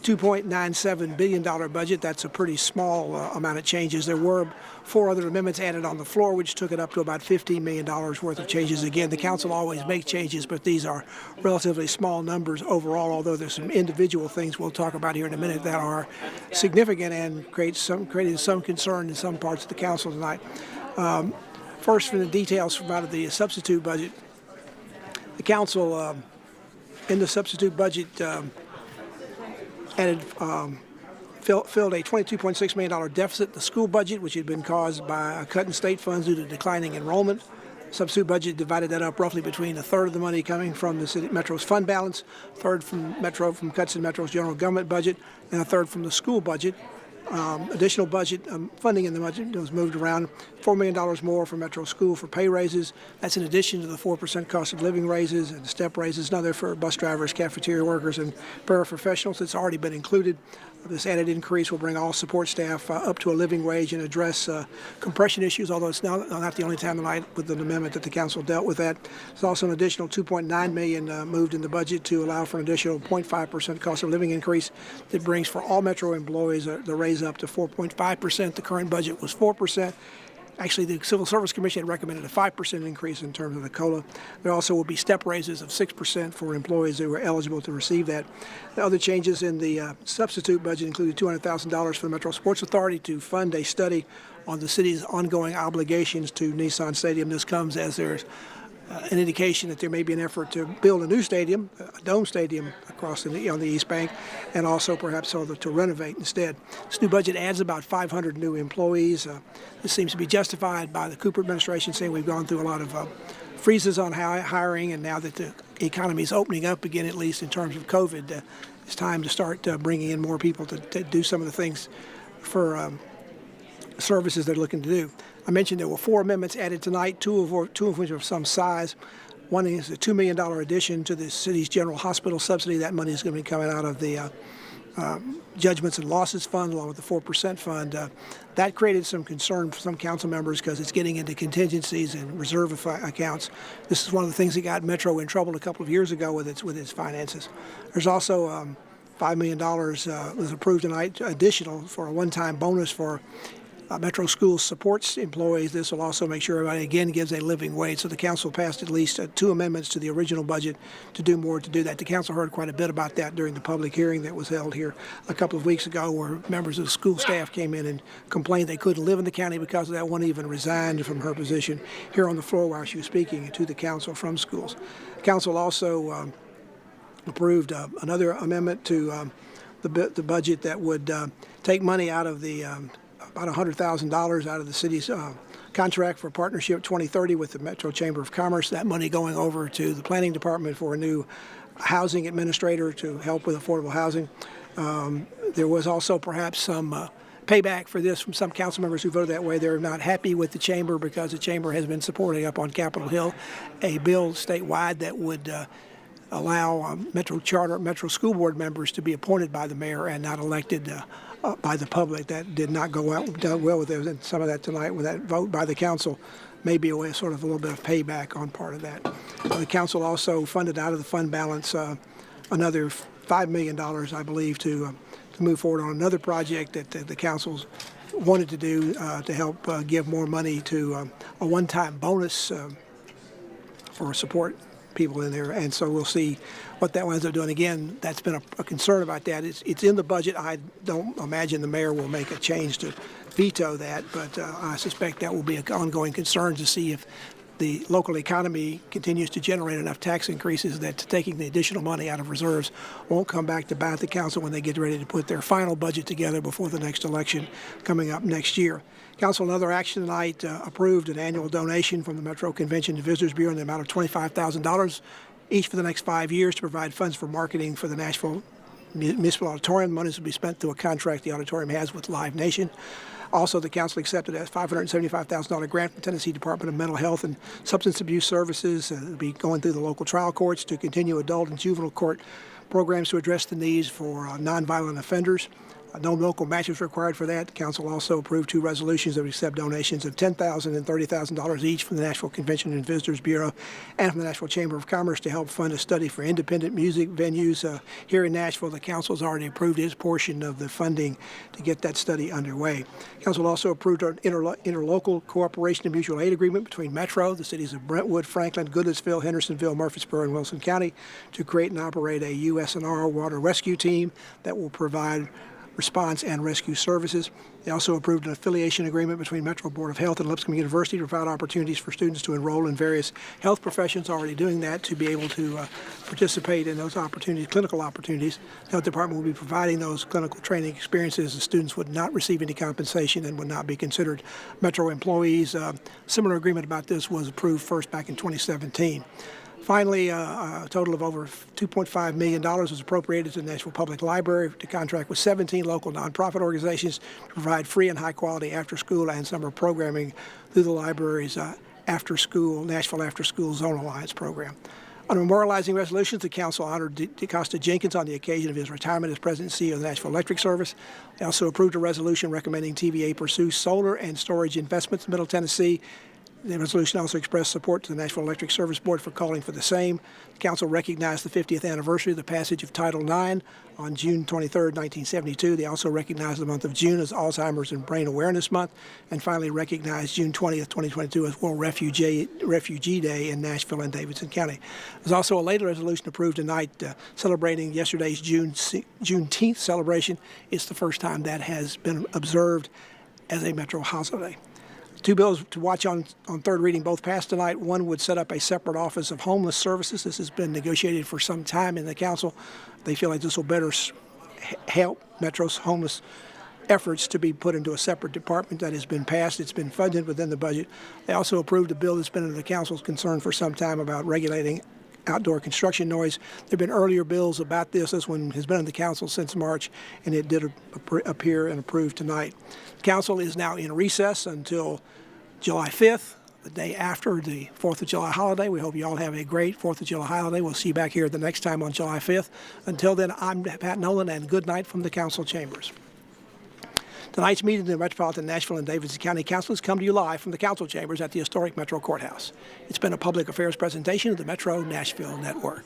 $2.97 billion budget, that's a pretty small amount of changes. There were 4 other amendments added on the floor, which took it up to about $15 million worth of changes. Again, the council always makes changes, but these are relatively small numbers overall, although there's some individual things we'll talk about here in a minute that are significant and created some concern in some parts of the council tonight. First, from the details from out of the substitute budget, the council in the substitute budget added filled a $22.6 million deficit in the school budget, which had been caused by a cut in state funds due to declining enrollment. Substitute budget divided that up roughly between a third of the money coming from the city Metro's fund balance, a third from cuts in Metro's general government budget, and a third from the school budget. Additional budget funding in the budget was moved around. $4 million more for Metro School for pay raises. That's in addition to the 4% cost of living raises and step raises, another for bus drivers, cafeteria workers, and paraprofessionals. It's already been included. This added increase will bring all support staff up to a living wage and address compression issues, although it's not the only time tonight with an amendment that the council dealt with that. There's also an additional $2.9 million moved in the budget to allow for an additional 0.5% cost of living increase that brings for all Metro employees the raise up to 4.5%. The current budget was 4%. Actually, the Civil Service Commission had recommended a 5% increase in terms of the COLA. There also will be step raises of 6% for employees who are eligible to receive that. The other changes in the substitute budget included $200,000 for the Metro Sports Authority to fund a study on the city's ongoing obligations to Nissan Stadium. This comes as there's an indication that there may be an effort to build a new stadium, a dome stadium across on the East Bank, and also perhaps to renovate instead. This new budget adds about 500 new employees. This seems to be justified by the Cooper administration, saying we've gone through a lot of freezes on hiring, and now that the economy is opening up again, at least in terms of COVID, it's time to start bringing in more people to do some of the things for services they're looking to do. I mentioned there were 4 amendments added tonight, two of which are of some size. One is a $2 million addition to the city's general hospital subsidy. That money is going to be coming out of the judgments and losses fund along with the 4% fund. That created some concern for some council members because it's getting into contingencies and reserve accounts. This is one of the things that got Metro in trouble a couple of years ago with its finances. There's also $5 million was approved tonight, additional for a one-time bonus for Metro Schools supports employees. This will also make sure everybody, again, gives a living wage. So the council passed at least 2 amendments to the original budget to do more to do that. The council heard quite a bit about that during the public hearing that was held here a couple of weeks ago, where members of the school staff came in and complained they couldn't live in the county because of that. One even resigned from her position here on the floor while she was speaking to the council from schools. The council also approved another amendment to the budget that would take money out of the about $100,000 out of the city's contract for Partnership 2030 with the Metro Chamber of Commerce. That money going over to the Planning Department for a new housing administrator to help with affordable housing. There was also perhaps some payback for this from some council members who voted that way. They're not happy with the chamber because the chamber has been supporting up on Capitol Hill a bill statewide that would allow Metro School Board members to be appointed by the mayor and not elected by the public. That did not go well with it. And some of that tonight with that vote by the council may be a way, sort of a little bit of payback on part of that. The council also funded out of the fund balance another $5 million, I believe, to move forward on another project that the councils wanted to do to help give more money to a one-time bonus for support people in there, and so we'll see what that winds up doing. Again, that's been a concern about that. It's in the budget. I don't imagine the mayor will make a change to veto that, but I suspect that will be an ongoing concern to see if the local economy continues to generate enough tax increases that taking the additional money out of reserves won't come back to bite the council when they get ready to put their final budget together before the next election coming up next year. Council, another action tonight, approved an annual donation from the Metro Convention and Visitors Bureau in the amount of $25,000 each for the next 5 years to provide funds for marketing for the Nashville Municipal Auditorium. Monies will be spent through a contract the auditorium has with Live Nation. Also, the council accepted a $575,000 grant from Tennessee Department of Mental Health and Substance Abuse Services. It'll be going through the local trial courts to continue adult and juvenile court programs to address the needs for nonviolent offenders. No local matches required for that. The council also approved 2 resolutions that would accept donations of $10,000 and $30,000 each from the Nashville Convention and Visitors Bureau and from the Nashville Chamber of Commerce to help fund a study for independent music venues here in Nashville. The council has already approved its portion of the funding to get that study underway. Council also approved an interlocal cooperation and mutual aid agreement between Metro, the cities of Brentwood, Franklin, Goodlettsville, Hendersonville, Murfreesboro, and Wilson County to create and operate a USNR water rescue team that will provide response and rescue services. They also approved an affiliation agreement between Metro Board of Health and Lipscomb University to provide opportunities for students to enroll in various health professions already doing that to be able to participate in those opportunities, clinical opportunities. The health department will be providing those clinical training experiences. The students would not receive any compensation and would not be considered Metro employees. Similar agreement about this was approved first back in 2017. Finally, a total of over $2.5 million was appropriated to the Nashville Public Library to contract with 17 local nonprofit organizations to provide free and high-quality after-school and summer programming through the library's Nashville After School Zone Alliance program. Under memorializing resolutions, the council honored DeCosta Jenkins on the occasion of his retirement as president and CEO of the Nashville Electric Service. They also approved a resolution recommending TVA pursue solar and storage investments in Middle Tennessee. The resolution also expressed support to the Nashville Electric Service Board for calling for the same. The council recognized the 50th anniversary of the passage of Title IX on June 23, 1972. They also recognized the month of June as Alzheimer's and Brain Awareness Month, and finally recognized June 20th, 2022 as World Refugee Day in Nashville and Davidson County. There's also a later resolution approved tonight celebrating yesterday's Juneteenth celebration. It's the first time that has been observed as a Metro holiday. Two bills to watch on third reading both passed tonight. One would set up a separate Office of Homeless Services. This has been negotiated for some time in the council. They feel like this will better help Metro's homeless efforts to be put into a separate department that has been passed. It's been funded within the budget. They also approved a bill that's been under the council's concern for some time about regulating outdoor construction noise. There have been earlier bills about this. This one has been in the council since March, and it did appear and approved tonight. The council is now in recess until July 5th, the day after the 4th of July holiday. We hope you all have a great 4th of July holiday. We'll see you back here the next time on July 5th. Until then, I'm Pat Nolan, and good night from the council chambers. Tonight's meeting of the Metropolitan Nashville and Davidson County Councilors come to you live from the council chambers at the historic Metro Courthouse. It's been a public affairs presentation of the Metro Nashville Network.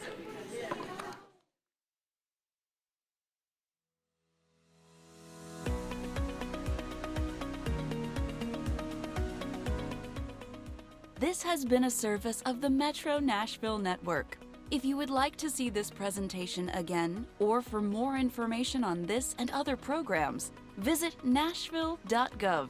This has been a service of the Metro Nashville Network. If you would like to see this presentation again, or for more information on this and other programs, visit nashville.gov.